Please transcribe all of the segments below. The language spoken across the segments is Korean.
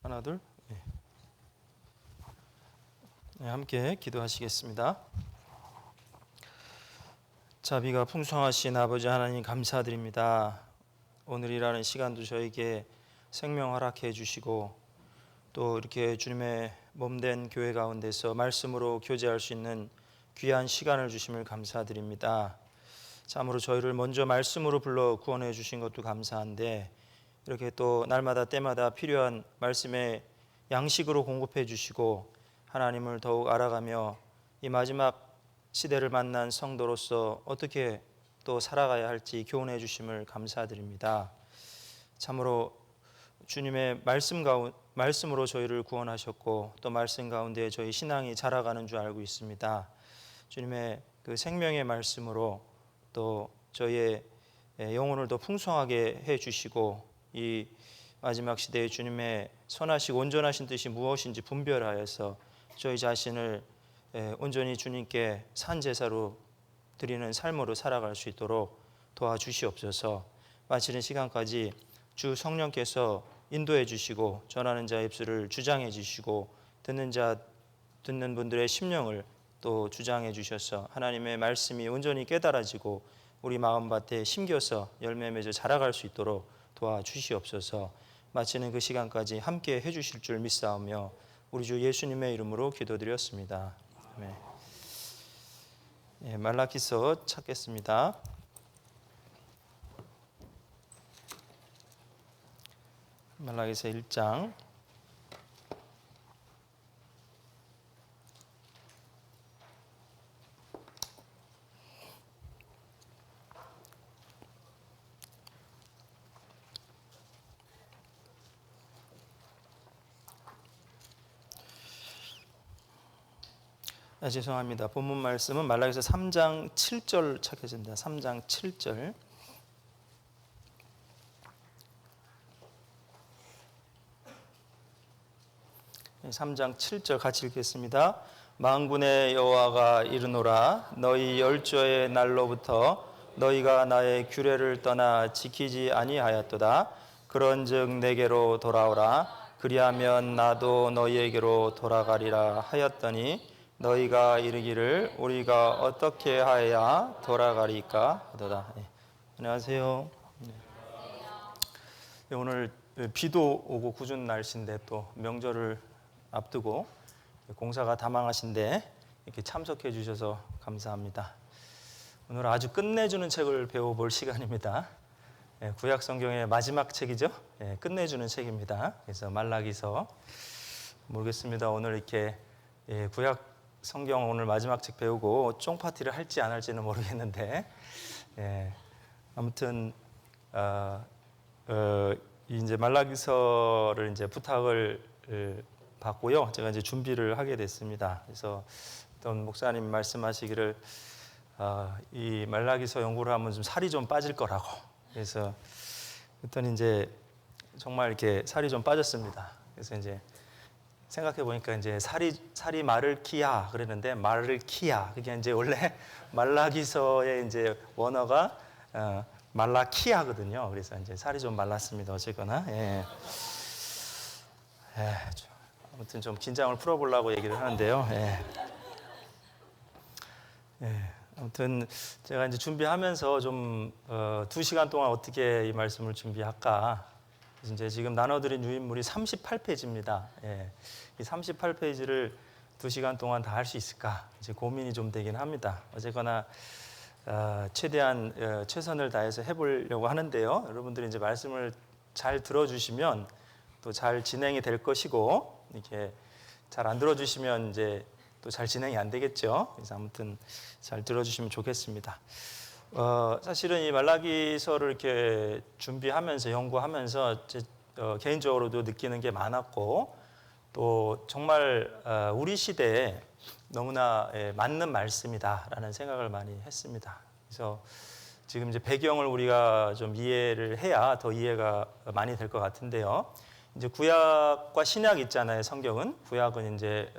하나, 둘. 네. 네, 함께 기도하시겠습니다. 자비가 풍성하신 아버지 하나님 감사드립니다. 오늘이라는 시간도 저에게 생명 허락해 주시고 또 이렇게 주님의 몸된 교회 가운데서 말씀으로 교제할 수 있는 귀한 시간을 주심을 감사드립니다. 참으로 저희를 먼저 말씀으로 불러 구원해 주신 것도 감사한데 이렇게 또 날마다 때마다 필요한 말씀의 양식으로 공급해 주시고 하나님을 더욱 알아가며 이 마지막 시대를 만난 성도로서 어떻게 또 살아가야 할지 교훈해 주심을 감사드립니다. 참으로 주님의 말씀으로 저희를 구원하셨고 또 말씀 가운데 저희 신앙이 자라가는 줄 알고 있습니다. 주님의 그 생명의 말씀으로 또 저희의 영혼을 더 풍성하게 해 주시고 이 마지막 시대에 주님의 선하시고 온전하신 뜻이 무엇인지 분별하여서 저희 자신을 온전히 주님께 산제사로 드리는 삶으로 살아갈 수 있도록 도와주시옵소서. 마치는 시간까지 주 성령께서 인도해 주시고 전하는 자의 입술을 주장해 주시고 듣는 분들의 심령을 또 주장해 주셔서 하나님의 말씀이 온전히 깨달아지고 우리 마음밭에 심겨서 열매 맺어 자라갈 수 있도록 도와주시옵소서. 마치는 그 시간까지 함께 해주실 줄 믿사오며 우리 주 예수님의 이름으로 기도드렸습니다. 아멘. 말라기서 찾겠습니다. 말라기서 1장 죄송합니다. 본문 말씀은 말라기서 3장 7절 찾겠습니다. 3장 7절. 3장 7절 같이 읽겠습니다. 만군의 여호와가 이르노라 너희 열조의 날로부터 너희가 나의 규례를 떠나 지키지 아니하였도다. 그런즉 내게로 돌아오라. 그리하면 나도 너희에게로 돌아가리라 하였더니 너희가 이르기를 우리가 어떻게 하여야 돌아가리까 하도다. 안녕하세요. 오늘 비도 오고 궂은 날씨인데 또 명절을 앞두고 공사가 다망하신데 이렇게 참석해 주셔서 감사합니다. 오늘 아주 끝내주는 책을 배워볼 시간입니다. 구약 성경의 마지막 책이죠. 끝내주는 책입니다. 그래서 말라기서 모르겠습니다. 오늘 이렇게 구약 성경 오늘 마지막 책 배우고 쫑파티를 할지 안 할지는 모르겠는데 아무튼 이제 말라기서를 이제 부탁을 받고요. 제가 이제 준비를 하게 됐습니다. 그래서 어떤 목사님 말씀하시기를 이 말라기서 연구를 하면 좀 살이 좀 빠질 거라고. 그래서 그랬더니 이제 정말 이렇게 살이 좀 빠졌습니다. 그래서 이제 생각해 보니까 이제 살이 말을 키야 그랬는데 말을 키야 그게 이제 원래 말라기서의 이제 원어가 말라키야거든요. 그래서 이제 살이 좀 말랐습니다. 어쨌거나 아무튼 좀 긴장을 풀어보려고 얘기를 하는데요. 아무튼 제가 이제 준비하면서 좀 2시간 동안 어떻게 이 말씀을 준비할까. 그래서 이제 지금 나눠드린 유인물이 38페이지입니다. 이 38페이지를 2시간 동안 다 할 수 있을까 이제 고민이 좀 되긴 합니다. 어쨌거나 최대한 최선을 다해서 해보려고 하는데요. 여러분들이 이제 말씀을 잘 들어주시면 또 잘 진행이 될 것이고 이렇게 잘 안 들어주시면 이제 또 잘 진행이 안 되겠죠. 그래서 아무튼 잘 들어주시면 좋겠습니다. 사실은 이 말라기서를 이렇게 준비하면서 연구하면서 개인적으로도 느끼는 게 많았고 또 정말 우리 시대에 너무나 맞는 말씀이다라는 생각을 많이 했습니다. 그래서 지금 이제 배경을 우리가 좀 이해를 해야 더 이해가 많이 될 것 같은데요. 이제 구약과 신약 있잖아요. 성경은 구약은 이제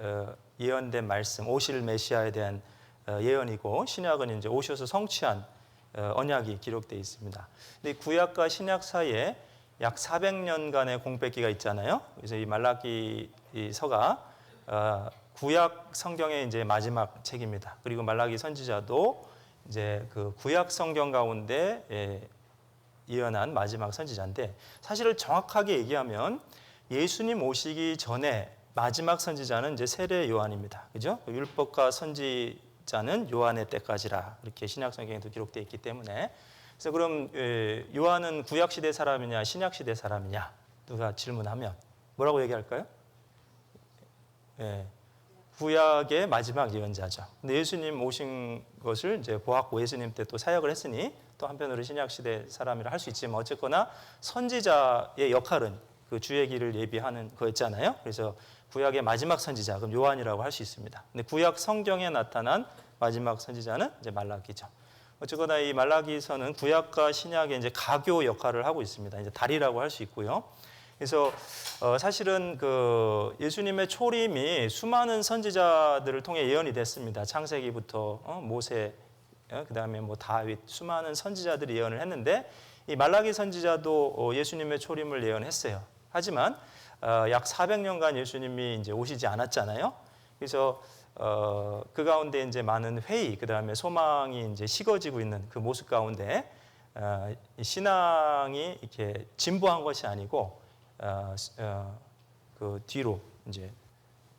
예언된 말씀, 오실 메시아에 대한 예언이고 신약은 이제 오셔서 성취한 언약이 기록되어 있습니다. 근데 구약과 신약 사이에 약 400년간의 공백기가 있잖아요. 그래서 이 말라기서가 구약 성경의 이제 마지막 책입니다. 그리고 말라기 선지자도 이제 그 구약 성경 가운데 예언한 마지막 선지자인데, 사실을 정확하게 얘기하면 예수님 오시기 전에 마지막 선지자는 이제 세례 요한입니다. 그죠? 율법과 선지자는 요한의 때까지라 이렇게 신약 성경에도 기록되어 있기 때문에, 그래서 그럼 요한은 구약 시대 사람이냐 신약 시대 사람이냐 누가 질문하면 뭐라고 얘기할까요? 구약의 마지막 예언자죠. 근데 예수님 오신 것을 이제 보았고 예수님 때 또 사역을 했으니 또 한편으로 신약 시대 사람이라 할 수 있지만, 어쨌거나 선지자의 역할은 그 주의 길을 예비하는 거였잖아요. 그래서 구약의 마지막 선지자, 그럼 요한이라고 할 수 있습니다. 근데 구약 성경에 나타난 마지막 선지자는 이제 말라기죠. 어쨌거나 이 말라기서는 구약과 신약의 이제 가교 역할을 하고 있습니다. 이제 다리라고 할 수 있고요. 그래서 사실은 그 예수님의 초림이 수많은 선지자들을 통해 예언이 됐습니다. 창세기부터 모세, 그다음에 뭐 다윗, 수많은 선지자들이 예언을 했는데, 이 말라기 선지자도 예수님의 초림을 예언했어요. 하지만 약 400년간 예수님이 이제 오시지 않았잖아요. 그래서 그 가운데 이제 많은 회의, 그다음에 소망이 이제 식어지고 있는 그 모습 가운데 신앙이 이렇게 진보한 것이 아니고 그 뒤로 이제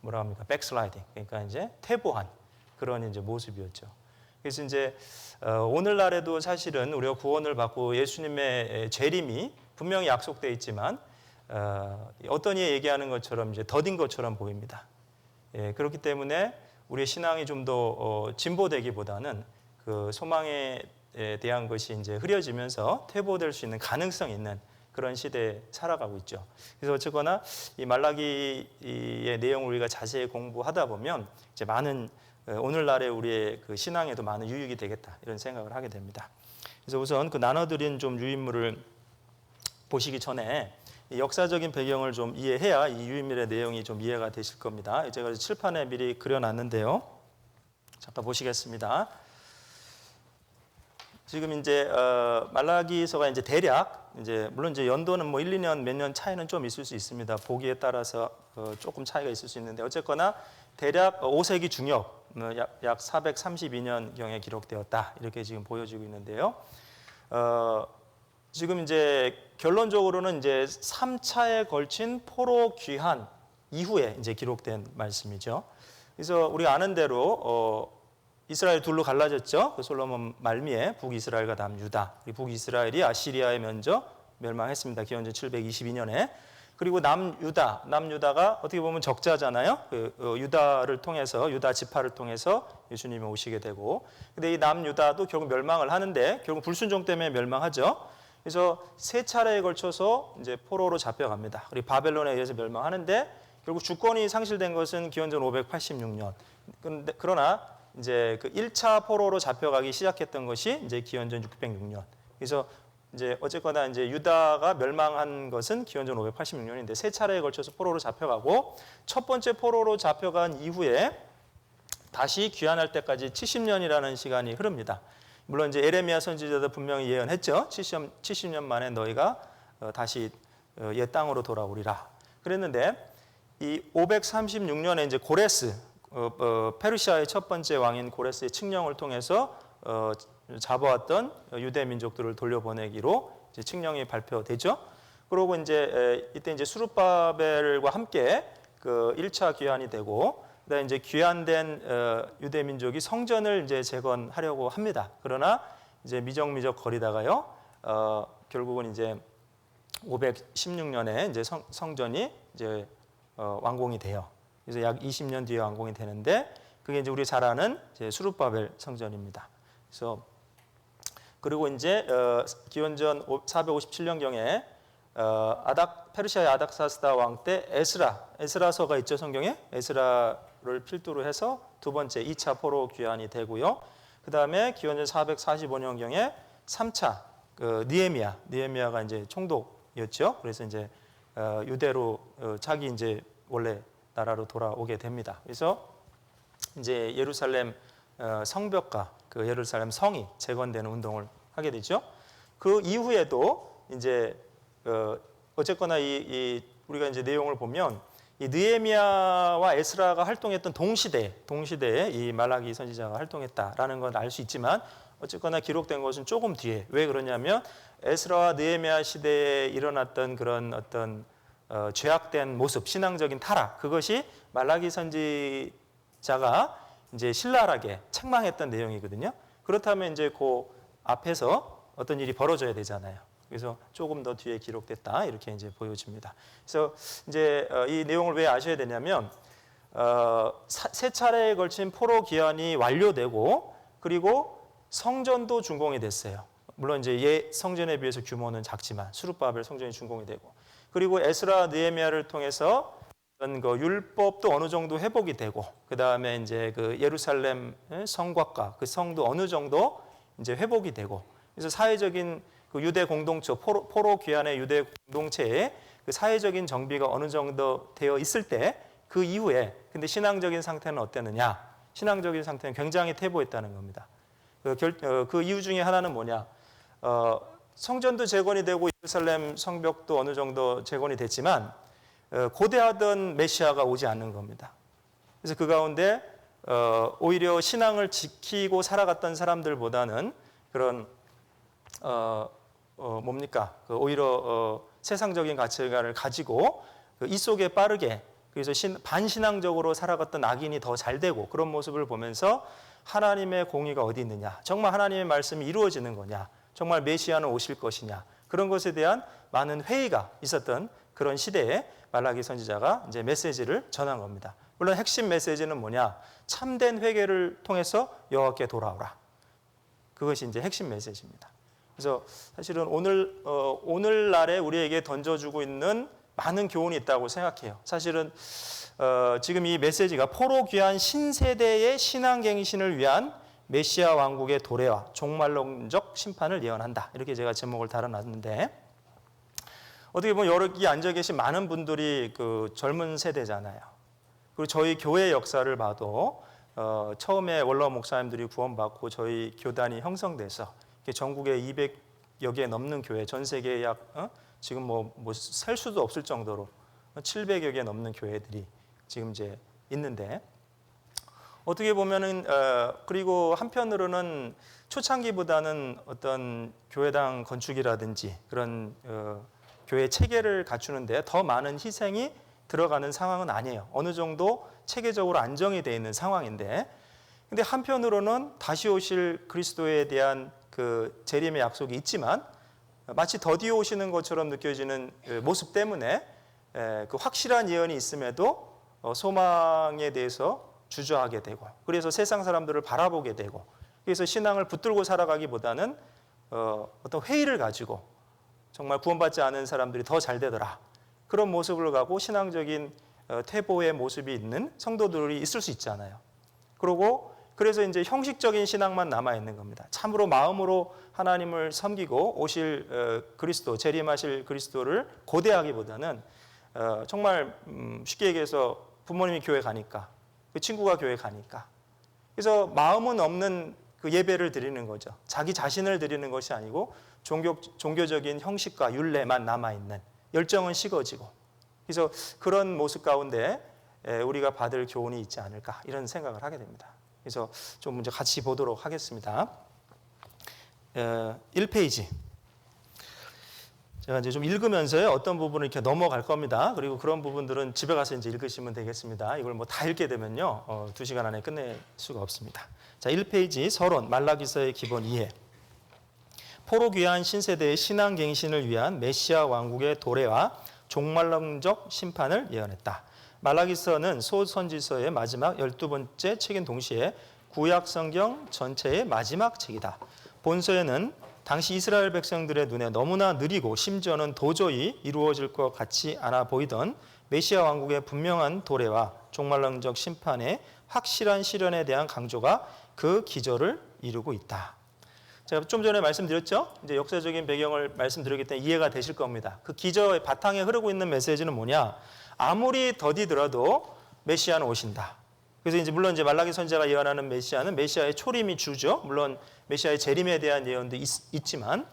뭐라 합니까? 백슬라이딩. 그러니까 이제 퇴보한 그런 이제 모습이었죠. 그래서 이제 오늘날에도 사실은 우리가 구원을 받고 예수님의 재림이 분명히 약속되어 있지만 어떤 이에 얘기하는 것처럼 이제 더딘 것처럼 보입니다. 그렇기 때문에 우리의 신앙이 좀 더 진보되기보다는 그 소망에 대한 것이 이제 흐려지면서 퇴보될 수 있는 가능성 있는 그런 시대에 살아가고 있죠. 그래서 어쨌거나 이 말라기의 내용을 우리가 자세히 공부하다 보면 이제 많은 오늘날의 우리의 그 신앙에도 많은 유익이 되겠다 이런 생각을 하게 됩니다. 그래서 우선 그 나눠드린 좀 유인물을 보시기 전에 이 역사적인 배경을 좀 이해해야 이 유인물의 내용이 좀 이해가 되실 겁니다. 제가 칠판에 미리 그려놨는데요. 잠깐 보시겠습니다. 지금 이제 말라기서가 이제 대략 이제 물론 이제 연도는 뭐 1, 2년 몇 년 차이는 좀 있을 수 있습니다. 보기에 따라서 조금 차이가 있을 수 있는데, 어쨌거나 대략 5세기 중엽 약 432년경에 기록되었다 이렇게 지금 보여지고 있는데요. 지금 이제 결론적으로는 이제 3차에 걸친 포로 귀환 이후에 이제 기록된 말씀이죠. 그래서 우리가 아는 대로 이스라엘 둘로 갈라졌죠. 그 솔로몬 말미에 북이스라엘과 남유다. 북이스라엘이 아시리아에 먼저 멸망했습니다. 기원전 722년에. 그리고 남유다가 어떻게 보면 적자잖아요. 유다를 통해서, 유다 지파를 통해서 예수님이 오시게 되고, 근데 이 남유다도 결국 멸망을 하는데 결국 불순종 때문에 멸망하죠. 그래서 세 차례에 걸쳐서 이제 포로로 잡혀갑니다. 그리고 바벨론에 의해서 멸망하는데 결국 주권이 상실된 것은 기원전 586년. 그러나 이제 그 1차 포로로 잡혀가기 시작했던 것이 이제 기원전 606년. 그래서 이제 어쨌거나 이제 유다가 멸망한 것은 기원전 586년인데 세 차례에 걸쳐서 포로로 잡혀가고, 첫 번째 포로로 잡혀간 이후에 다시 귀환할 때까지 70년이라는 시간이 흐릅니다. 물론 이제 에레미야 선지자도 분명히 예언했죠. 70년 만에 너희가 다시 옛 땅으로 돌아오리라. 그랬는데 이 536년에 이제 고레스, 페르시아의 첫 번째 왕인 고레스의 칙령을 통해서 잡아왔던 유대 민족들을 돌려보내기로 이제 칙령이 발표되죠. 그리고 이제 이때 이제 스룹바벨과 함께 그 1차 귀환이 되고, 그다음에 이제 귀환된 유대 민족이 성전을 이제 재건하려고 합니다. 그러나 이제 미적미적 거리다가요, 결국은 이제 516년에 이제 성전이 이제 완공이 돼요. 그래서 약 20년 뒤에 완공이 되는데, 그게 이제 우리 잘 아는 이제 스룹바벨 성전입니다. 그래서 그리고 이제 기원전 457년경에 페르시아의 아닥사스다 왕 때 에스라서가 있죠, 성경에. 에스라를 필두로 해서 두 번째 2차 포로 귀환이 되고요. 그 다음에 기원전 445년경에 3차 니에미아가 이제 총독이었죠. 그래서 이제 유대로 자기 이제 원래 나라로 돌아오게 됩니다. 그래서 이제 예루살렘 성벽과 그 예루살렘 성이 재건되는 운동을 하게 되죠. 그 이후에도 이제 어쨌거나 우리가 이제 내용을 보면 이 느헤미야와 에스라가 활동했던 동시대에 이 말라기 선지자가 활동했다라는 걸 알 수 있지만 어쨌거나 기록된 것은 조금 뒤에. 왜 그러냐면 에스라와 느헤미야 시대에 일어났던 그런 어떤 죄악된 모습, 신앙적인 타락, 그것이 말라기 선지자가 이제 신랄하게 책망했던 내용이거든요. 그렇다면 이제 그 앞에서 어떤 일이 벌어져야 되잖아요. 그래서 조금 더 뒤에 기록됐다 이렇게 이제 보여집니다. 그래서 이제 이 내용을 왜 아셔야 되냐면 세 차례에 걸친 포로 기한이 완료되고 그리고 성전도 준공이 됐어요. 물론 이제 옛 성전에 비해서 규모는 작지만 수르바벨 성전이 준공이 되고 그리고 에스라 느헤미야를 통해서 그 율법도 어느 정도 회복이 되고 그 다음에 이제 그 예루살렘 성곽과 그 성도 어느 정도 이제 회복이 되고 그래서 사회적인 그 유대 공동체 포로 귀환의 유대 공동체의 그 사회적인 정비가 어느 정도 되어 있을 때 그 이후에 근데 신앙적인 상태는 어땠느냐? 신앙적인 상태는 굉장히 퇴보했다는 겁니다. 그 이유 중에 하나는 뭐냐? 성전도 재건이 되고 예루살렘 성벽도 어느 정도 재건이 됐지만 고대하던 메시아가 오지 않는 겁니다. 그래서 그 가운데 오히려 신앙을 지키고 살아갔던 사람들보다는 그런 오히려 세상적인 가치관을 가지고 이 속에 빠르게 그래서 반신앙적으로 살아갔던 악인이 더 잘 되고 그런 모습을 보면서 하나님의 공의가 어디 있느냐, 정말 하나님의 말씀이 이루어지는 거냐, 정말 메시아는 오실 것이냐 그런 것에 대한 많은 회의가 있었던 그런 시대에 말라기 선지자가 이제 메시지를 전한 겁니다. 물론 핵심 메시지는 뭐냐, 참된 회개를 통해서 여호와께 돌아오라. 그것이 이제 핵심 메시지입니다. 그래서 사실은 오늘날에 우리에게 던져주고 있는 많은 교훈이 있다고 생각해요. 사실은 지금 이 메시지가 포로 귀한 신세대의 신앙갱신을 위한 메시아 왕국의 도래와 종말론적 심판을 예언한다. 이렇게 제가 제목을 달아놨는데 어떻게 보면 여기 앉아 계신 많은 분들이 그 젊은 세대잖아요. 그리고 저희 교회 역사를 봐도 처음에 원로 목사님들이 구원받고 저희 교단이 형성돼서 전국에 200여 개 넘는 교회, 전 세계에 약 지금 뭐 셀 수도 없을 정도로 700여 개 넘는 교회들이 지금 이제 있는데 어떻게 보면은 그리고 한편으로는 초창기보다는 어떤 교회당 건축이라든지 그런 교회 체계를 갖추는데 더 많은 희생이 들어가는 상황은 아니에요. 어느 정도 체계적으로 안정이 되어 있는 상황인데, 근데 한편으로는 다시 오실 그리스도에 대한 그 재림의 약속이 있지만 마치 더디 오시는 것처럼 느껴지는 모습 때문에 그 확실한 예언이 있음에도 소망에 대해서 주저하게 되고 그래서 세상 사람들을 바라보게 되고 그래서 신앙을 붙들고 살아가기보다는 어떤 회의를 가지고 정말 구원받지 않은 사람들이 더 잘 되더라 그런 모습을 가고 신앙적인 퇴보의 모습이 있는 성도들이 있을 수 있잖아요. 그래서 이제 형식적인 신앙만 남아 있는 겁니다. 참으로 마음으로 하나님을 섬기고 오실 그리스도, 재림하실 그리스도를 고대하기보다는 정말 쉽게 얘기해서 부모님이 교회 가니까 그 친구가 교회 가니까 그래서 마음은 없는 그 예배를 드리는 거죠. 자기 자신을 드리는 것이 아니고 종교적인 형식과 율례만 남아 있는, 열정은 식어지고 그래서 그런 모습 가운데 우리가 받을 교훈이 있지 않을까 이런 생각을 하게 됩니다. 그래서 좀 먼저 같이 보도록 하겠습니다. 1페이지. 제가 이제 좀 읽으면서요, 어떤 부분을 이렇게 넘어갈 겁니다. 그리고 그런 부분들은 집에 가서 이제 읽으시면 되겠습니다. 이걸 뭐 다 읽게 되면요, 2시간 안에 끝낼 수가 없습니다. 자, 1페이지 서론, 말라기서의 기본 이해. 포로 귀한 신세대의 신앙갱신을 위한 메시아 왕국의 도래와 종말론적 심판을 예언했다. 말라기서는 소선지서의 마지막 12번째 책인 동시에 구약 성경 전체의 마지막 책이다. 본서에는 당시 이스라엘 백성들의 눈에 너무나 느리고 심지어는 도저히 이루어질 것 같지 않아 보이던 메시아 왕국의 분명한 도래와 종말론적 심판의 확실한 실현에 대한 강조가 그 기저를 이루고 있다. 제가 좀 전에 말씀드렸죠? 이제 역사적인 배경을 말씀드렸기 때문에 이해가 되실 겁니다. 그 기저의 바탕에 흐르고 있는 메시지는 뭐냐? 아무리 더디더라도 메시아는 오신다. 그래서 이제 물론 이제 말라기 선지자가 예언하는 메시아는 메시아의 초림이 주죠. 물론 메시아의 재림에 대한 예언도 있지만,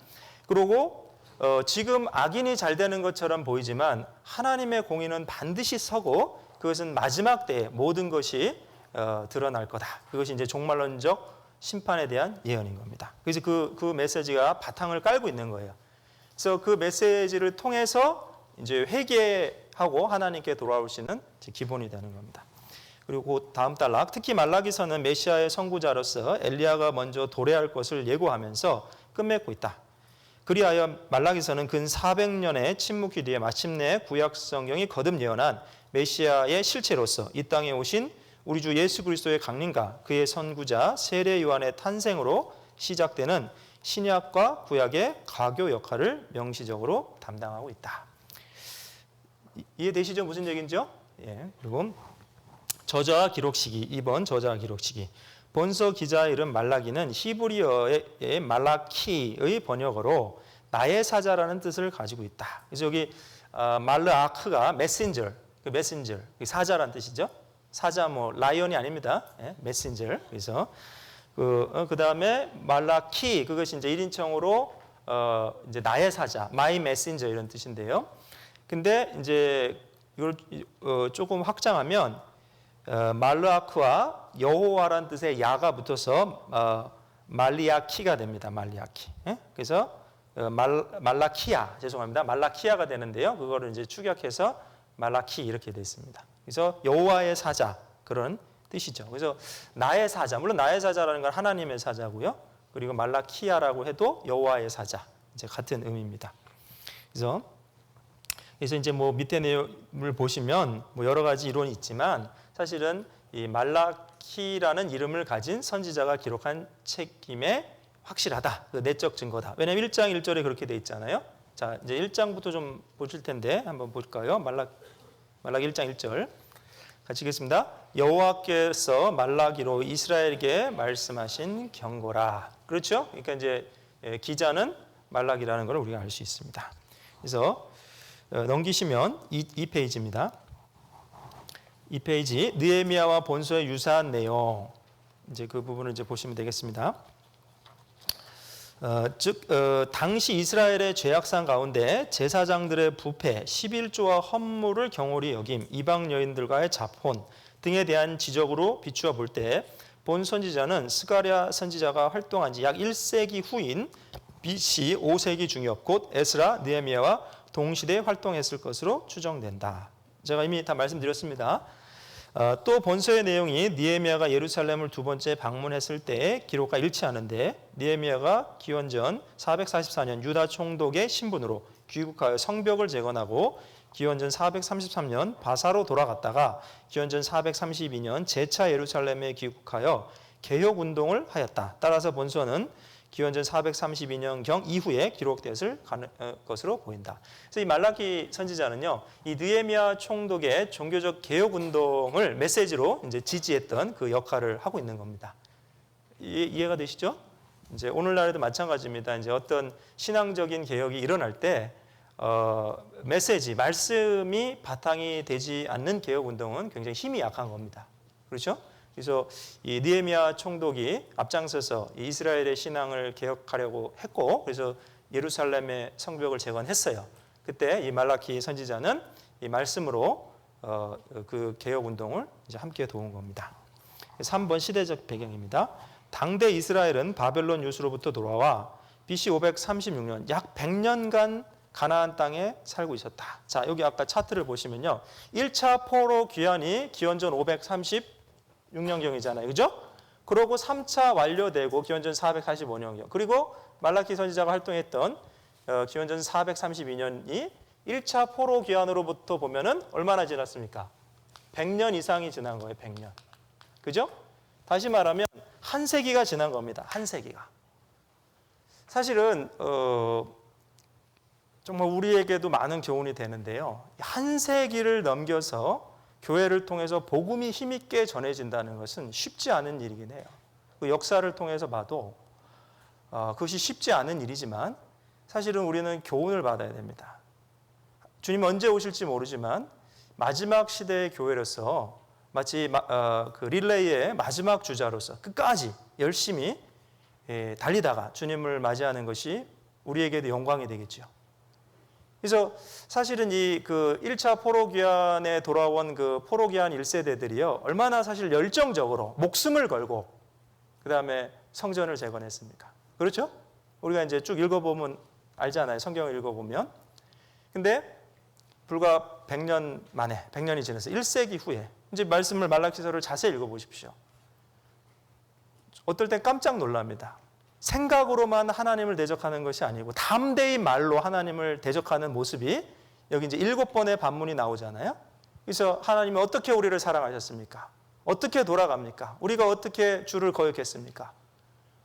그리고 지금 악인이 잘 되는 것처럼 보이지만 하나님의 공의는 반드시 서고 그것은 마지막 때에 모든 것이 드러날 거다. 그것이 이제 종말론적 심판에 대한 예언인 겁니다. 그래서 그 메시지가 바탕을 깔고 있는 거예요. 그래서 그 메시지를 통해서 이제 회개하고 하나님께 돌아오시는 기본이 되는 겁니다. 그리고 다음 단락, 특히 말라기서는 메시아의 선구자로서 엘리야가 먼저 도래할 것을 예고하면서 끝맺고 있다. 그리하여 말라기서는 근 400년의 침묵기 뒤에 마침내 구약 성경이 거듭 예언한 메시아의 실체로서 이 땅에 오신 우리 주 예수 그리스도의 강림과 그의 선구자 세례 요한의 탄생으로 시작되는 신약과 구약의 가교 역할을 명시적으로 담당하고 있다. 이해되시죠? 무슨 얘기인지요? 예. 그리고 저자와 기록 시기, 2번 저자와 기록 시기. 본서 기자의 이름 말라기는 히브리어의 말라키의 번역어로 나의 사자라는 뜻을 가지고 있다. 그래서 여기 말르아크가 메신저, 메신저, 사자라는 뜻이죠. 사자 뭐 라이언이 아닙니다. 예, 메신저. 그래서 그 다음에 말라키 그것이 이제 1인칭으로 이제 나의 사자, my messenger 이런 뜻인데요. 근데 이제 이걸 조금 확장하면 말르아크와 여호와라는 뜻의 야가 붙어서 말리아키가 됩니다. 말리아키. 예? 그래서 말라키아 죄송합니다. 말라키아가 되는데요. 그거를 이제 축약해서 말라키 이렇게 되어 있습니다. 그래서 여호와의 사자 그런 뜻이죠. 그래서 나의 사자, 물론 나의 사자라는 건 하나님의 사자고요. 그리고 말라키아라고 해도 여호와의 사자, 이제 같은 의미입니다. 그래서 이제 뭐 밑에 내용을 보시면 뭐 여러 가지 이론이 있지만 사실은 이 말라키라는 이름을 가진 선지자가 기록한 책임에 확실하다. 그 내적 증거다. 왜냐하면 1장 1절에 그렇게 돼 있잖아요. 자, 이제 1장부터 좀 보실 텐데 한번 볼까요? 말라기 1장 1절. 같이 읽겠습니다. 여호와께서 말라기로 이스라엘에게 말씀하신 경고라. 그렇죠? 그러니까 이제 기자는 말라기라는 걸 우리가 알 수 있습니다. 그래서 넘기시면 2페이지입니다. 2페이지 느헤미야와 본서의 유사한 내용 이제 그 부분을 이제 보시면 되겠습니다. 즉 당시 이스라엘의 죄악상 가운데 제사장들의 부패, 11조와 헌물을 경홀히 여김, 이방 여인들과의 잡혼 등에 대한 지적으로 비추어 볼 때 본 선지자는 스가랴 선지자가 활동한 지 약 1세기 후인 BC 5세기 중엽 곧 에스라, 느헤미야와 동시대에 활동했을 것으로 추정된다. 제가 이미 다 말씀드렸습니다. 또 본서의 내용이 느헤미야가 예루살렘을 두 번째 방문했을 때의 기록과 일치하는데 느헤미야가 기원전 444년 유다 총독의 신분으로 귀국하여 성벽을 재건하고 기원전 433년 바사로 돌아갔다가 기원전 432년 재차 예루살렘에 귀국하여 개혁운동을 하였다. 따라서 본서는 기원전 432년경 이후에 기록되었을 것으로 보인다. 그래서 이 말라기 선지자는요, 이 느헤미야 총독의 종교적 개혁 운동을 메시지로 이제 지지했던 그 역할을 하고 있는 겁니다. 이해가 되시죠? 이제 오늘날에도 마찬가지입니다. 이제 어떤 신앙적인 개혁이 일어날 때 메시지, 말씀이 바탕이 되지 않는 개혁 운동은 굉장히 힘이 약한 겁니다. 그렇죠? 그래서 이 느헤미야 총독이 앞장서서 이스라엘의 신앙을 개혁하려고 했고, 그래서 예루살렘의 성벽을 재건했어요. 그때 이 말라키 선지자는 이 말씀으로 그 개혁 운동을 이제 함께 도운 겁니다. 3번 시대적 배경입니다. 당대 이스라엘은 바벨론 유수로부터 돌아와 BC 536년 약 100년간 가나안 땅에 살고 있었다. 자, 여기 아까 차트를 보시면요, 1차 포로 귀환이 기원전 536년경이잖아요. 그죠? 그러고 3차 완료되고 기원전 445년경. 그리고 말라키 선지자가 활동했던 기원전 432년이 1차 포로 귀환으로부터 보면은 얼마나 지났습니까? 100년 이상이 지난 거예요. 100년. 그죠? 다시 말하면 한 세기가 지난 겁니다. 한 세기가. 사실은 정말 우리에게도 많은 교훈이 되는데요. 한 세기를 넘겨서 교회를 통해서 복음이 힘있게 전해진다는 것은 쉽지 않은 일이긴 해요. 그 역사를 통해서 봐도 그것이 쉽지 않은 일이지만 사실은 우리는 교훈을 받아야 됩니다. 주님 언제 오실지 모르지만 마지막 시대의 교회로서 마치 그 릴레이의 마지막 주자로서 끝까지 열심히 달리다가 주님을 맞이하는 것이 우리에게도 영광이 되겠죠. 그래서 사실은 이 그 1차 포로귀환에 돌아온 그 포로귀환 1세대들이요. 얼마나 사실 열정적으로 목숨을 걸고 그다음에 성전을 재건했습니까? 그렇죠? 우리가 이제 쭉 읽어보면 알잖아요. 성경을 읽어보면. 근데 불과 100년 만에, 100년이 지나서 1세기 후에 이제 말씀을 말라기서를 자세히 읽어보십시오. 어떨 땐 깜짝 놀랍니다. 생각으로만 하나님을 대적하는 것이 아니고 담대히 말로 하나님을 대적하는 모습이 여기 이제 7번의 반문이 나오잖아요. 그래서 하나님은 어떻게 우리를 사랑하셨습니까? 어떻게 돌아갑니까? 우리가 어떻게 주를 거역했습니까?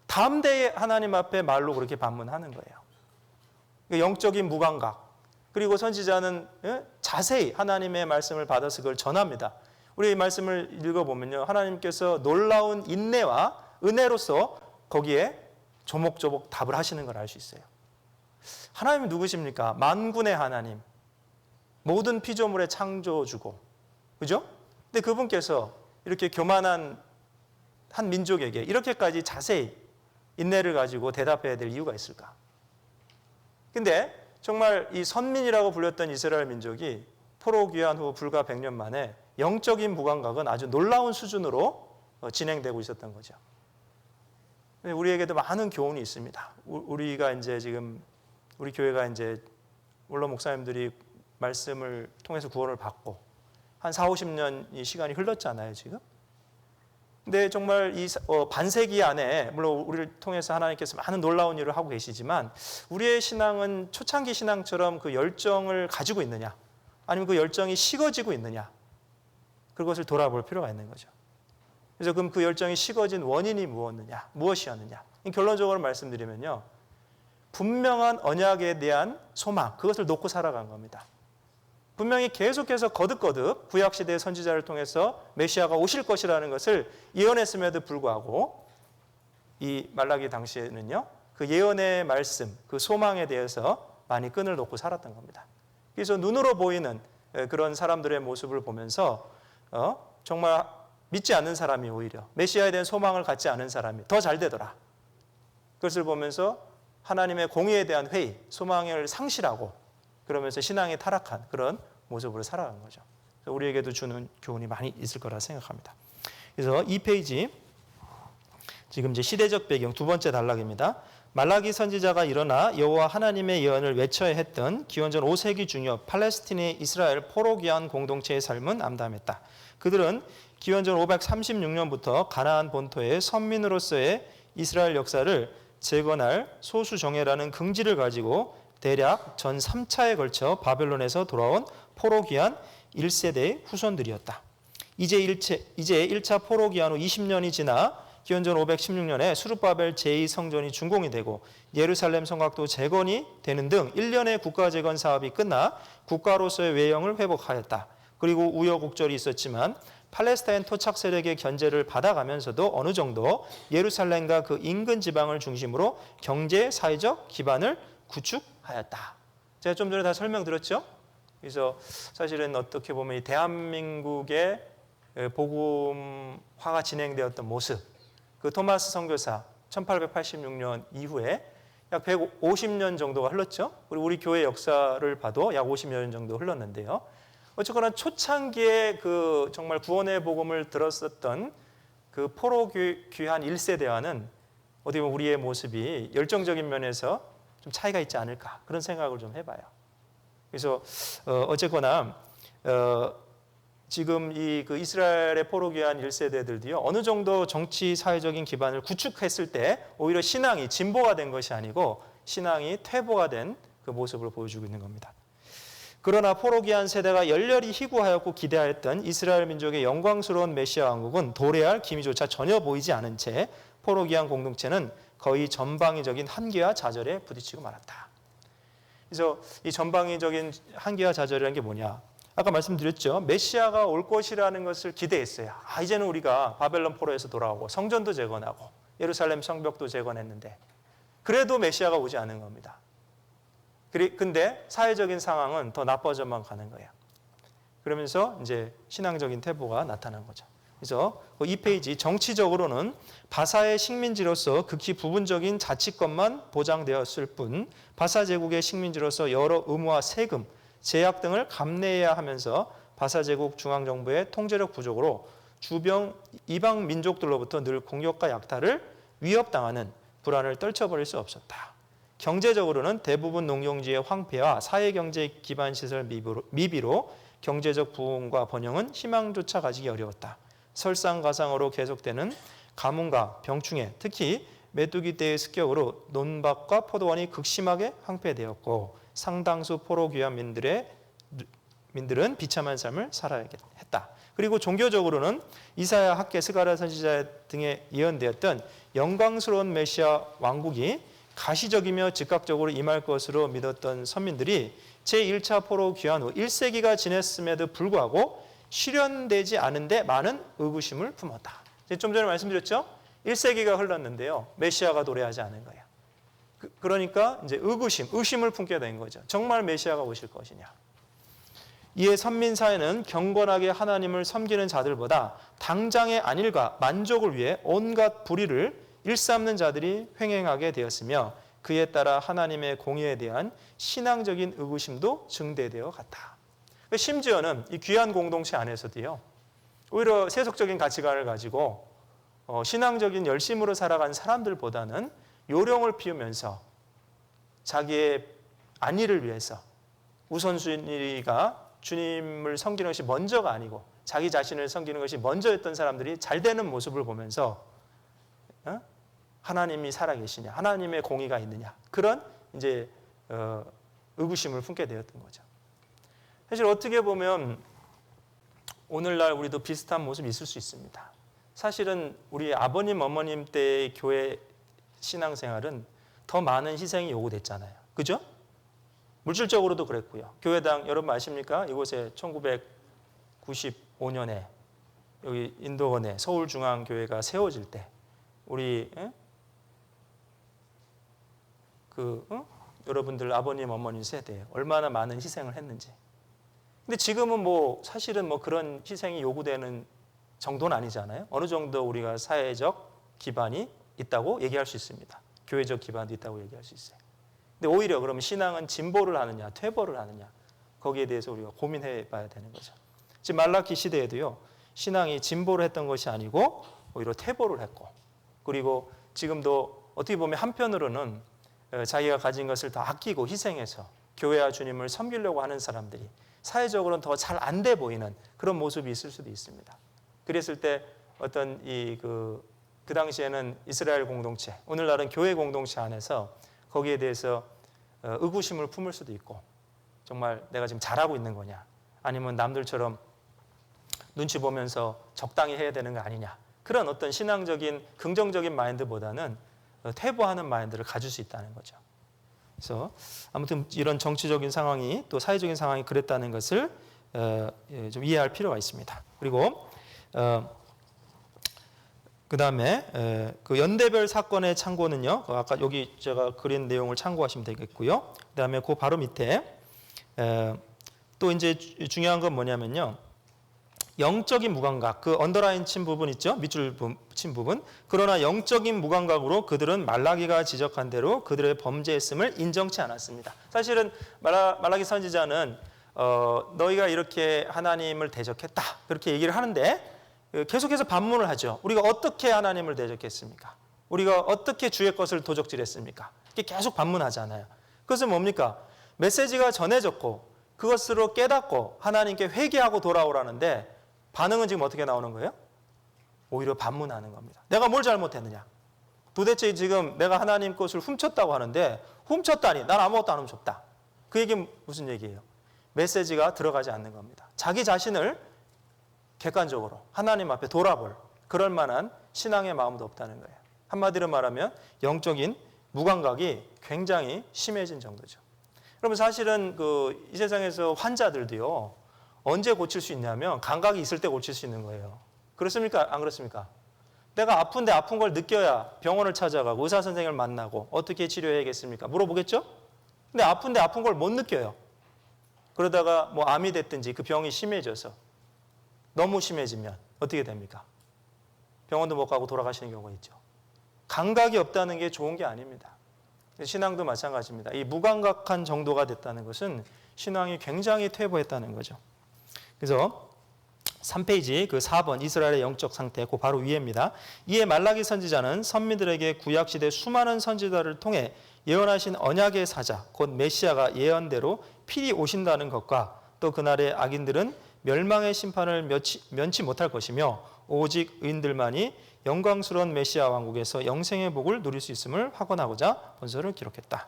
담대히 하나님 앞에 말로 그렇게 반문하는 거예요. 영적인 무감각. 그리고 선지자는 자세히 하나님의 말씀을 받아서 그걸 전합니다. 우리 이 말씀을 읽어보면요. 하나님께서 놀라운 인내와 은혜로서 거기에 조목조목 답을 하시는 걸 알 수 있어요. 하나님은 누구십니까? 만군의 하나님. 모든 피조물의 창조주고. 그죠? 근데 그분께서 이렇게 교만한 한 민족에게 이렇게까지 자세히 인내를 가지고 대답해야 될 이유가 있을까? 근데 정말 이 선민이라고 불렸던 이스라엘 민족이 포로 귀환 후 불과 100년 만에 영적인 무감각은 아주 놀라운 수준으로 진행되고 있었던 거죠. 우리에게도 많은 교훈이 있습니다. 우리가 이제 지금 우리 교회가 이제 물론 목사님들이 말씀을 통해서 구원을 받고 한 4, 50년이 시간이 흘렀잖아요, 지금. 근데 정말 이 반세기 안에 물론 우리를 통해서 하나님께서 많은 놀라운 일을 하고 계시지만 우리의 신앙은 초창기 신앙처럼 그 열정을 가지고 있느냐 아니면 그 열정이 식어지고 있느냐 그것을 돌아볼 필요가 있는 거죠. 그래서 그럼 그 열정이 식어진 원인이 무엇이었느냐 결론적으로 말씀드리면요. 분명한 언약에 대한 소망 그것을 놓고 살아간 겁니다. 분명히 계속해서 거듭거듭 구약시대의 선지자를 통해서 메시아가 오실 것이라는 것을 예언했음에도 불구하고 이 말라기 당시에는요. 그 예언의 말씀, 그 소망에 대해서 많이 끈을 놓고 살았던 겁니다. 그래서 눈으로 보이는 그런 사람들의 모습을 보면서 정말 믿지 않는 사람이 오히려 메시아에 대한 소망을 갖지 않은 사람이 더 잘 되더라. 그것을 보면서 하나님의 공의에 대한 회의, 소망을 상실하고 그러면서 신앙이 타락한 그런 모습으로 살아간 거죠. 그래서 우리에게도 주는 교훈이 많이 있을 거라 생각합니다. 그래서 이 페이지 지금 이제 시대적 배경 두 번째 단락입니다. 말라기 선지자가 일어나 여호와 하나님의 예언을 외쳐야 했던 기원전 5세기 중엽 팔레스틴의 이스라엘 포로 귀환 공동체의 삶은 암담했다. 그들은 기원전 536년부터 가나안 본토의 선민으로서의 이스라엘 역사를 재건할 소수정예라는 긍지를 가지고 대략 전 3차에 걸쳐 바벨론에서 돌아온 포로 귀환 1세대의 후손들이었다. 이제 1차 포로 귀환 후 20년이 지나 기원전 516년에 수룹바벨 제2성전이 준공이 되고 예루살렘 성곽도 재건이 되는 등 1년의 국가 재건 사업이 끝나 국가로서의 외형을 회복하였다. 그리고 우여곡절이 있었지만 팔레스타인 토착 세력의 견제를 받아가면서도 어느 정도 예루살렘과 그 인근 지방을 중심으로 경제, 사회적 기반을 구축하였다. 제가 좀 전에 다 설명드렸죠? 그래서 사실은 어떻게 보면 이 대한민국의 복음화가 진행되었던 모습, 그 토마스 선교사 1886년 이후에 약 150년 정도가 흘렀죠. 그리고 우리 교회 역사를 봐도 약 50년 정도 흘렀는데요. 어쨌거나 초창기에 그 정말 구원의 복음을 들었었던 그 포로 귀환 1세대와는 어떻게 보면 우리의 모습이 열정적인 면에서 좀 차이가 있지 않을까 그런 생각을 좀 해봐요. 그래서 어쨌거나 지금 이 그 이스라엘의 포로 귀환 1세대들도요 어느 정도 정치 사회적인 기반을 구축했을 때 오히려 신앙이 진보가 된 것이 아니고 신앙이 퇴보가 된 그 모습을 보여주고 있는 겁니다. 그러나 포로 귀환 세대가 열렬히 희구하였고 기대하였던 이스라엘 민족의 영광스러운 메시아 왕국은 도래할 기미조차 전혀 보이지 않은 채 포로 귀환 공동체는 거의 전방위적인 한계와 좌절에 부딪히고 말았다. 그래서 이 전방위적인 한계와 좌절이라는 게 뭐냐? 아까 말씀드렸죠. 메시아가 올 것이라는 것을 기대했어요. 이제는 우리가 바벨론 포로에서 돌아오고 성전도 재건하고 예루살렘 성벽도 재건했는데 그래도 메시아가 오지 않은 겁니다. 근데 사회적인 상황은 더 나빠져만 가는 거예요. 그러면서 이제 신앙적인 퇴보가 나타난 거죠. 그래서 이 페이지 정치적으로는 바사의 식민지로서 극히 부분적인 자치권만 보장되었을 뿐 바사 제국의 식민지로서 여러 의무와 세금, 제약 등을 감내해야 하면서 바사 제국 중앙정부의 통제력 부족으로 주변 이방 민족들로부터 늘 공격과 약탈을 위협당하는 불안을 떨쳐버릴 수 없었다. 경제적으로는 대부분 농경지의 황폐와 사회경제 기반 시설 미비로 경제적 부흥과 번영은 희망조차 가지기 어려웠다. 설상가상으로 계속되는 가뭄과 병충해, 특히 메뚜기 떼의 습격으로 논밭과 포도원이 극심하게 황폐되었고 상당수 포로 귀환 민들은 비참한 삶을 살아야 했다. 그리고 종교적으로는 이사야, 학개, 스가랴 선지자 등에 예언되었던 영광스러운 메시아 왕국이 가시적이며 즉각적으로 임할 것으로 믿었던 선민들이 제1차 포로 귀환 후 1세기가 지났음에도 불구하고 실현되지 않은데 많은 의구심을 품었다. 좀 전에 말씀드렸죠? 1세기가 흘렀는데요. 메시아가 도래하지 않은 거예요. 그러니까 이제 의심을 품게 된 거죠. 정말 메시아가 오실 것이냐. 이에 선민 사회는 경건하게 하나님을 섬기는 자들보다 당장의 안일과 만족을 위해 온갖 불의를 일삼는 자들이 횡행하게 되었으며 그에 따라 하나님의 공의에 대한 신앙적인 의구심도 증대되어 갔다. 심지어는 이 귀한 공동체 안에서도요. 오히려 세속적인 가치관을 가지고 신앙적인 열심으로 살아간 사람들보다는 요령을 피우면서 자기의 안위를 위해서 우선순위가 주님을 섬기는 것이 먼저가 아니고 자기 자신을 섬기는 것이 먼저였던 사람들이 잘 되는 모습을 보면서 하나님이 살아계시냐, 하나님의 공의가 있느냐 그런 이제 의구심을 품게 되었던 거죠. 사실 어떻게 보면 오늘날 우리도 비슷한 모습이 있을 수 있습니다. 사실은 우리 아버님, 어머님 때의 교회 신앙생활은 더 많은 희생이 요구됐잖아요. 그죠? 물질적으로도 그랬고요. 교회당 여러분 아십니까? 이곳에 1995년에 여기 인도원에 서울중앙교회가 세워질 때 우리 여러분들 아버님, 어머님 세대에 얼마나 많은 희생을 했는지. 근데 지금은 사실은 그런 희생이 요구되는 정도는 아니잖아요. 어느 정도 우리가 사회적 기반이 있다고 얘기할 수 있습니다. 교회적 기반도 있다고 얘기할 수 있어요. 근데 오히려 그러면 신앙은 진보를 하느냐, 퇴보를 하느냐 거기에 대해서 우리가 고민해 봐야 되는 거죠. 지금 말라키 시대에도요. 신앙이 진보를 했던 것이 아니고 오히려 퇴보를 했고 그리고 지금도 어떻게 보면 한편으로는 자기가 가진 것을 더 아끼고 희생해서 교회와 주님을 섬기려고 하는 사람들이 사회적으로는 더 잘 안 돼 보이는 그런 모습이 있을 수도 있습니다. 그랬을 때 어떤 그 당시에는 이스라엘 공동체, 오늘날은 교회 공동체 안에서 거기에 대해서 의구심을 품을 수도 있고 정말 내가 지금 잘하고 있는 거냐 아니면 남들처럼 눈치 보면서 적당히 해야 되는 거 아니냐 그런 어떤 신앙적인 긍정적인 마인드보다는 퇴보하는 마인드를 가질 수 있다는 거죠. 그래서 아무튼 이런 정치적인 상황이 또 사회적인 상황이 그랬다는 것을 좀 이해할 필요가 있습니다. 그리고 그 다음에 그 연대별 사건의 참고는요. 아까 여기 제가 그린 내용을 참고하시면 되겠고요. 그 다음에 그 바로 밑에 또 이제 중요한 건 뭐냐면요. 영적인 무감각, 그 언더라인 친 부분 있죠? 밑줄 친 부분. 그러나 영적인 무감각으로 그들은 말라기가 지적한 대로 그들의 범죄했음을 인정치 않았습니다. 사실은 말라기 선지자는 너희가 이렇게 하나님을 대적했다 그렇게 얘기를 하는데 계속해서 반문을 하죠. 우리가 어떻게 하나님을 대적했습니까? 우리가 어떻게 주의 것을 도적질했습니까? 이렇게 계속 반문하잖아요. 그것은 뭡니까? 메시지가 전해졌고 그것으로 깨닫고 하나님께 회개하고 돌아오라는데 반응은 지금 어떻게 나오는 거예요? 오히려 반문하는 겁니다. 내가 뭘 잘못했느냐? 도대체 지금 내가 하나님 것을 훔쳤다고 하는데 훔쳤다니 난 아무것도 안 훔쳤다. 그 얘기는 무슨 얘기예요? 메시지가 들어가지 않는 겁니다. 자기 자신을 객관적으로 하나님 앞에 돌아볼 그럴 만한 신앙의 마음도 없다는 거예요. 한마디로 말하면 영적인 무감각이 굉장히 심해진 정도죠. 여러분 사실은 이 세상에서 환자들도요. 언제 고칠 수 있냐면 감각이 있을 때 고칠 수 있는 거예요. 그렇습니까? 안 그렇습니까? 내가 아픈데 아픈 걸 느껴야 병원을 찾아가고 의사 선생님을 만나고 어떻게 치료해야겠습니까? 물어보겠죠? 근데 아픈데 아픈 걸 못 느껴요. 그러다가 암이 됐든지 그 병이 심해져서 너무 심해지면 어떻게 됩니까? 병원도 못 가고 돌아가시는 경우가 있죠. 감각이 없다는 게 좋은 게 아닙니다. 신앙도 마찬가지입니다. 이 무감각한 정도가 됐다는 것은 신앙이 굉장히 퇴보했다는 거죠. 그래서 3페이지 그 4번 이스라엘의 영적 상태 그 바로 위에입니다. 이에 말라기 선지자는 선민들에게 구약시대 수많은 선지자를 통해 예언하신 언약의 사자 곧 메시아가 예언대로 필히 오신다는 것과 또 그날의 악인들은 멸망의 심판을 면치 못할 것이며 오직 의인들만이 영광스러운 메시아 왕국에서 영생의 복을 누릴 수 있음을 확언하고자 본서를 기록했다.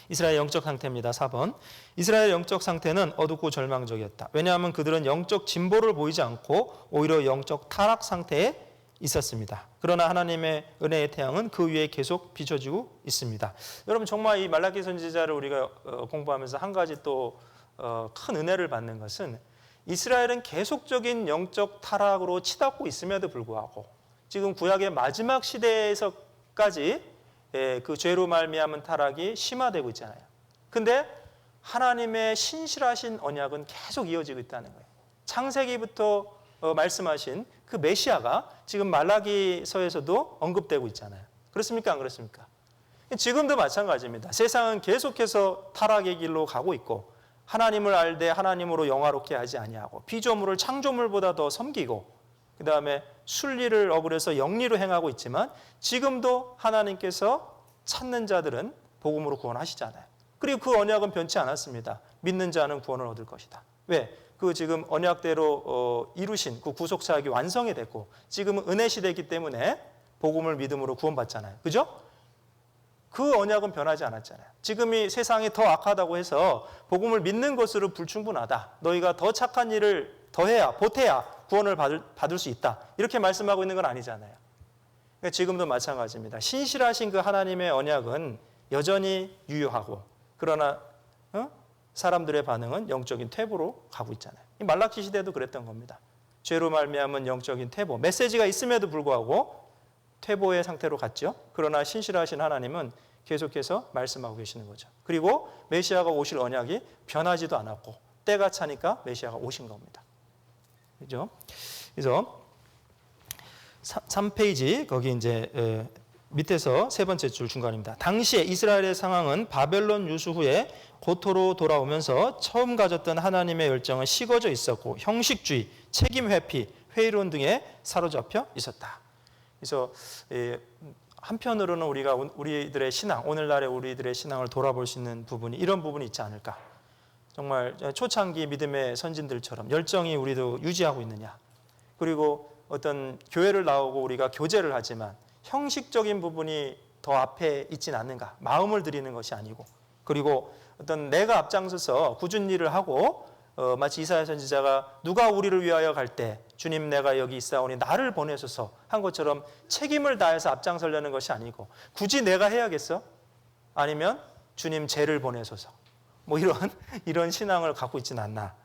이스라엘 영적 상태입니다. 4번. 이스라엘 영적 상태는 어둡고 절망적이었다. 왜냐하면 그들은 영적 진보를 보이지 않고 오히려 영적 타락 상태에 있었습니다. 그러나 하나님의 은혜의 태양은 그 위에 계속 비춰지고 있습니다. 여러분 정말 이 말라기 선지자를 우리가 공부하면서 한 가지 또 큰 은혜를 받는 것은 이스라엘은 계속적인 영적 타락으로 치닫고 있음에도 불구하고 지금 구약의 마지막 시대에서까지 그 죄로 말미암은 타락이 심화되고 있잖아요. 근데 하나님의 신실하신 언약은 계속 이어지고 있다는 거예요. 창세기부터 말씀하신 그 메시아가 지금 말라기서에서도 언급되고 있잖아요. 그렇습니까? 안 그렇습니까? 지금도 마찬가지입니다. 세상은 계속해서 타락의 길로 가고 있고 하나님을 알되 하나님으로 영화롭게 하지 아니하고 피조물을 창조물보다 더 섬기고 그 다음에 순리를 어그려서 영리로 행하고 있지만 지금도 하나님께서 찾는 자들은 복음으로 구원하시잖아요. 그리고 그 언약은 변치 않았습니다. 믿는 자는 구원을 얻을 것이다. 왜? 그 지금 언약대로 이루신 그 구속사역이 완성이 됐고 지금은 은혜 시대이기 때문에 복음을 믿음으로 구원받잖아요. 그죠? 그 언약은 변하지 않았잖아요. 지금 이 세상이 더 악하다고 해서 복음을 믿는 것으로 불충분하다. 너희가 더 착한 일을 더해야 보태야 구원을 받을 수 있다. 이렇게 말씀하고 있는 건 아니잖아요. 그러니까 지금도 마찬가지입니다. 신실하신 그 하나님의 언약은 여전히 유효하고 그러나 사람들의 반응은 영적인 퇴보로 가고 있잖아요. 이 말라키 시대도 그랬던 겁니다. 죄로 말미암은 영적인 퇴보. 메시지가 있음에도 불구하고 퇴보의 상태로 갔죠. 그러나 신실하신 하나님은 계속해서 말씀하고 계시는 거죠. 그리고 메시아가 오실 언약이 변하지도 않았고 때가 차니까 메시아가 오신 겁니다. 그죠? 그래서 3페이지 거기 이제 밑에서 세 번째 줄 중간입니다. 당시에 이스라엘의 상황은 바벨론 유수 후에 고토로 돌아오면서 처음 가졌던 하나님의 열정은 식어져 있었고 형식주의, 책임 회피, 회의론 등에 사로잡혀 있었다. 그래서 한편으로는 우리가 우리들의 신앙, 오늘날의 우리들의 신앙을 돌아볼 수 있는 부분이 이런 부분이 있지 않을까. 정말 초창기 믿음의 선진들처럼 열정이 우리도 유지하고 있느냐. 그리고 어떤 교회를 나오고 우리가 교제를 하지만 형식적인 부분이 더 앞에 있진 않는가. 마음을 드리는 것이 아니고. 그리고 어떤 내가 앞장서서 굳은 일을 하고 마치 이사야 선지자가 누가 우리를 위하여 갈 때 주님 내가 여기 있사오니 나를 보내소서 한 것처럼 책임을 다해서 앞장서려는 것이 아니고 굳이 내가 해야겠어? 아니면 주님 쟤를 보내소서 뭐 이런 신앙을 갖고 있지는 않나.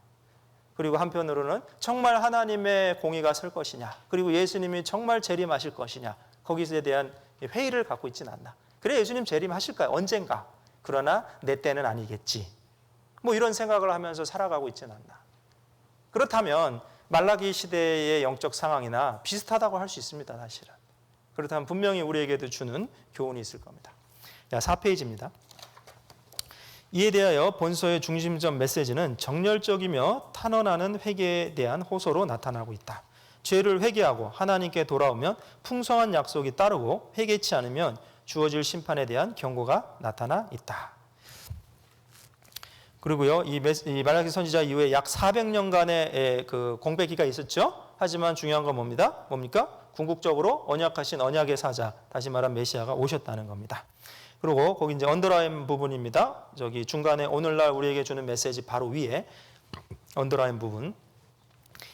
그리고 한편으로는 정말 하나님의 공의가 설 것이냐 그리고 예수님이 정말 재림하실 것이냐 거기에 대한 회의를 갖고 있지는 않나. 그래 예수님 재림하실까요? 언젠가. 그러나 내 때는 아니겠지. 뭐 이런 생각을 하면서 살아가고 있지는 않나. 그렇다면 말라기 시대의 영적 상황이나 비슷하다고 할 수 있습니다. 사실은. 그렇다면 분명히 우리에게도 주는 교훈이 있을 겁니다. 4페이지입니다. 이에 대하여 본서의 중심점 메시지는 정열적이며 탄원하는 회개에 대한 호소로 나타나고 있다. 죄를 회개하고 하나님께 돌아오면 풍성한 약속이 따르고 회개치 않으면 주어질 심판에 대한 경고가 나타나 있다. 그리고요, 이 말라기 선지자 이후에 약 400년간의 그 공백기가 있었죠. 하지만 중요한 건 뭡니까? 궁극적으로 언약하신 언약의 사자, 다시 말한 메시아가 오셨다는 겁니다. 그리고 거기 이제 언더라인 부분입니다. 저기 중간에 오늘날 우리에게 주는 메시지 바로 위에 언더라인 부분.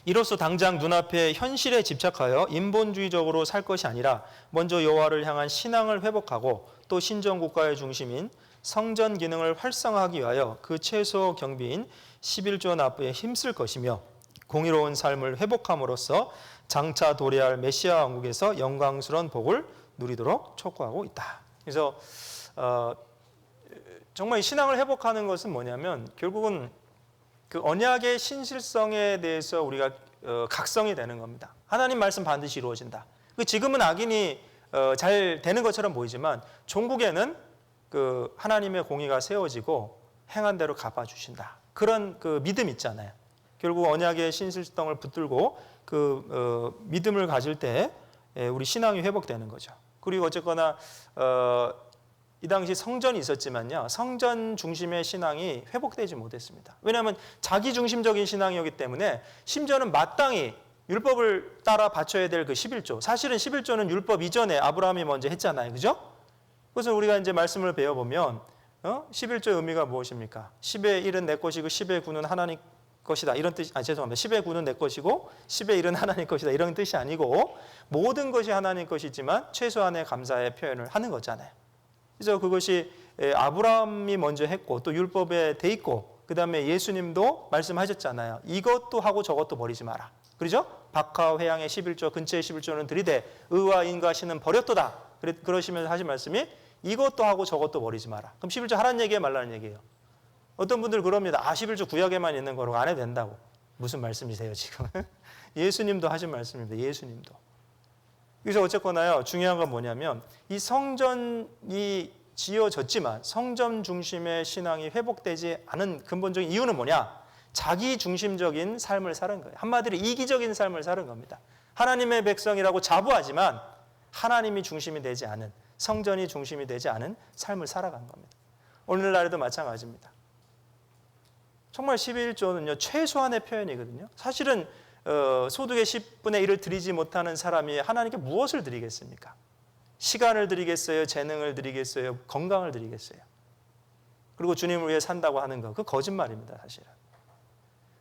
이로써 당장 눈앞의 현실에 집착하여 인본주의적으로 살 것이 아니라 먼저 여호와를 향한 신앙을 회복하고 또 신정국가의 중심인 성전 기능을 활성화하기 위하여 그 최소 경비인 11조 납부에 힘쓸 것이며 공의로운 삶을 회복함으로써 장차 도래할 메시아 왕국에서 영광스러운 복을 누리도록 촉구하고 있다. 그래서 정말 이 신앙을 회복하는 것은 뭐냐면 결국은 그 언약의 신실성에 대해서 우리가 각성이 되는 겁니다. 하나님 말씀 반드시 이루어진다. 지금은 악인이 잘 되는 것처럼 보이지만 종국에는 그 하나님의 공의가 세워지고 행한 대로 갚아주신다. 그런 그 믿음 있잖아요. 결국 언약의 신실성을 붙들고 그 믿음을 가질 때 우리 신앙이 회복되는 거죠. 그리고 어쨌거나 이 당시 성전이 있었지만요, 성전 중심의 신앙이 회복되지 못했습니다. 왜냐하면 자기 중심적인 신앙이었기 때문에 심지어는 마땅히 율법을 따라 바쳐야 될 그 11조, 사실은 11조는 율법 이전에 아브라함이 먼저 했잖아요, 그죠? 그래서 우리가 이제 말씀을 배워보면 11조의 의미가 무엇입니까? 10의 1은 내 것이고 10의 9는 하나님 것이다, 이런 뜻이, 죄송합니다. 10의 9는 내 것이고 10의 1은 하나님 것이다, 이런 뜻이 아니고 모든 것이 하나님 것이지만 최소한의 감사의 표현을 하는 거잖아요. 그래서 그것이 아브라함이 먼저 했고 또 율법에 돼 있고 그 다음에 예수님도 말씀하셨잖아요. 이것도 하고 저것도 버리지 마라. 그렇죠? 박하 회양의 11조 근처의 11조는 들이되 의와 인과 신은 버렸도다. 그러시면서 하신 말씀이 이것도 하고 저것도 버리지 마라. 그럼 11조 하라는 얘기예요, 말라는 얘기예요? 어떤 분들 그럽니다. 11조 구약에만 있는 거로 안 해도 된다고. 무슨 말씀이세요 지금? 예수님도 하신 말씀입니다. 예수님도. 그래서 어쨌거나요, 중요한 건 뭐냐면 이 성전이 지어졌지만 성전 중심의 신앙이 회복되지 않은 근본적인 이유는 뭐냐? 자기 중심적인 삶을 사는 거예요. 한마디로 이기적인 삶을 사는 겁니다. 하나님의 백성이라고 자부하지만 하나님이 중심이 되지 않은, 성전이 중심이 되지 않은 삶을 살아간 겁니다. 오늘날에도 마찬가지입니다. 정말 11조는요, 최소한의 표현이거든요. 사실은 소득의 10분의 1을 드리지 못하는 사람이 하나님께 무엇을 드리겠습니까? 시간을 드리겠어요? 재능을 드리겠어요? 건강을 드리겠어요? 그리고 주님을 위해 산다고 하는 거, 그 거짓말입니다.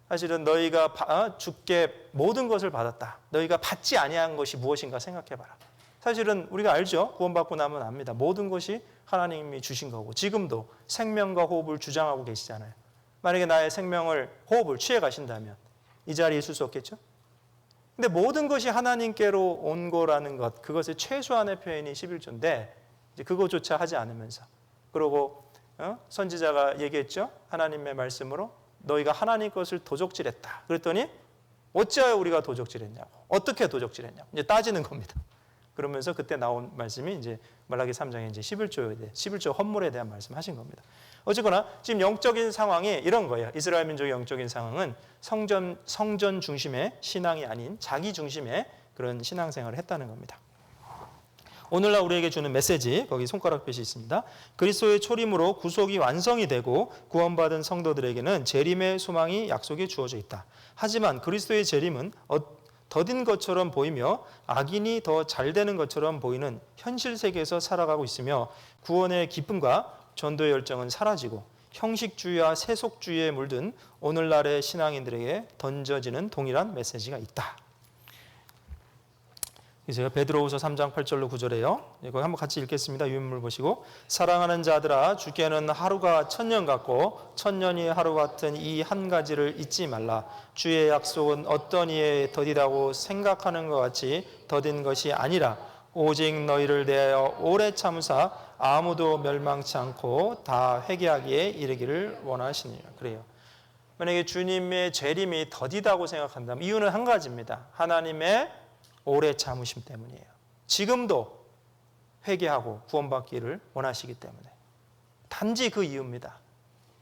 사실은 너희가 주께 모든 것을 받았다. 너희가 받지 아니한 것이 무엇인가 생각해봐라. 사실은 우리가 알죠? 구원받고 나면 압니다. 모든 것이 하나님이 주신 거고 지금도 생명과 호흡을 주장하고 계시잖아요. 만약에 나의 생명을, 호흡을 취해 가신다면 이 자리에 있을 수 없겠죠? 근데 모든 것이 하나님께로 온 거라는 것, 그것의 최소한의 표현이 11조인데 이제 그거조차 하지 않으면서, 그리고 선지자가 얘기했죠? 하나님의 말씀으로 너희가 하나님 것을 도적질했다. 그랬더니 어찌하여 우리가 도적질했냐고, 어떻게 도적질했냐고 이제 따지는 겁니다. 그러면서 그때 나온 말씀이 이제 말라기 3장에 이제 11조 헌물에 대한 말씀하신 겁니다. 어쨌거나 지금 영적인 상황이 이런 거예요. 이스라엘 민족의 영적인 상황은 성전 중심의 신앙이 아닌 자기 중심의 그런 신앙생활을 했다는 겁니다. 오늘날 우리에게 주는 메시지, 거기 손가락빛이 있습니다. 그리스도의 초림으로 구속이 완성이 되고 구원받은 성도들에게는 재림의 소망이 약속이 주어져 있다. 하지만 그리스도의 재림은 더딘 것처럼 보이며 악인이 더 잘 되는 것처럼 보이는 현실 세계에서 살아가고 있으며 구원의 기쁨과 전도의 열정은 사라지고 형식주의와 세속주의에 물든 오늘날의 신앙인들에게 던져지는 동일한 메시지가 있다. 제가 베드로후서 3장 8절로 9절에요. 이거 한번 같이 읽겠습니다. 유인물 보시고, 사랑하는 자들아, 주께는 하루가 천년 같고 천년이 하루 같은 이 한 가지를 잊지 말라. 주의 약속은 어떤 이에 더디다고 생각하는 것 같이 더딘 것이 아니라 오직 너희를 대하여 오래 참으사 아무도 멸망치 않고 다 회개하기에 이르기를 원하시니라. 그래요. 만약에 주님의 재림이 더디다고 생각한다면 이유는 한 가지입니다. 하나님의 오래 참으심 때문이에요. 지금도 회개하고 구원받기를 원하시기 때문에. 단지 그 이유입니다.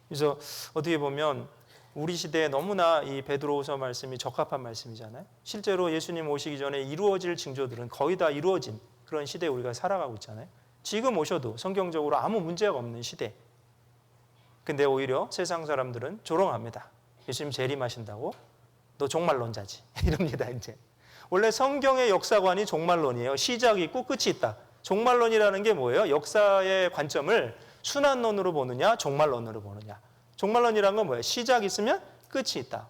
그래서 어떻게 보면 우리 시대에 너무나 이 베드로후서 말씀이 적합한 말씀이잖아요. 실제로 예수님 오시기 전에 이루어질 징조들은 거의 다 이루어진 그런 시대에 우리가 살아가고 있잖아요. 지금 오셔도 성경적으로 아무 문제가 없는 시대. 근데 오히려 세상 사람들은 조롱합니다. 예수님 재림하신다고? 너 종말론자지. 이럽니다, 이제. 원래 성경의 역사관이 종말론이에요. 시작이 있고 끝이 있다. 종말론이라는 게 뭐예요? 역사의 관점을 순환론으로 보느냐, 종말론으로 보느냐. 종말론이라는 건 뭐예요? 시작이 있으면 끝이 있다.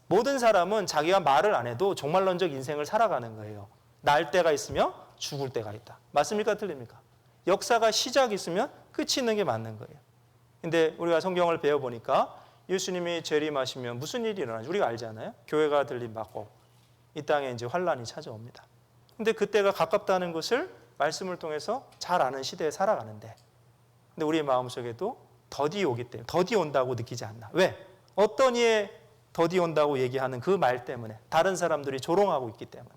모든 사람은 자기가 말을 안 해도 종말론적 인생을 살아가는 거예요. 날 때가 있으며 죽을 때가 있다. 맞습니까? 틀립니까? 역사가 시작이 있으면 끝이 있는 게 맞는 거예요. 근데 우리가 성경을 배워보니까 예수님이 재림하시면 무슨 일이 일어나지? 우리가 알잖아요. 교회가 들림받고 이 땅에 이제 환란이 찾아옵니다. 근데 그때가 가깝다는 것을 말씀을 통해서 잘 아는 시대에 살아가는데, 근데 우리의 마음속에도 더디 오기 때문에 더디 온다고 느끼지 않나? 왜? 어떤 이에 더디 온다고 얘기하는 그 말 때문에 다른 사람들이 조롱하고 있기 때문에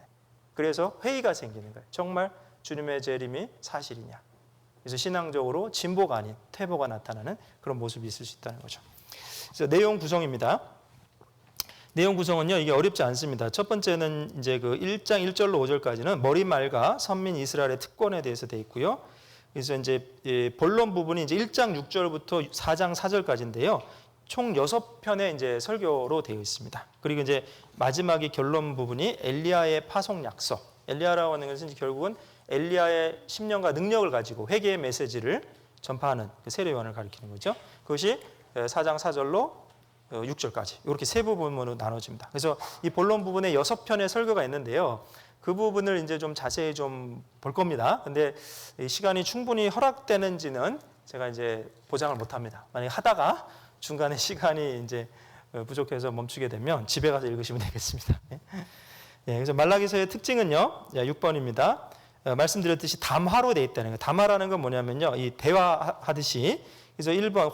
그래서 회의가 생기는 거예요. 정말 주님의 재림이 사실이냐. 그래서 신앙적으로 진보가 아닌 퇴보가 나타나는 그런 모습이 있을 수 있다는 거죠. 그래서 내용 구성입니다. 내용 구성은요, 이게 어렵지 않습니다. 첫 번째는 이제 그 1장 1절로 5절까지는 머리말과 선민 이스라엘의 특권에 대해서 되어 있고요. 그래서 이제 본론 부분이 이제 1장 6절부터 4장 4절까지인데요. 총 6편의 이제 설교로 되어 있습니다. 그리고 이제 마지막에 결론 부분이 엘리야의 파송 약속. 엘리야라고 하는 것은 결국은 엘리야의 심령과 능력을 가지고 회개의 메시지를 전파하는 그 세례 요한을 가리키는 거죠. 그것이 4장 4절로 6절까지 이렇게 세 부분으로 나눠집니다. 그래서 이 본론 부분에 6편의 설교가 있는데요. 그 부분을 이제 좀 자세히 좀 볼 겁니다. 근데 시간이 충분히 허락되는지는 제가 이제 보장을 못 합니다. 만약에 하다가 중간에 시간이 이제 부족해서 멈추게 되면 집에 가서 읽으시면 되겠습니다. 그래서 말라기서의 특징은요, 6번입니다. 말씀드렸듯이 담화로 되어 있다는 거예요. 담화라는 건 뭐냐면요, 이 대화하듯이. 그래서 1번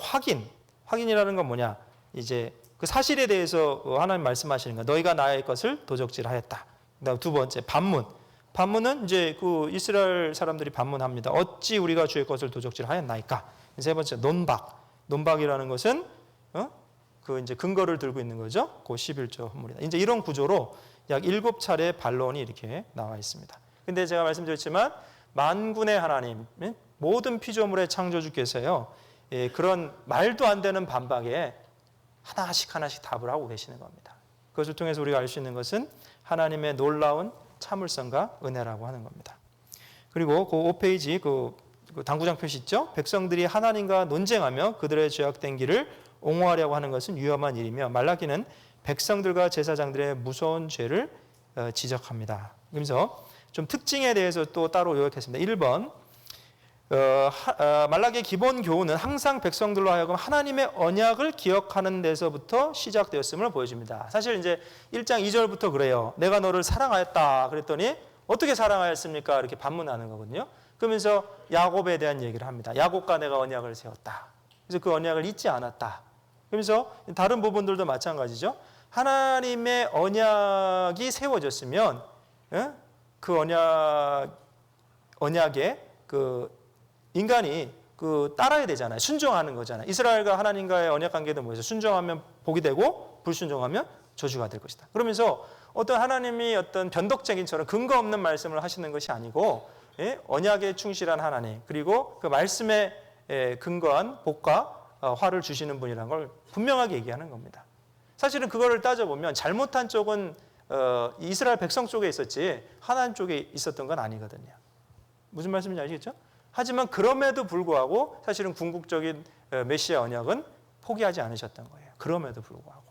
확인이라는 건 뭐냐, 이제 그 사실에 대해서 하나님 말씀하시는 거예요. 너희가 나의 것을 도적질하였다. 그다음 두 번째 반문은 이제 그 이스라엘 사람들이 반문합니다. 어찌 우리가 주의 것을 도적질하였나이까. 세 번째 논박이라는 것은 그 이제 근거를 들고 있는 거죠. 그 11조 헌물이다. 이제 이런 구조로 약 7차례 반론이 이렇게 나와 있습니다. 근데 제가 말씀드렸지만 만군의 하나님, 모든 피조물의 창조주께서요, 그런 말도 안 되는 반박에 하나씩 답을 하고 계시는 겁니다. 그것을 통해서 우리가 알 수 있는 것은 하나님의 놀라운 참을성과 은혜라고 하는 겁니다. 그리고 그 5페이지 그 당구장 표시 있죠? 백성들이 하나님과 논쟁하며 그들의 죄악된 길을 옹호하려고 하는 것은 위험한 일이며 말라기는 백성들과 제사장들의 무서운 죄를 지적합니다. 그래서 좀 특징에 대해서 또 따로 요약했습니다. 1번 말라기의 기본 교훈은 항상 백성들로 하여금 하나님의 언약을 기억하는 데서부터 시작되었음을 보여줍니다. 사실 이제 1장 2절부터 그래요. 내가 너를 사랑하였다 그랬더니 어떻게 사랑하였습니까? 이렇게 반문하는 거거든요. 그러면서 야곱에 대한 얘기를 합니다. 야곱과 내가 언약을 세웠다. 그래서 그 언약을 잊지 않았다. 그러면서 다른 부분들도 마찬가지죠. 하나님의 언약이 세워졌으면 그 언약에 그 인간이 그 따라야 되잖아요. 순종하는 거잖아요. 이스라엘과 하나님과의 언약 관계도 뭐예요? 순종하면 복이 되고 불순종하면 저주가 될 것이다. 그러면서 어떤 하나님이 어떤 변덕쟁이처럼 근거 없는 말씀을 하시는 것이 아니고 언약에 충실한 하나님 그리고 그 말씀에 근거한 복과 화를 주시는 분이라는 걸 분명하게 얘기하는 겁니다. 사실은 그거를 따져보면 잘못한 쪽은 이스라엘 백성 쪽에 있었지 하나님 쪽에 있었던 건 아니거든요. 무슨 말씀인지 아시겠죠? 하지만 그럼에도 불구하고 사실은 궁극적인 메시아 언약은 포기하지 않으셨던 거예요. 그럼에도 불구하고.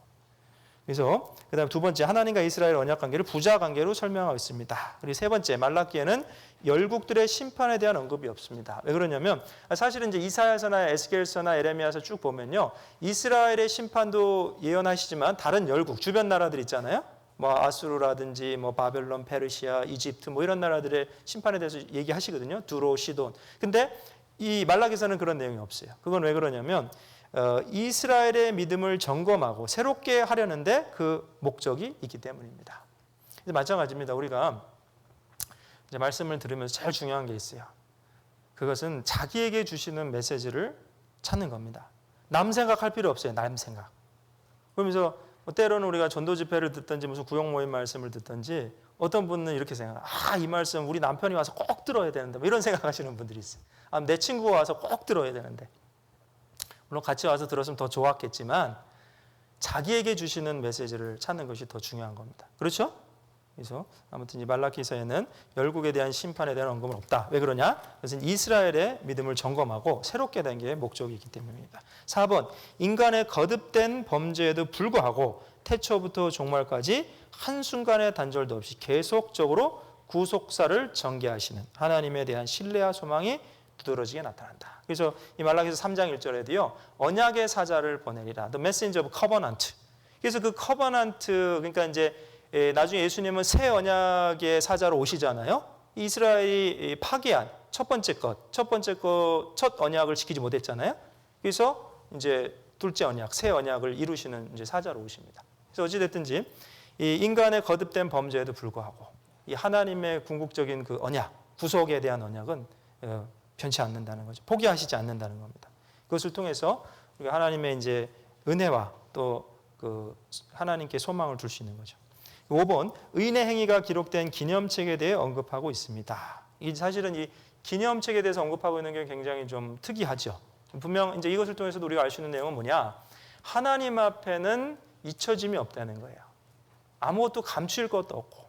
그래서 그다음 두 번째 하나님과 이스라엘 언약 관계를 부자 관계로 설명하고 있습니다. 그리고 세 번째 말라기에는 열국들의 심판에 대한 언급이 없습니다. 왜 그러냐면 사실은 이제 이사야서나 에스겔서나 에레미야서 쭉 보면요. 이스라엘의 심판도 예언하시지만 다른 열국 주변 나라들 있잖아요. 뭐 아수르라든지 뭐 바벨론, 페르시아, 이집트 뭐 이런 나라들의 심판에 대해서 얘기하시거든요. 두로, 시돈. 근데 이 말라기서는 그런 내용이 없어요. 그건 왜 그러냐면 이스라엘의 믿음을 점검하고 새롭게 하려는데 그 목적이 있기 때문입니다. 마찬가지입니다. 우리가 이제 말씀을 들으면서 제일 중요한 게 있어요. 그것은 자기에게 주시는 메시지를 찾는 겁니다. 남 생각할 필요 없어요. 남 생각. 그러면서 때로는 우리가 전도 집회를 듣든지 무슨 구역 모임 말씀을 듣든지 어떤 분은 이렇게 생각해요. 이 말씀 우리 남편이 와서 꼭 들어야 되는데 뭐 이런 생각하시는 분들이 있어요. 내 친구가 와서 꼭 들어야 되는데. 물론 같이 와서 들었으면 더 좋았겠지만 자기에게 주시는 메시지를 찾는 것이 더 중요한 겁니다. 그렇죠? 그래서 아무튼 이 말라기서에는 열국에 대한 심판에 대한 언급은 없다. 왜 그러냐? 그것은 이스라엘의 믿음을 점검하고 새롭게 된 게 목적이 있기 때문입니다. 4번 인간의 거듭된 범죄에도 불구하고 태초부터 종말까지 한순간의 단절도 없이 계속적으로 구속사를 전개하시는 하나님에 대한 신뢰와 소망이 두드러지게 나타난다. 그래서 이 말라기서 3장 1절에도요. 언약의 사자를 보내리라. The Messenger of Covenant. 그래서 그 커버넌트 그러니까 이제 나중에 예수님은 새 언약의 사자로 오시잖아요. 이스라엘이 파기한 첫 번째 것, 첫 언약을 지키지 못했잖아요. 그래서 이제 둘째 언약, 새 언약을 이루시는 이제 사자로 오십니다. 그래서 어찌 됐든지 이 인간의 거듭된 범죄에도 불구하고 이 하나님의 궁극적인 그 언약, 구속에 대한 언약은 변치 않는다는 거죠. 포기하시지 않는다는 겁니다. 그것을 통해서 우리가 하나님의 이제 은혜와 또 그 하나님께 소망을 둘 수 있는 거죠. 5번, 의인의 행위가 기록된 기념책에 대해 언급하고 있습니다. 이 사실은 이 기념책에 대해서 언급하고 있는 게 굉장히 좀 특이하죠. 분명 이제 이것을 통해서도 우리가 알 수 있는 내용은 뭐냐? 하나님 앞에는 잊혀짐이 없다는 거예요. 아무것도 감출 것도 없고,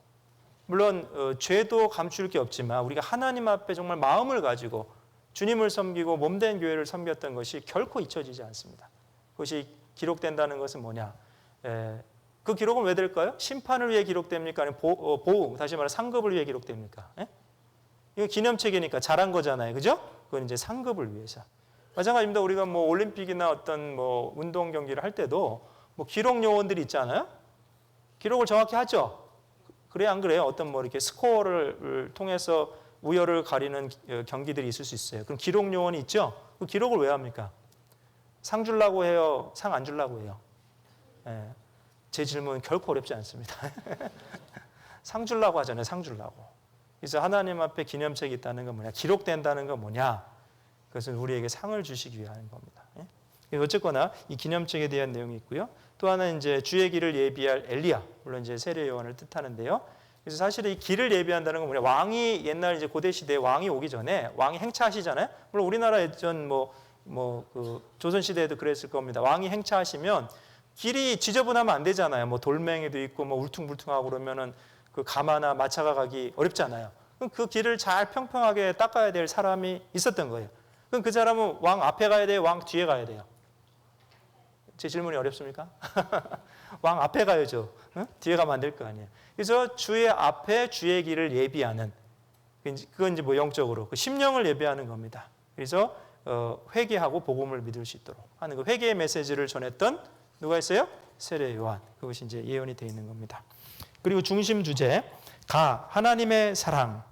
물론 죄도 감출 게 없지만 우리가 하나님 앞에 정말 마음을 가지고 주님을 섬기고 몸된 교회를 섬겼던 것이 결코 잊혀지지 않습니다. 그것이 기록된다는 것은 뭐냐? 그 기록은 왜 될까요? 심판을 위해 기록됩니까? 아니면 보응, 다시 말해 상급을 위해 기록됩니까? 이거 기념책이니까 잘한 거잖아요, 그죠? 그건 이제 상급을 위해서. 마찬가지입니다. 우리가 뭐 올림픽이나 어떤 뭐 운동 경기를 할 때도 뭐 기록 요원들이 있잖아요. 기록을 정확히 하죠. 그래야 안 그래요? 어떤 뭐 이렇게 스코어를 통해서 우열을 가리는 경기들이 있을 수 있어요. 그럼 기록 요원이 있죠. 그 기록을 왜 합니까? 상 주려고 해요? 상 안 주려고 해요? 제 질문은 결코 어렵지 않습니다. 상 주려고 하잖아요. 상 주려고. 그래서 하나님 앞에 기념책이 있다는 건 뭐냐? 기록된다는 건 뭐냐? 그것은 우리에게 상을 주시기 위한 겁니다. 어쨌거나 이 기념책에 대한 내용이 있고요. 또 하나는 이제 주의 길을 예비할 엘리야, 물론 이제 세례 요한을 뜻하는데요. 그래서 사실 이 길을 예비한다는 건 뭐냐? 왕이 옛날 이제 고대 시대에 왕이 오기 전에 왕이 행차하시잖아요. 물론 우리나라 예전 그 조선 시대에도 그랬을 겁니다. 왕이 행차하시면 길이 지저분하면 안 되잖아요. 뭐 돌멩이도 있고 뭐 울퉁불퉁하고 그러면은 그 가마나 마차가 가기 어렵잖아요. 그럼 그 길을 잘 평평하게 닦아야 될 사람이 있었던 거예요. 그럼 그 사람은 왕 앞에 가야 돼요? 왕 뒤에 가야 돼요? 제 질문이 어렵습니까? 왕 앞에 가야죠. 응? 뒤에 가면 안 될 거 아니에요. 그래서 주의 앞에 주의 길을 예비하는, 그건 이제 뭐 영적으로 그 심령을 예비하는 겁니다. 그래서 회개하고 복음을 믿을 수 있도록 하는 그 회개의 메시지를 전했던 누가 있어요? 세례 요한. 그것이 이제 예언이 되어 있는 겁니다. 그리고 중심 주제, 하나님의 사랑.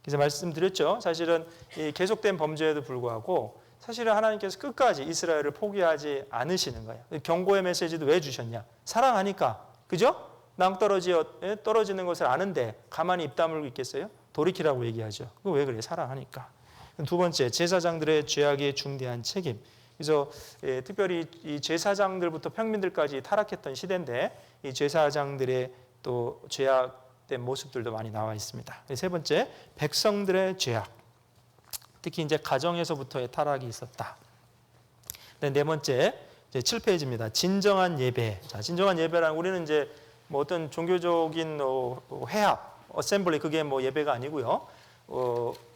그래서 말씀드렸죠. 사실은 이 계속된 범죄에도 불구하고 사실은 하나님께서 끝까지 이스라엘을 포기하지 않으시는 거예요. 경고의 메시지도 왜 주셨냐? 사랑하니까. 그죠? 떨어지는 것을 아는데 가만히 입 다물고 있겠어요? 돌이키라고 얘기하죠. 그거 왜 그래요? 사랑하니까. 두 번째, 제사장들의 죄악의 중대한 책임. 그래서 특별히 이 제사장들부터 평민들까지 타락했던 시대인데 이 제사장들의 또 죄악된 모습들도 많이 나와 있습니다. 세 번째, 백성들의 죄악. 특히 이제 가정에서부터의 타락이 있었다. 네 번째, 이제 7페이지입니다. 진정한 예배. 자, 진정한 예배란 우리는 이제 뭐 어떤 종교적인 회합, 어셈블리 그게 뭐 예배가 아니고요.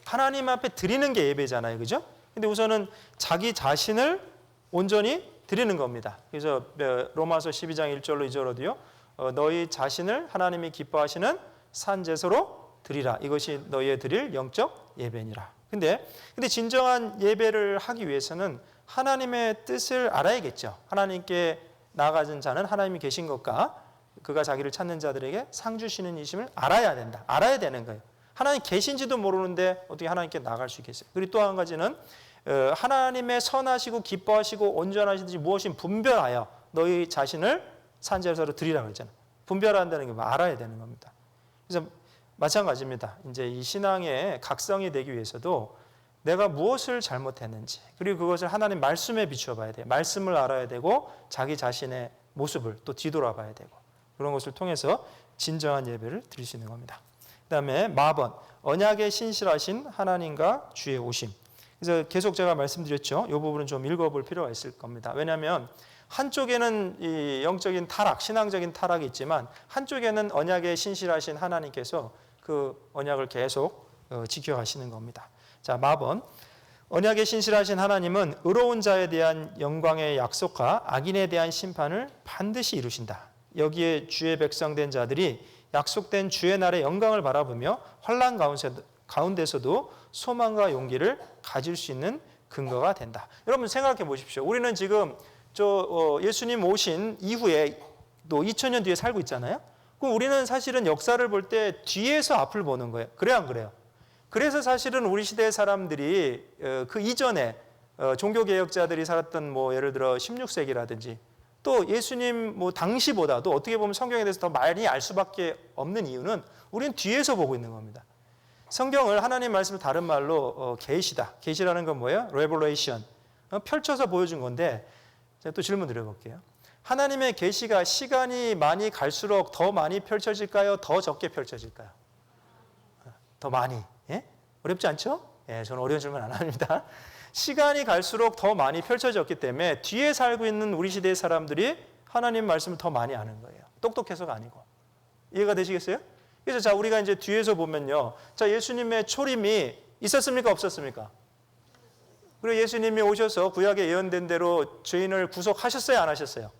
하나님 앞에 드리는 게 예배잖아요, 그죠? 근데 우선은 자기 자신을 온전히 드리는 겁니다. 그래서 로마서 12장 1절로 2절로도요. 너희 자신을 하나님이 기뻐하시는 산 제사로 드리라. 이것이 너희의 드릴 영적 예배니라. 근데 진정한 예배를 하기 위해서는 하나님의 뜻을 알아야겠죠. 하나님께 나아가는 자는 하나님이 계신 것과 그가 자기를 찾는 자들에게 상 주시는 이심을 알아야 된다. 알아야 되는 거예요. 하나님 계신지도 모르는데 어떻게 하나님께 나아갈 수 있겠어요? 그리고 또 한 가지는 하나님의 선하시고 기뻐하시고 온전하신지 무엇인 분별하여 너희 자신을 산제사로 드리라 그랬잖아요. 분별한다는 게 알아야 되는 겁니다. 그래서 마찬가지입니다. 이제 이 신앙의 각성이 되기 위해서도 내가 무엇을 잘못했는지 그리고 그것을 하나님 말씀에 비추어 봐야 돼요. 말씀을 알아야 되고 자기 자신의 모습을 또 뒤돌아봐야 되고 그런 것을 통해서 진정한 예배를 드릴 수 있는 겁니다. 그 다음에 마번, 언약에 신실하신 하나님과 주의 오심. 그래서 계속 제가 말씀드렸죠. 이 부분은 좀 읽어볼 필요가 있을 겁니다. 왜냐하면 한쪽에는 이 영적인 타락, 신앙적인 타락이 있지만 한쪽에는 언약에 신실하신 하나님께서 그 언약을 계속 지켜가시는 겁니다. 자, 마번, 언약에 신실하신 하나님은 의로운 자에 대한 영광의 약속과 악인에 대한 심판을 반드시 이루신다. 여기에 주의 백성된 자들이 약속된 주의 날의 영광을 바라보며 환난 가운데서도 소망과 용기를 가질 수 있는 근거가 된다. 여러분 생각해 보십시오. 우리는 지금 예수님 오신 이후에 또 2000년 뒤에 살고 있잖아요. 그럼 우리는 사실은 역사를 볼 때 뒤에서 앞을 보는 거예요. 그래요, 안 그래요? 그래서 사실은 우리 시대의 사람들이 그 이전에 종교개혁자들이 살았던 뭐 예를 들어 16세기라든지 또 예수님 뭐 당시보다도 어떻게 보면 성경에 대해서 더 많이 알 수밖에 없는 이유는 우리는 뒤에서 보고 있는 겁니다. 성경을 하나님 말씀을 다른 말로 계시다. 계시라는 건 뭐예요? Revelation. 펼쳐서 보여준 건데 제가 또 질문 드려볼게요. 하나님의 계시가 시간이 많이 갈수록 더 많이 펼쳐질까요? 더 적게 펼쳐질까요? 더 많이. 예? 어렵지 않죠? 예, 저는 어려운 질문 안 합니다. 시간이 갈수록 더 많이 펼쳐졌기 때문에 뒤에 살고 있는 우리 시대의 사람들이 하나님 말씀을 더 많이 아는 거예요. 똑똑해서가 아니고. 이해가 되시겠어요? 그래서 자, 우리가 이제 뒤에서 보면요. 자, 예수님의 초림이 있었습니까? 없었습니까? 그리고 예수님이 오셔서 구약에 예언된 대로 죄인을 구속하셨어요? 안 하셨어요?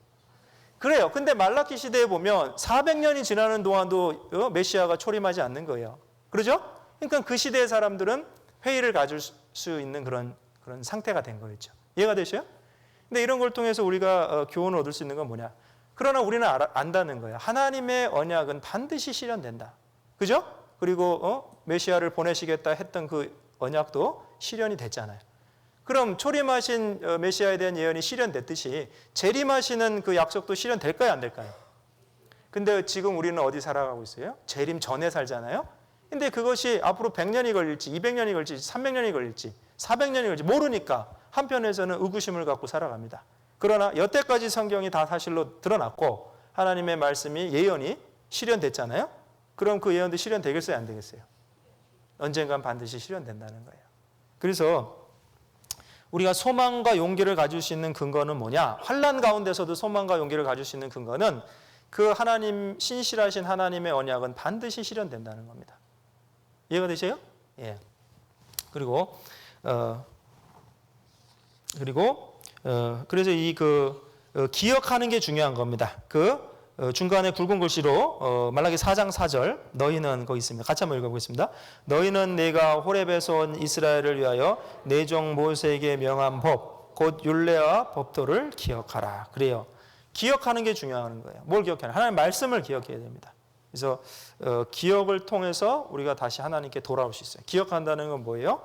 그래요. 근데 말라키 시대에 보면 400년이 지나는 동안도 메시아가 초림하지 않는 거예요. 그러죠? 그러니까 그 시대의 사람들은 회의를 가질 수 있는 그런 상태가 된 거였죠. 이해가 되셔요? 근데 이런 걸 통해서 우리가 교훈을 얻을 수 있는 건 뭐냐? 그러나 우리는 안다는 거예요. 하나님의 언약은 반드시 실현된다. 그죠? 그리고 메시아를 보내시겠다 했던 그 언약도 실현이 됐잖아요. 그럼 초림하신 메시아에 대한 예언이 실현됐듯이 재림하시는 그 약속도 실현될까요? 안 될까요? 근데 지금 우리는 어디 살아가고 있어요? 재림 전에 살잖아요. 근데 그것이 앞으로 100년이 걸릴지 200년이 걸릴지 300년이 걸릴지 400년이 걸릴지 모르니까 한편에서는 의구심을 갖고 살아갑니다. 그러나 여태까지 성경이 다 사실로 드러났고 하나님의 말씀이 예언이 실현됐잖아요. 그럼 그 예언도 실현되겠어요? 안 되겠어요? 언젠간 반드시 실현된다는 거예요. 그래서 우리가 소망과 용기를 가질 수 있는 근거는 뭐냐? 환난 가운데서도 소망과 용기를 가질 수 있는 근거는 그 하나님, 신실하신 하나님의 언약은 반드시 실현된다는 겁니다. 이해가 되세요? 예. 그래서 기억하는 게 중요한 겁니다. 중간에 굵은 글씨로 말라기 4장 4절 너희는 거기 있습니다. 같이 한번 읽어보겠습니다. 너희는 내가 호렙에서 온 이스라엘을 위하여 내 종 모세에게 명한 법 곧 율례와 법도를 기억하라. 그래요. 기억하는 게 중요한 거예요. 뭘 기억하냐? 하나님의 말씀을 기억해야 됩니다. 그래서 기억을 통해서 우리가 다시 하나님께 돌아올 수 있어요. 기억한다는 건 뭐예요?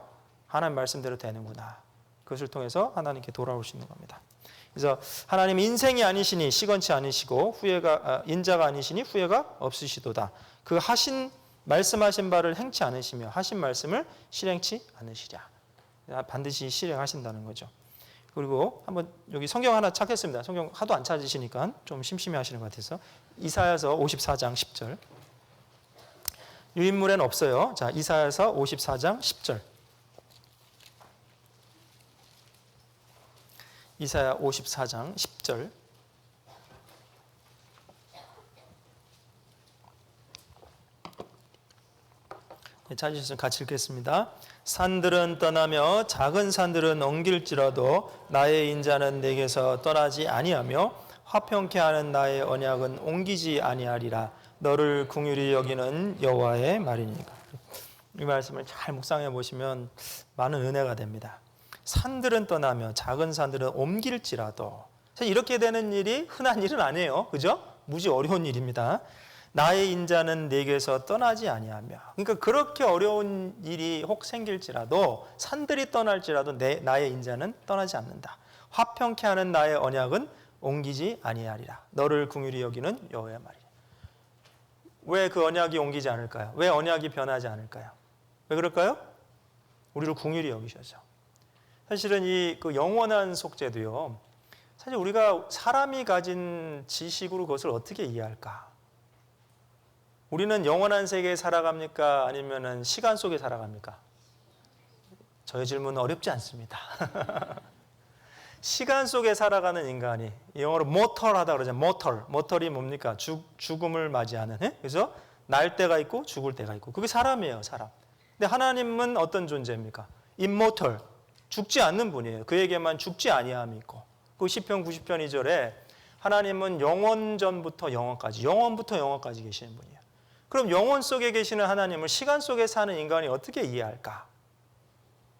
하나님 말씀대로 되는구나. 그것을 통해서 하나님께 돌아올 수 있는 겁니다. 그래서 하나님 인생이 아니시니 시건치 아니시고 인자가 아니시니 후회가 없으시도다. 그 말씀하신 바를 행치 않으시며 하신 말씀을 실행치 않으시랴. 반드시 실행하신다는 거죠. 그리고 한번 여기 성경 하나 찾겠습니다. 성경 하도 안 찾으시니까 좀 심심해 하시는 것 같아서 이사야서 54장 10절. 유인물에는 없어요. 자, 이사야서 54장 10절. 이사야 54장 10절. 찾으셨으면 같이 읽겠습니다. 산들은 떠나며 작은 산들은 옮길지라도 나의 인자는 내게서 떠나지 아니하며 화평케 하는 나의 언약은 옮기지 아니하리라. 너를 긍휼히 여기는 여호와의 말이니까. 이 말씀을 잘 묵상해 보시면 많은 은혜가 됩니다. 산들은 떠나며 작은 산들은 옮길지라도, 사실 이렇게 되는 일이 흔한 일은 아니에요. 그죠? 무지 어려운 일입니다. 나의 인자는 내게서 떠나지 아니하며, 그러니까 그렇게 어려운 일이 혹 생길지라도 산들이 떠날지라도 나의 인자는 떠나지 않는다. 화평케 하는 나의 언약은 옮기지 아니하리라. 너를 긍휼히 여기는 여호와의 말이라. 왜 그 언약이 옮기지 않을까요? 왜 언약이 변하지 않을까요? 왜 그럴까요? 우리를 긍휼히 여기셔서. 사실은 그 영원한 속죄도요, 사실 우리가 사람이 가진 지식으로 그것을 어떻게 이해할까? 우리는 영원한 세계에 살아갑니까? 아니면 시간 속에 살아갑니까? 저의 질문은 어렵지 않습니다. 시간 속에 살아가는 인간이, 영어로 모털하다 그러잖아요. 모털이 뭡니까? 죽음을 맞이하는. 그래서 날 때가 있고 죽을 때가 있고, 그게 사람이에요, 사람. 근데 하나님은 어떤 존재입니까? immortal, 죽지 않는 분이에요. 그에게만 죽지 아니함이 있고, 그 시편 90편 2절에 하나님은 영원 전부터 영원까지, 영원부터 영원까지 계시는 분이에요. 그럼 영원 속에 계시는 하나님을 시간 속에 사는 인간이 어떻게 이해할까?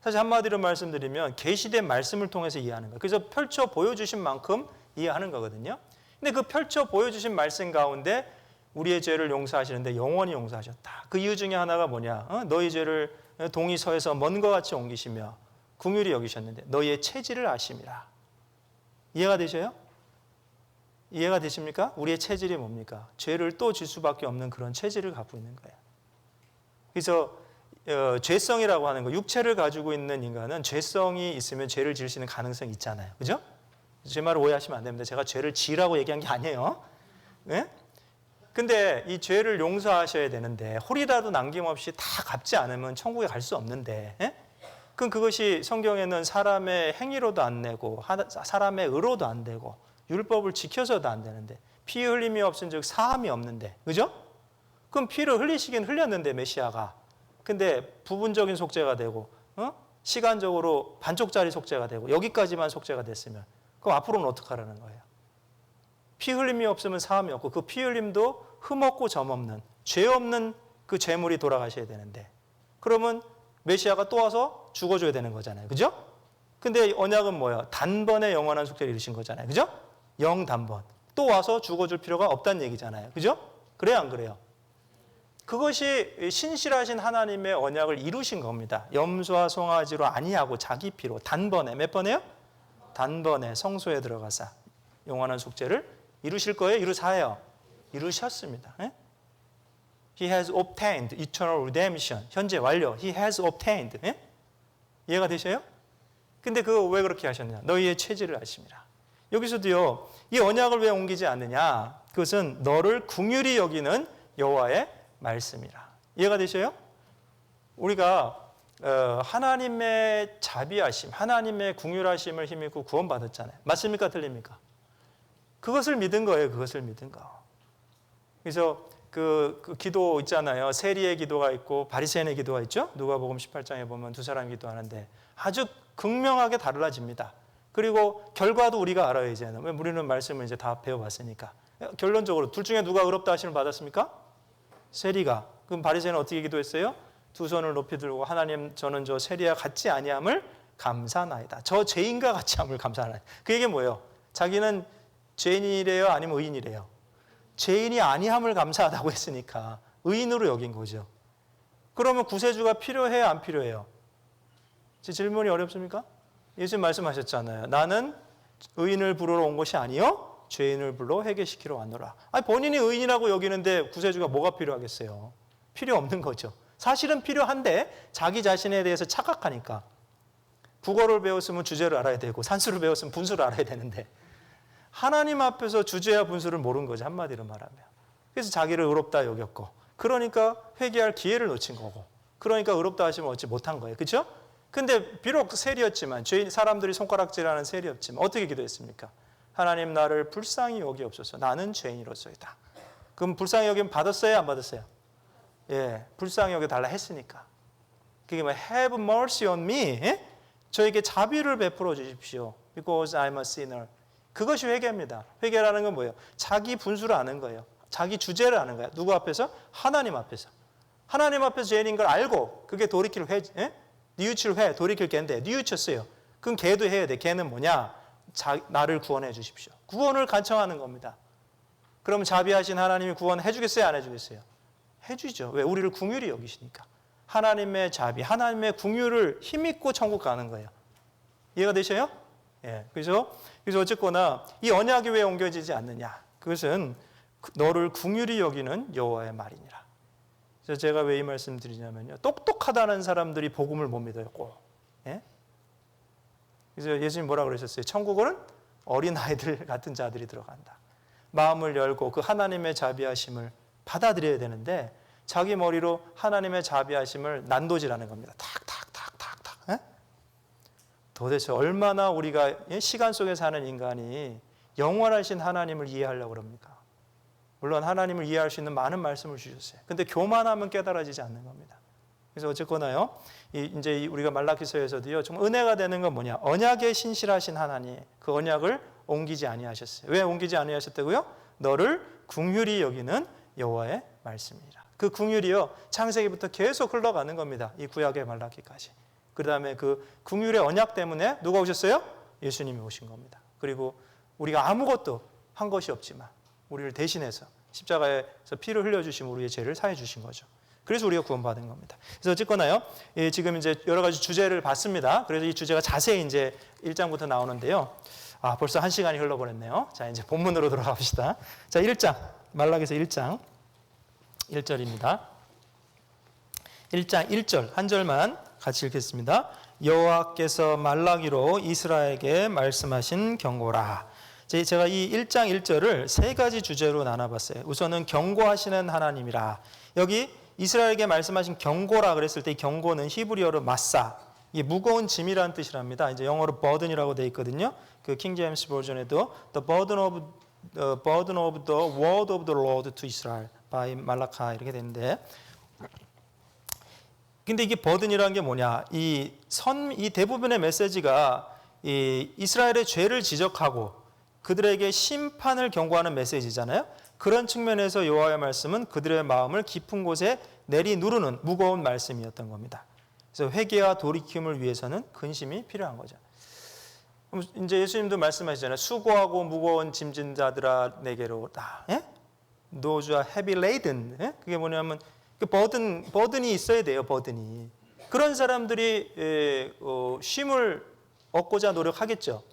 사실 한마디로 말씀드리면 계시된 말씀을 통해서 이해하는 거예요. 그래서 펼쳐 보여주신 만큼 이해하는 거거든요. 근데 그 펼쳐 보여주신 말씀 가운데 우리의 죄를 용서하시는데 영원히 용서하셨다. 그 이유 중에 하나가 뭐냐? 너희 죄를 동이 서에서 먼 것 같이 옮기시며 긍휼히 여기셨는데 너희의 체질을 아심이라. 이해가 되셔요? 이해가 되십니까? 우리의 체질이 뭡니까? 죄를 또 질 수밖에 없는 그런 체질을 갖고 있는 거예요. 그래서 죄성이라고 하는 거, 육체를 가지고 있는 인간은 죄성이 있으면 죄를 지을 수 있는 가능성이 있잖아요. 그죠? 제 말을 오해하시면 안 됩니다. 제가 죄를 지으라고 얘기한 게 아니에요. 네? 근데 이 죄를 용서하셔야 되는데 홀이라도 남김없이 다 갚지 않으면 천국에 갈 수 없는데, 예? 그럼 그것이 성경에는 사람의 행위로도 안 되고 사람의 의로도 안 되고 율법을 지켜서도 안 되는데 피 흘림이 없은즉 사함이 없는데, 그죠? 그럼 피를 흘리시긴 흘렸는데 메시아가, 근데 부분적인 속죄가 되고 시간적으로 반쪽짜리 속죄가 되고 여기까지만 속죄가 됐으면 그럼 앞으로는 어떻게 하라는 거예요? 피 흘림이 없으면 사함이 없고 그 피 흘림도 흠없고 점없는 죄 없는 그 죄물이 돌아가셔야 되는데, 그러면 메시아가 또 와서 죽어줘야 되는 거잖아요. 그죠? 근데 언약은 뭐예요? 단번에 영원한 속죄를 이루신 거잖아요. 그죠? 영단번. 또 와서 죽어줄 필요가 없다는 얘기잖아요. 그죠? 그래요, 안 그래요? 그것이 신실하신 하나님의 언약을 이루신 겁니다. 염소와 송아지로 아니하고 자기 피로 단번에, 몇 번에요? 단번에 성소에 들어가서 영원한 속죄를 이루실 거예요? 이루사예요? 이루셨습니다. 예? He has obtained eternal redemption. 현재 완료. He has obtained. 예? 이해가 되셔요? 근데 그거 왜 그렇게 하셨냐? 너희의 체질을 아심이라. 여기서도요, 이 언약을 왜 옮기지 않느냐? 그것은 너를 긍휼히 여기는 여호와의 말씀이라. 이해가 되셔요? 우리가 하나님의 자비하심, 하나님의 긍휼하심을 힘입고 구원받았잖아요. 맞습니까? 틀립니까? 그것을 믿은 거예요. 그것을 믿은 거. 그래서 그 기도 있잖아요. 세리의 기도가 있고 바리새인의 기도가 있죠. 누가복음 18장에 보면 두 사람이 기도하는데 아주 극명하게 달라집니다. 그리고 결과도 우리가 알아야 되잖아요. 우리는 말씀을 이제 다 배워봤으니까. 결론적으로 둘 중에 누가 의롭다 하심을 받았습니까? 세리가. 그럼 바리새인은 어떻게 기도했어요? 두 손을 높이 들고 하나님, 저는 저 세리와 같지 아니함을 감사하나이다. 저 죄인과 같이 함을 감사하나이다. 그 얘기 뭐예요? 자기는 죄인이래요? 아니면 의인이래요? 죄인이 아니함을 감사하다고 했으니까 의인으로 여긴 거죠. 그러면 구세주가 필요해요? 안 필요해요? 제 질문이 어렵습니까? 예수님 말씀하셨잖아요. 나는 의인을 부르러 온 것이 아니요 죄인을 불러 회개시키러 왔노라. 아니, 본인이 의인이라고 여기는데 구세주가 뭐가 필요하겠어요? 필요 없는 거죠. 사실은 필요한데 자기 자신에 대해서 착각하니까. 국어를 배웠으면 주제를 알아야 되고 산수를 배웠으면 분수를 알아야 되는데 하나님 앞에서 주제와 분수를 모르는 거죠. 한마디로 말하면. 그래서 자기를 의롭다 여겼고, 그러니까 회개할 기회를 놓친 거고, 그러니까 의롭다 하시면 얻지 못한 거예요. 그렇죠? 근데 비록 세리였지만, 죄인, 사람들이 손가락질하는 세리였지만 어떻게 기도했습니까? 하나님, 나를 불쌍히 여기옵소서. 나는 죄인으로서이다. 그럼 불쌍히 여기면 받았어요? 안 받았어요? 예, 불쌍히 여겨달라 했으니까. 그게 뭐 have mercy on me. 예? 저에게 자비를 베풀어 주십시오. Because I'm a sinner. 그것이 회개입니다. 회개라는 건 뭐예요? 자기 분수를 아는 거예요. 자기 주제를 아는 거예요. 누구 앞에서? 하나님 앞에서. 하나님 앞에서 죄인인 걸 알고 그게 돌이킬 회, 예? 뉘우칠 회, 돌이킬 개인데 뉘우쳤어요. 그럼 걔도 해야 돼. 걔는 뭐냐? 나를 구원해 주십시오. 구원을 간청하는 겁니다. 그럼 자비하신 하나님이 구원해 주겠어요? 안 해주겠어요? 해주죠. 왜? 우리를 긍휼히 여기시니까. 하나님의 자비, 하나님의 긍휼을 힘입고 천국 가는 거예요. 이해가 되셔요? 예. 그래서 어쨌거나 이 언약이 왜 옮겨지지 않느냐? 그것은 너를 긍휼히 여기는 여호와의 말이니라. 그래서 제가 왜 이 말씀 드리냐면요. 똑똑하다는 사람들이 복음을 못 믿어요. 꼭. 예? 그래서 예수님 뭐라 그러셨어요? 천국은 어린아이들 같은 자들이 들어간다. 마음을 열고 그 하나님의 자비하심을 받아들여야 되는데 자기 머리로 하나님의 자비하심을 난도질하는 겁니다. 탁탁탁탁탁. 예? 도대체 얼마나 우리가 시간 속에 사는 인간이 영원하신 하나님을 이해하려고 그럽니까? 물론 하나님을 이해할 수 있는 많은 말씀을 주셨어요. 근데 교만하면 깨달아지지 않는 겁니다. 그래서 어쨌거나요, 이제 우리가 말라기서에서도요, 좀 은혜가 되는 건 뭐냐? 언약에 신실하신 하나님, 그 언약을 옮기지 아니하셨어요. 왜 옮기지 아니하셨다고요? 너를 긍휼히 여기는 여호와의 말씀이라. 그 긍휼이요, 창세기부터 계속 흘러가는 겁니다. 이 구약의 말라기까지. 그 다음에 그 긍휼의 언약 때문에 누가 오셨어요? 예수님이 오신 겁니다. 그리고 우리가 아무것도 한 것이 없지만 우리를 대신해서 십자가에서 피를 흘려주시면 우리의 죄를 사해 주신 거죠. 그래서 우리가 구원받은 겁니다. 그래서 어쨌거나요, 지금 이제 여러 가지 주제를 봤습니다. 그래서 이 주제가 자세히 이제 1장부터 나오는데요. 벌써 1시간이 흘러버렸네요. 자, 이제 본문으로 돌아갑시다. 자, 1장, 말라기서 1장 1절입니다. 1장 1절 한 절만 같이 읽겠습니다. 여호와께서 말라기로 이스라엘에게 말씀하신 경고라. 제가 이 1장 1절을 세 가지 주제로 나눠봤어요. 우선은 경고하시는 하나님이라. 여기 이스라엘에게 말씀하신 경고라 그랬을 때 이 경고는 히브리어로 마사, 이게 무거운 짐이라는 뜻이랍니다. 이제 영어로 burden이라고 되어 있거든요. 그 킹 제임스 버전에도 the burden of the word of the Lord to Israel by 말라카 이렇게 되는데, 근데 이게 버든이라는 게 뭐냐? 이 대부분의 메시지가 이 이스라엘의 죄를 지적하고 그들에게 심판을 경고하는 메시지잖아요. 그런 측면에서 여호와의 말씀은 그들의 마음을 깊은 곳에 내리누르는 무거운 말씀이었던 겁니다. 그래서 회개와 돌이킴을 위해서는 근심이 필요한 거죠. 이제 예수님도 말씀하시잖아요. 수고하고 무거운 짐진 자들아 내게로 다. Those who are heavy laden. 그게 뭐냐면 버든이 있어야 돼요. 버든이. 그런 사람들이 쉼을 얻고자 노력하겠죠.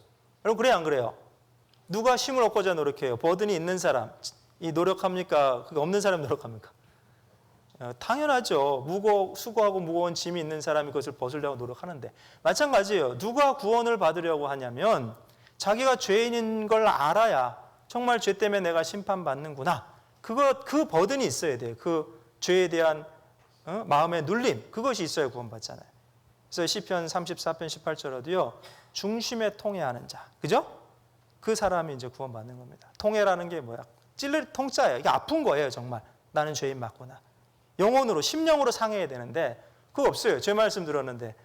여러분 그래요, 안 그래요? 누가 쉼을 얻고자 노력해요? 버든이 있는 사람 이 노력합니까? 그게 없는 사람이 노력합니까? 당연하죠. 수고하고 무거운 짐이 있는 사람이 그것을 벗으려고 노력하는데, 마찬가지예요. 누가 구원을 받으려고 하냐면 자기가 죄인인 걸 알아야 정말 죄 때문에 내가 심판받는구나, 그 버든이 있어야 돼요. 그 죄에 대한 마음의 눌림, 그것이 있어야 구원받잖아요. 그래서 시편 34편 18절에도요, 중심에 통회하는 자, 그죠? 그 사람이 이제 구원받는 겁니다. 통회라는 게 뭐야? 찔릴 통짜예요. 이게 아픈 거예요. 정말 나는 죄인 맞구나. 영혼으로, 심령으로 상해야 되는데 그거 없어요. 제 말씀 들었는데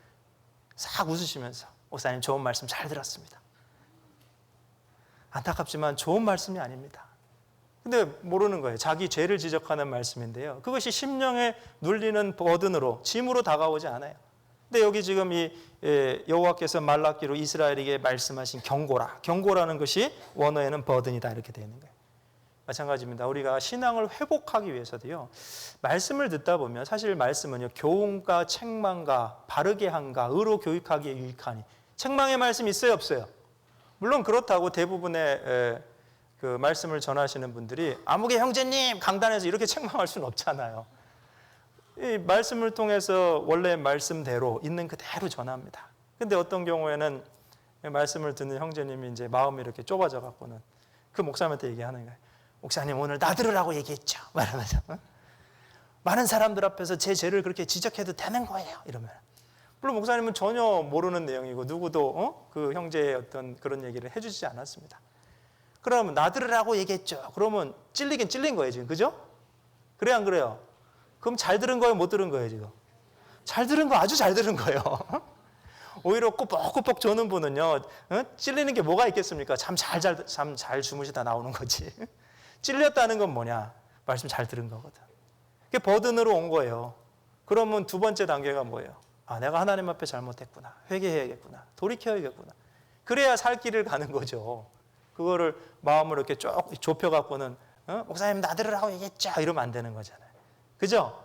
싹 웃으시면서 목사님 좋은 말씀 잘 들었습니다. 안타깝지만 좋은 말씀이 아닙니다. 근데 모르는 거예요. 자기 죄를 지적하는 말씀인데요, 그것이 심령에 눌리는 버든으로, 짐으로 다가오지 않아요. 근데 여기 지금 이 여호와께서 말라기로 이스라엘에게 말씀하신 경고라는 것이 원어에는 버든이다 이렇게 되어 있는 거예요. 마찬가지입니다. 우리가 신앙을 회복하기 위해서도요, 말씀을 듣다 보면 사실 말씀은요, 교훈과 책망과 바르게 함과 의로 교육하기에 유익하니. 책망의 말씀이 있어요, 없어요? 물론 그렇다고 대부분의 그 말씀을 전하시는 분들이 아무개 형제님 강단에서 이렇게 책망할 수는 없잖아요. 이 말씀을 통해서 원래 말씀대로 있는 그대로 전합니다. 근데 어떤 경우에는 말씀을 듣는 형제님이 이제 마음이 이렇게 좁아져 갖고는 그 목사님한테 얘기하는 거예요. 목사님 오늘 나들으라고 얘기했죠. 말하면서 많은 사람들 앞에서 제 죄를 그렇게 지적해도 되는 거예요. 이러면 물론 목사님은 전혀 모르는 내용이고 누구도 그 형제의 어떤 그런 얘기를 해주지 않았습니다. 그러면 나들으라고 얘기했죠. 그러면 찔리긴 찔린 거예요 지금, 그죠? 그래 안 그래요? 그럼 잘 들은 거예요, 못 들은 거예요 지금? 잘 들은 거, 아주 잘 들은 거예요. 오히려 꼬뻑꼬뻑 조는 분은요, 찔리는 게 뭐가 있겠습니까? 잠 잘 주무시다 나오는 거지. 찔렸다는 건 뭐냐? 말씀 잘 들은 거거든. 그게 버든으로 온 거예요. 그러면 두 번째 단계가 뭐예요? 내가 하나님 앞에 잘못했구나. 회개해야겠구나. 돌이켜야겠구나. 그래야 살 길을 가는 거죠. 그거를 마음을 이렇게 쭉 좁혀갖고는 목사님 나들으라고 얘기했죠. 이러면 안 되는 거잖아요. 그죠?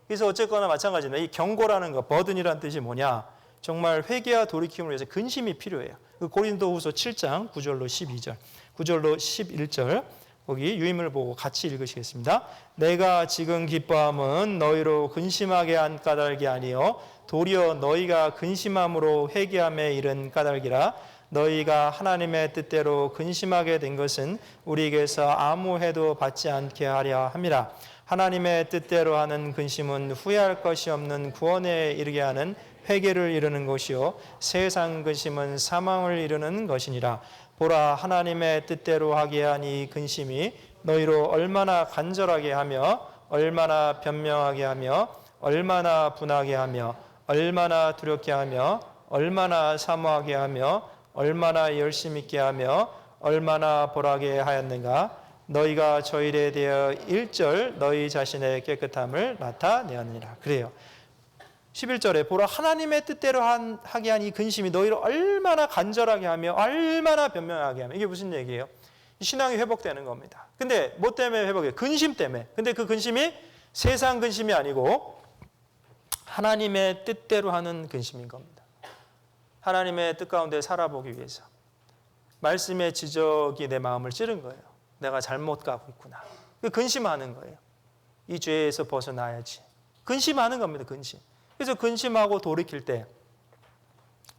그래서 어쨌거나 마찬가지입니다. 이 경고라는 거, 버든이라는 뜻이 뭐냐? 정말 회개와 돌이킴을 위해서 근심이 필요해요. 고린도후서 7장 9절로 12절, 9절로 11절, 거기 유임을 보고 같이 읽으시겠습니다. 내가 지금 기뻐함은 너희로 근심하게 한 까닭이 아니요 도리어 너희가 근심함으로 회개함에 이른 까닭이라. 너희가 하나님의 뜻대로 근심하게 된 것은 우리에게서 아무 해도 받지 않게 하려 함이라. 하나님의 뜻대로 하는 근심은 후회할 것이 없는 구원에 이르게 하는 회개를 이루는 것이요 세상 근심은 사망을 이루는 것이니라. 보라, 하나님의 뜻대로 하게 한 이 근심이 너희로 얼마나 간절하게 하며 얼마나 변명하게 하며 얼마나 분하게 하며 얼마나 두렵게 하며 얼마나 사모하게 하며 얼마나 열심 있게 하며 얼마나 벌하게 하였는가. 너희가 저 일에 대하여 일절 너희 자신의 깨끗함을 나타내었느니라. 그래요. 11절에 보라, 하나님의 뜻대로 하게 한 이 근심이 너희를 얼마나 간절하게 하며 얼마나 변명하게 하며. 이게 무슨 얘기예요? 신앙이 회복되는 겁니다. 근데 뭐 때문에 회복해요? 근심 때문에. 근데 그 근심이 세상 근심이 아니고 하나님의 뜻대로 하는 근심인 겁니다. 하나님의 뜻 가운데 살아보기 위해서. 말씀의 지적이 내 마음을 찌른 거예요. 내가 잘못 가고 있구나. 근심하는 거예요. 이 죄에서 벗어나야지. 근심하는 겁니다. 근심. 그래서 근심하고 돌이킬 때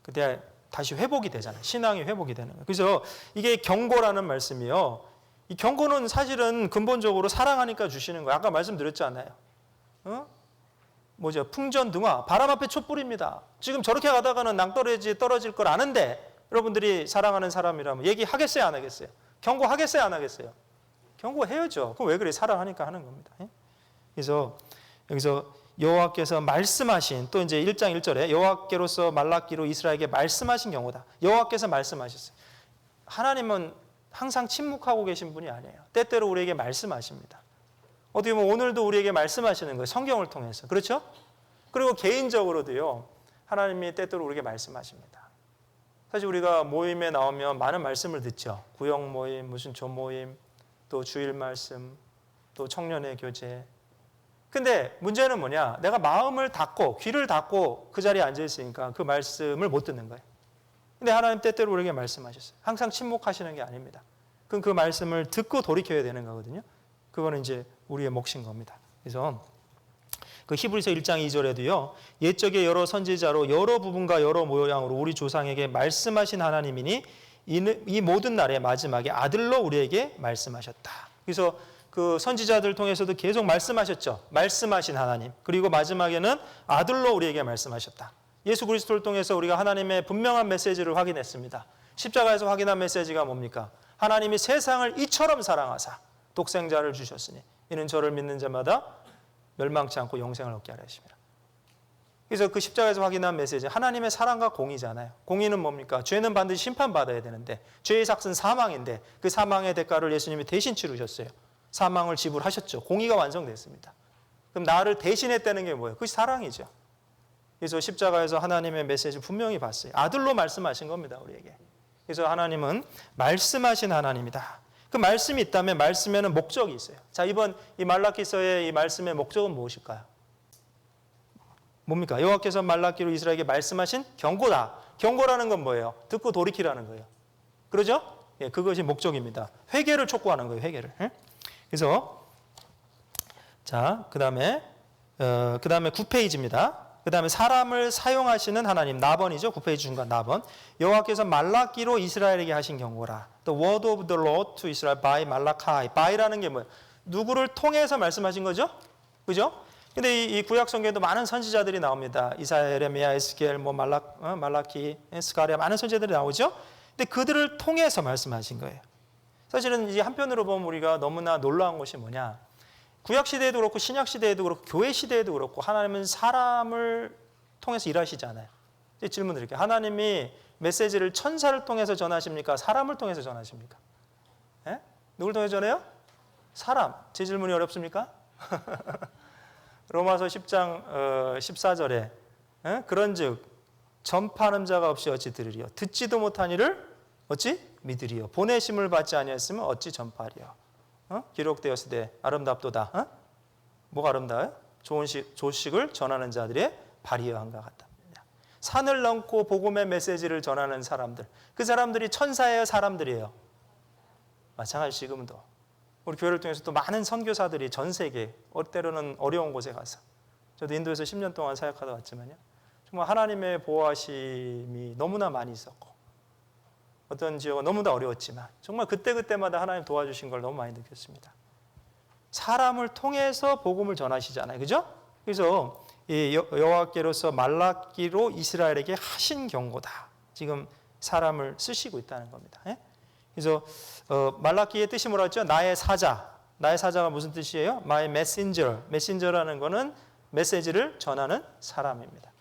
그때 다시 회복이 되잖아요. 신앙이 회복이 되는 거예요. 그래서 이게 경고라는 말씀이요. 이 경고는 사실은 근본적으로 사랑하니까 주시는 거예요. 아까 말씀드렸잖아요. 풍전등화, 바람 앞에 촛불입니다. 지금 저렇게 가다가는 낭떠러지 떨어질 걸 아는데 여러분들이 사랑하는 사람이라면 얘기하겠어요, 안 하겠어요? 경고하겠어요, 안 하겠어요? 경고해야죠. 그럼 왜 그래? 사랑하니까 하는 겁니다. 그래서 여기서 여호와께서 말씀하신, 또 이제 1장 1절에 여호와께로서 말라기로 이스라엘에게 말씀하신 경우다. 여호와께서 말씀하셨어요. 하나님은 항상 침묵하고 계신 분이 아니에요. 때때로 우리에게 말씀하십니다. 어떻게 보면 오늘도 우리에게 말씀하시는 거예요. 성경을 통해서. 그렇죠? 그리고 개인적으로도요. 하나님이 때때로 우리에게 말씀하십니다. 사실 우리가 모임에 나오면 많은 말씀을 듣죠. 구역 모임, 무슨 조 모임, 또 주일 말씀, 또 청년의 교제. 근데 문제는 뭐냐? 내가 마음을 닫고 귀를 닫고 그 자리에 앉아 있으니까 그 말씀을 못 듣는 거예요. 근데 하나님 때때로 우리에게 말씀하셨어요. 항상 침묵하시는 게 아닙니다. 그럼 그 말씀을 듣고 돌이켜야 되는 거거든요. 그거는 이제 우리의 몫인 겁니다. 그래서 그 히브리서 1장 2절에도요. 옛적에 여러 선지자로 여러 부분과 여러 모양으로 우리 조상에게 말씀하신 하나님이니 이 모든 날의 마지막에 아들로 우리에게 말씀하셨다. 그래서 그 선지자들 통해서도 계속 말씀하셨죠. 말씀하신 하나님. 그리고 마지막에는 아들로 우리에게 말씀하셨다. 예수 그리스도를 통해서 우리가 하나님의 분명한 메시지를 확인했습니다. 십자가에서 확인한 메시지가 뭡니까? 하나님이 세상을 이처럼 사랑하사 독생자를 주셨으니 이는 저를 믿는 자마다 멸망치 않고 영생을 얻게 하려 하심이라. 그래서 그 십자가에서 확인한 메시지, 하나님의 사랑과 공의잖아요. 공의는 뭡니까? 죄는 반드시 심판받아야 되는데 죄의 삭은 사망인데 그 사망의 대가를 예수님이 대신 치르셨어요. 사망을 지불하셨죠. 공의가 완성됐습니다. 그럼 나를 대신했다는 게 뭐예요? 그것이 사랑이죠. 그래서 십자가에서 하나님의 메시지 분명히 봤어요. 아들로 말씀하신 겁니다, 우리에게. 그래서 하나님은 말씀하신 하나님이다. 그 말씀이 있다면 말씀에는 목적이 있어요. 자, 이번 이 말라기서의 이 말씀의 목적은 무엇일까요? 뭡니까? 여호와께서 말라기로 이스라엘에게 말씀하신 경고다. 경고라는 건 뭐예요? 듣고 돌이키라는 거예요. 그러죠? 예, 그것이 목적입니다. 회개를 촉구하는 거예요, 회개를. 그래서 자, 그다음에 9페이지입니다. 그다음에 사람을 사용하시는 하나님, 나번이죠. 9페이지 중간 나번. 여호와께서 말라기로 이스라엘에게 하신 경고라. The word of the Lord to Israel by Malachi. by라는 게 뭐예요? 누구를 통해서 말씀하신 거죠? 그죠? 근데 이 구약 성경에도 많은 선지자들이 나옵니다. 이사야, 예레미야, 에스겔, 말라키, 스가랴 많은 선지자들이 나오죠. 근데 그들을 통해서 말씀하신 거예요. 사실은 이 한편으로 보면 우리가 너무나 놀라운 것이 뭐냐? 구약 시대에도 그렇고 신약 시대에도 그렇고 교회 시대에도 그렇고 하나님은 사람을 통해서 일하시잖아요. 이제 질문 드릴게요. 하나님이 메시지를 천사를 통해서 전하십니까? 사람을 통해서 전하십니까? 예? 누굴 통해서 전해요? 사람. 제 질문이 어렵습니까? 로마서 10장 14절에 그런즉 전파하는 자가 없이 어찌 들으리요? 듣지도 못한 이를 어찌 믿으리요? 보내심을 받지 아니했으면 어찌 전파하리요? 기록되었으되 아름답도다. 뭐가 아름다워요? 좋은 소식을 전하는 자들의 발이여한가 같다. 산을 넘고 복음의 메시지를 전하는 사람들, 그 사람들이 천사예요, 사람들이에요? 마찬가지. 지금도 우리 교회를 통해서 또 많은 선교사들이 전 세계, 때로는 어려운 곳에 가서, 저도 인도에서 10년 동안 사역하다 왔지만요, 정말 하나님의 보호하심이 너무나 많이 있었고 어떤 지역은 너무나 어려웠지만 정말 그때그때마다 하나님 도와주신 걸 너무 많이 느꼈습니다. 사람을 통해서 복음을 전하시잖아요. 그죠? 그래서 여호와께로서 말라기로 이스라엘에게 하신 경고다. 지금 사람을 쓰시고 있다는 겁니다. 그래서 말라기의 뜻이 뭐라 했죠? 나의 사자. 나의 사자가 무슨 뜻이에요? My messenger. 메신저라는 거는 메시지를 전하는 사람입니다.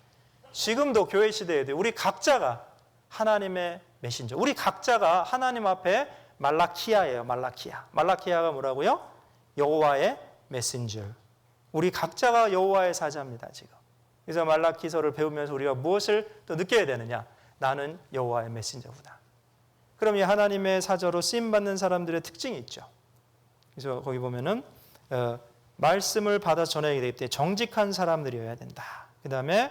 지금도 교회 시대에도 우리 각자가 하나님의 메신저. 우리 각자가 하나님 앞에 말라키아예요. 말라키아. 말라키아가 뭐라고요? 여호와의 메신저. 우리 각자가 여호와의 사자입니다. 지금. 그래서 말라키서를 배우면서 우리가 무엇을 또 느껴야 되느냐? 나는 여호와의 메신저구나. 그럼 이 하나님의 사자로 쓰임받는 사람들의 특징이 있죠. 그래서 거기 보면은 말씀을 받아 전해야 되기 때문에 정직한 사람들이어야 된다. 그 다음에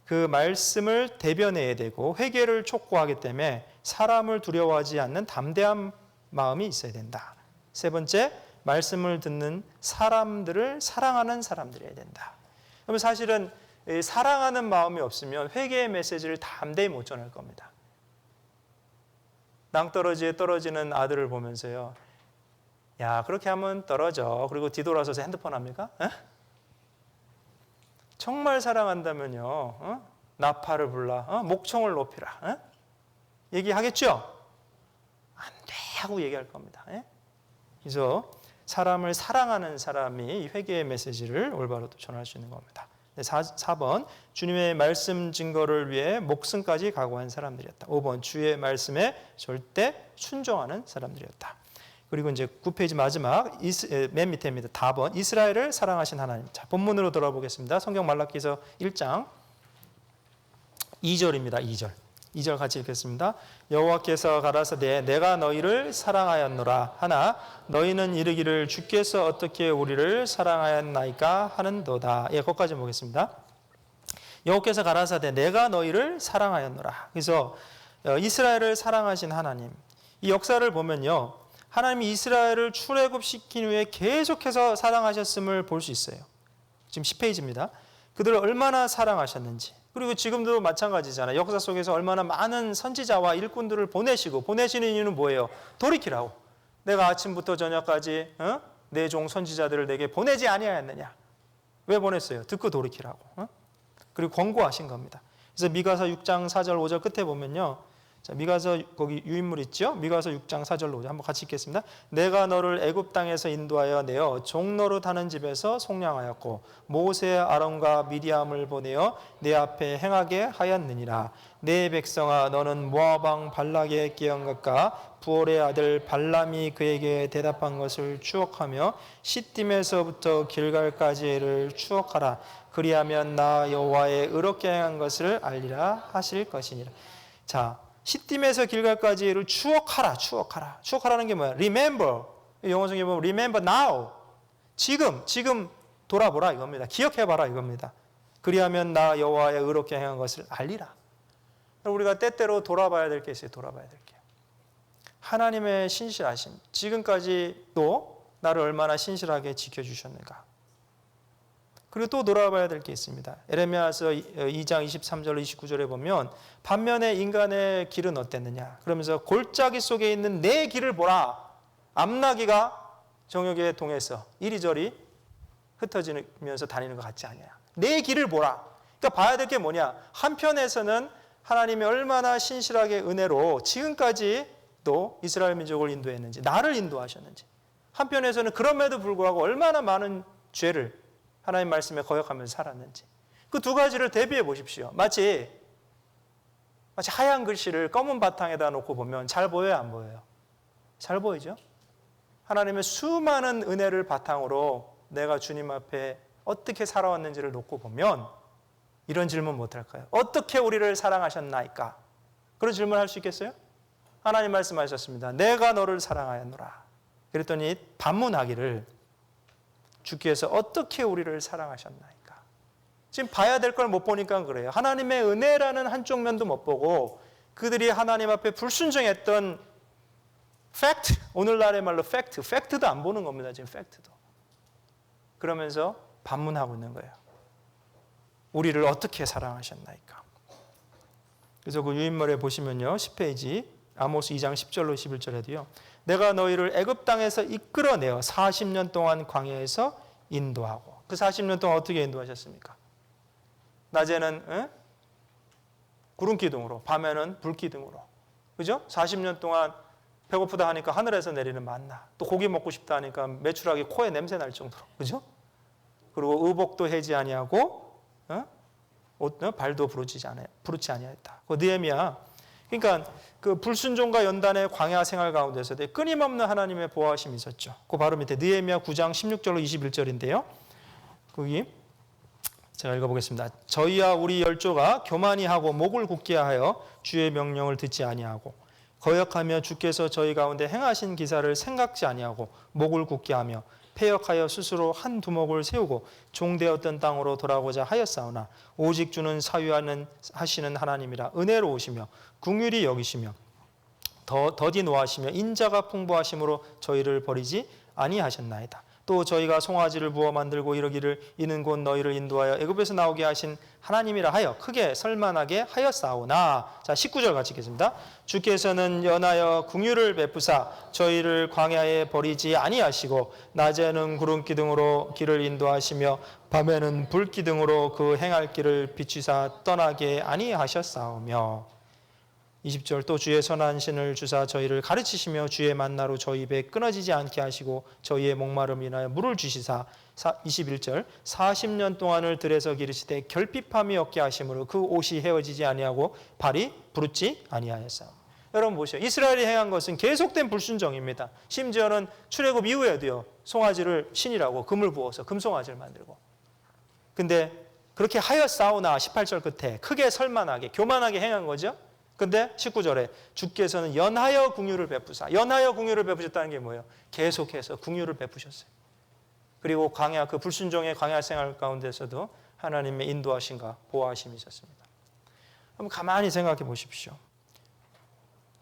그 말씀을 대변해야 되고 회개를 촉구하기 때문에 사람을 두려워하지 않는 담대한 마음이 있어야 된다. 세 번째, 말씀을 듣는 사람들을 사랑하는 사람들이어야 된다. 그러면 사실은 사랑하는 마음이 없으면 회개의 메시지를 담대히 못 전할 겁니다. 낭떠러지에 떨어지는 아들을 보면서요, 야, 그렇게 하면 떨어져. 그리고 뒤돌아서서 핸드폰 합니까? 에? 정말 사랑한다면요, 나팔을 불라, 목청을 높이라, 얘기하겠죠? 안 돼 하고 얘기할 겁니다. 그래서 사람을 사랑하는 사람이 회개의 메시지를 올바로 전할 수 있는 겁니다. 4번, 주님의 말씀 증거를 위해 목숨까지 각오한 사람들이었다. 5번, 주의 말씀에 절대 순종하는 사람들이었다. 그리고 이제 9페이지 마지막 맨 밑에입니다. 4번, 이스라엘을 사랑하신 하나님. 자, 본문으로 돌아보겠습니다. 성경 말라기서 1장 2절입니다. 2절 같이 읽겠습니다. 여호와께서 가라사대 내가 너희를 사랑하였노라 하나 너희는 이르기를 주께서 어떻게 우리를 사랑하였나이까 하는도다. 예, 거기까지 보겠습니다. 여호와께서 가라사대 내가 너희를 사랑하였노라. 그래서 이스라엘을 사랑하신 하나님, 이 역사를 보면요, 하나님이 이스라엘을 출애굽시킨 후에 계속해서 사랑하셨음을 볼 수 있어요. 지금 10페이지입니다. 그들을 얼마나 사랑하셨는지. 그리고 지금도 마찬가지잖아요. 역사 속에서 얼마나 많은 선지자와 일꾼들을 보내시는 이유는 뭐예요? 돌이키라고. 내가 아침부터 저녁까지 내 종 선지자들을 내게 보내지 아니하였느냐. 왜 보냈어요? 듣고 돌이키라고. 그리고 권고하신 겁니다. 그래서 미가서 6장 4절 5절 끝에 보면요, 자, 미가서 거기 유인물 있죠? 미가서 6장 4절로 한번 같이 읽겠습니다. 내가 너를 애굽 땅에서 인도하여 내어 종노릇 하는 집에서 속량하였고 모세 아론과 미디암을 보내어 내 앞에 행하게 하였느니라. 내 백성아 너는 모압 왕 발락의 깨어온 것과 부올의 아들 발람이 그에게 대답한 것을 추억하며 시딤에서부터 길갈까지를 추억하라. 그리하면 나 여호와의 의롭게 행한 것을 알리라 하실 것이니라. 자, 시딤에서 길갈까지를 추억하라는 게 뭐야? Remember. 영어 중에 보면 remember now. 지금 돌아보라 이겁니다. 기억해봐라 이겁니다. 그리하면 나 여호와의 의롭게 행한 것을 알리라. 우리가 때때로 돌아봐야 될 게 있어요. 돌아봐야 될 게. 하나님의 신실하심. 지금까지도 나를 얼마나 신실하게 지켜주셨는가. 그리고 또 돌아봐야 될 게 있습니다. 에레미야서 2장 23절 29절에 보면 반면에 인간의 길은 어땠느냐. 그러면서 골짜기 속에 있는 내 길을 보라. 암나기가 정욕에 동해서 이리저리 흩어지면서 다니는 것 같지 않냐. 내 길을 보라. 그러니까 봐야 될 게 뭐냐. 한편에서는 하나님이 얼마나 신실하게 은혜로 지금까지도 이스라엘 민족을 인도했는지, 나를 인도하셨는지. 한편에서는 그럼에도 불구하고 얼마나 많은 죄를 하나님 말씀에 거역하면서 살았는지. 그 두 가지를 대비해 보십시오. 마치 하얀 글씨를 검은 바탕에다 놓고 보면 잘 보여요, 안 보여요? 잘 보이죠? 하나님의 수많은 은혜를 바탕으로 내가 주님 앞에 어떻게 살아왔는지를 놓고 보면 이런 질문 못 할까요? 어떻게 우리를 사랑하셨나이까? 그런 질문 할 수 있겠어요? 하나님 말씀하셨습니다. 내가 너를 사랑하였노라. 그랬더니 반문하기를 주께서 어떻게 우리를 사랑하셨나이까? 지금 봐야 될 걸 못 보니까 그래요. 하나님의 은혜라는 한쪽 면도 못 보고 그들이 하나님 앞에 불순종했던 팩트, 오늘날의 말로 팩트도 안 보는 겁니다. 지금 팩트도. 그러면서 반문하고 있는 거예요. 우리를 어떻게 사랑하셨나이까? 그래서 그 유인물에 보시면요, 10페이지 아모스 2장 10절로 11절에도요. 내가 너희를 애굽 땅에서 이끌어내어 40년 동안 광야에서 인도하고. 그 40년 동안 어떻게 인도하셨습니까? 낮에는 구름 기둥으로, 밤에는 불 기둥으로. 그죠? 40년 동안 배고프다 하니까 하늘에서 내리는 만나. 또 고기 먹고 싶다 하니까 메추라기 코에 냄새 날 정도로. 그죠? 그리고 의복도 해지 아니하고 발도 부르지 아니하였다. 그 느헤미야. 그러니까 그 불순종과 연단의 광야 생활 가운데서 끊임없는 하나님의 보호하심이 있었죠. 그 바로 밑에 느헤미야 9장 16절로 21절인데요. 거기 제가 읽어보겠습니다. 저희와 우리 열조가 교만히 하고 목을 굳게 하여 주의 명령을 듣지 아니하고 거역하며 주께서 저희 가운데 행하신 기사를 생각지 아니하고 목을 굳게 하며 패역하여 스스로 한 두목을 세우고 종되었던 땅으로 돌아오고자 하였사오나 오직 주는 사유하시는 하나님이라 은혜로우시며 긍휼히 여기시며 더디 노하시며 인자가 풍부하심으로 저희를 버리지 아니하셨나이다. 또 저희가 송아지를 부어 만들고 이르기를 이는 곧 너희를 인도하여 애굽에서 나오게 하신 하나님이라 하여 크게 설만하게 하였사오나. 자, 19절 같이 읽겠습니다. 주께서는 연하여 긍휼을 베푸사 저희를 광야에 버리지 아니하시고 낮에는 구름 기둥으로 길을 인도하시며 밤에는 불 기둥으로 그 행할 길을 비추사 떠나게 아니하셨사오며. 20절 또 주의 선한 신을 주사 저희를 가르치시며 주의 만나로 저희 입에 끊어지지 않게 하시고 저희의 목마름 인하여 물을 주시사. 21절 40년 동안을 들에서 기르시되 결핍함이 없게 하심으로 그 옷이 헤어지지 아니하고 발이 부르지 아니하였사오. 여러분 보시오. 이스라엘이 행한 것은 계속된 불순종입니다. 심지어는 출애굽 이후에도요, 송아지를 신이라고 금을 부어서 금송아지를 만들고. 근데 그렇게 하였사오나 18절 끝에 크게 설만하게 교만하게 행한 거죠. 근데 19절에 주께서는 연하여 긍휼을 베푸사. 연하여 긍휼을 베푸셨다는 게 뭐예요? 계속해서 긍휼을 베푸셨어요. 그리고 광야, 그 불순종의 광야 생활 가운데서도 하나님의 인도하심과 보호하심이 있었습니다. 그럼 가만히 생각해 보십시오.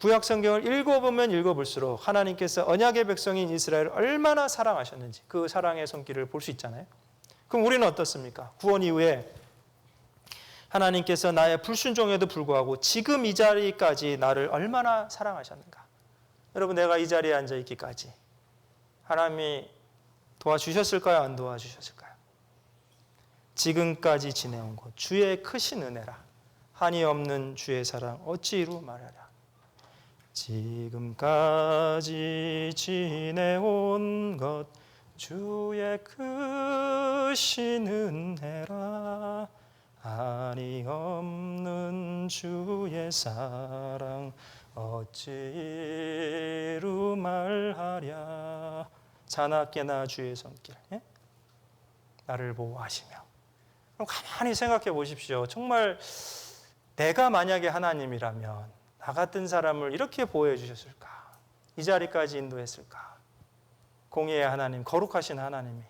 구약 성경을 읽어보면 읽어볼수록 하나님께서 언약의 백성인 이스라엘을 얼마나 사랑하셨는지 그 사랑의 손길을 볼 수 있잖아요. 그럼 우리는 어떻습니까? 구원 이후에 하나님께서 나의 불순종에도 불구하고 지금 이 자리까지 나를 얼마나 사랑하셨는가. 여러분, 내가 이 자리에 앉아있기까지 하나님이 도와주셨을까요? 안 도와주셨을까요? 지금까지 지내온 것 주의 크신 은혜라. 한이 없는 주의 사랑 어찌 이루 말하랴. 지금까지 지내온 것 주의 크신 은혜라. 한이 없는 주의 사랑 어찌 이루 말하랴. 자나깨나 주의 손길, 나를 보호하시며. 그럼 가만히 생각해 보십시오. 정말 내가 만약에 하나님이라면 나 같은 사람을 이렇게 보호해 주셨을까? 이 자리까지 인도했을까? 공의의 하나님, 거룩하신 하나님이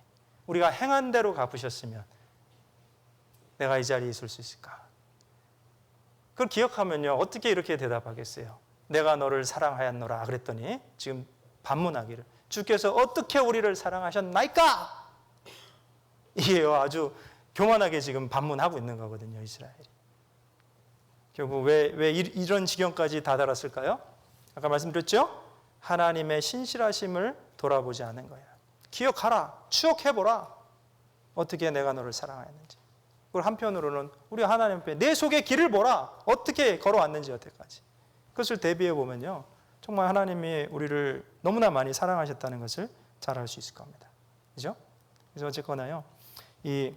우리가 행한 대로 갚으셨으면 내가 이 자리에 있을 수 있을까? 그걸 기억하면요, 어떻게 이렇게 대답하겠어요? 내가 너를 사랑하였노라 그랬더니 지금 반문하기를 주께서 어떻게 우리를 사랑하셨나이까? 이게요, 아주 교만하게 지금 반문하고 있는 거거든요, 이스라엘이. 결국 왜 이런 지경까지 다다랐을까요? 아까 말씀드렸죠? 하나님의 신실하심을 돌아보지 않은 거예요. 기억하라, 추억해보라. 어떻게 내가 너를 사랑하였는지. 그걸 한편으로는 우리 하나님 앞에 내 속의 길을 보라. 어떻게 걸어왔는지 여태까지. 그것을 대비해 보면요, 정말 하나님이 우리를 너무나 많이 사랑하셨다는 것을 잘 알 수 있을 겁니다. 그죠? 그래서 어쨌거나요, 이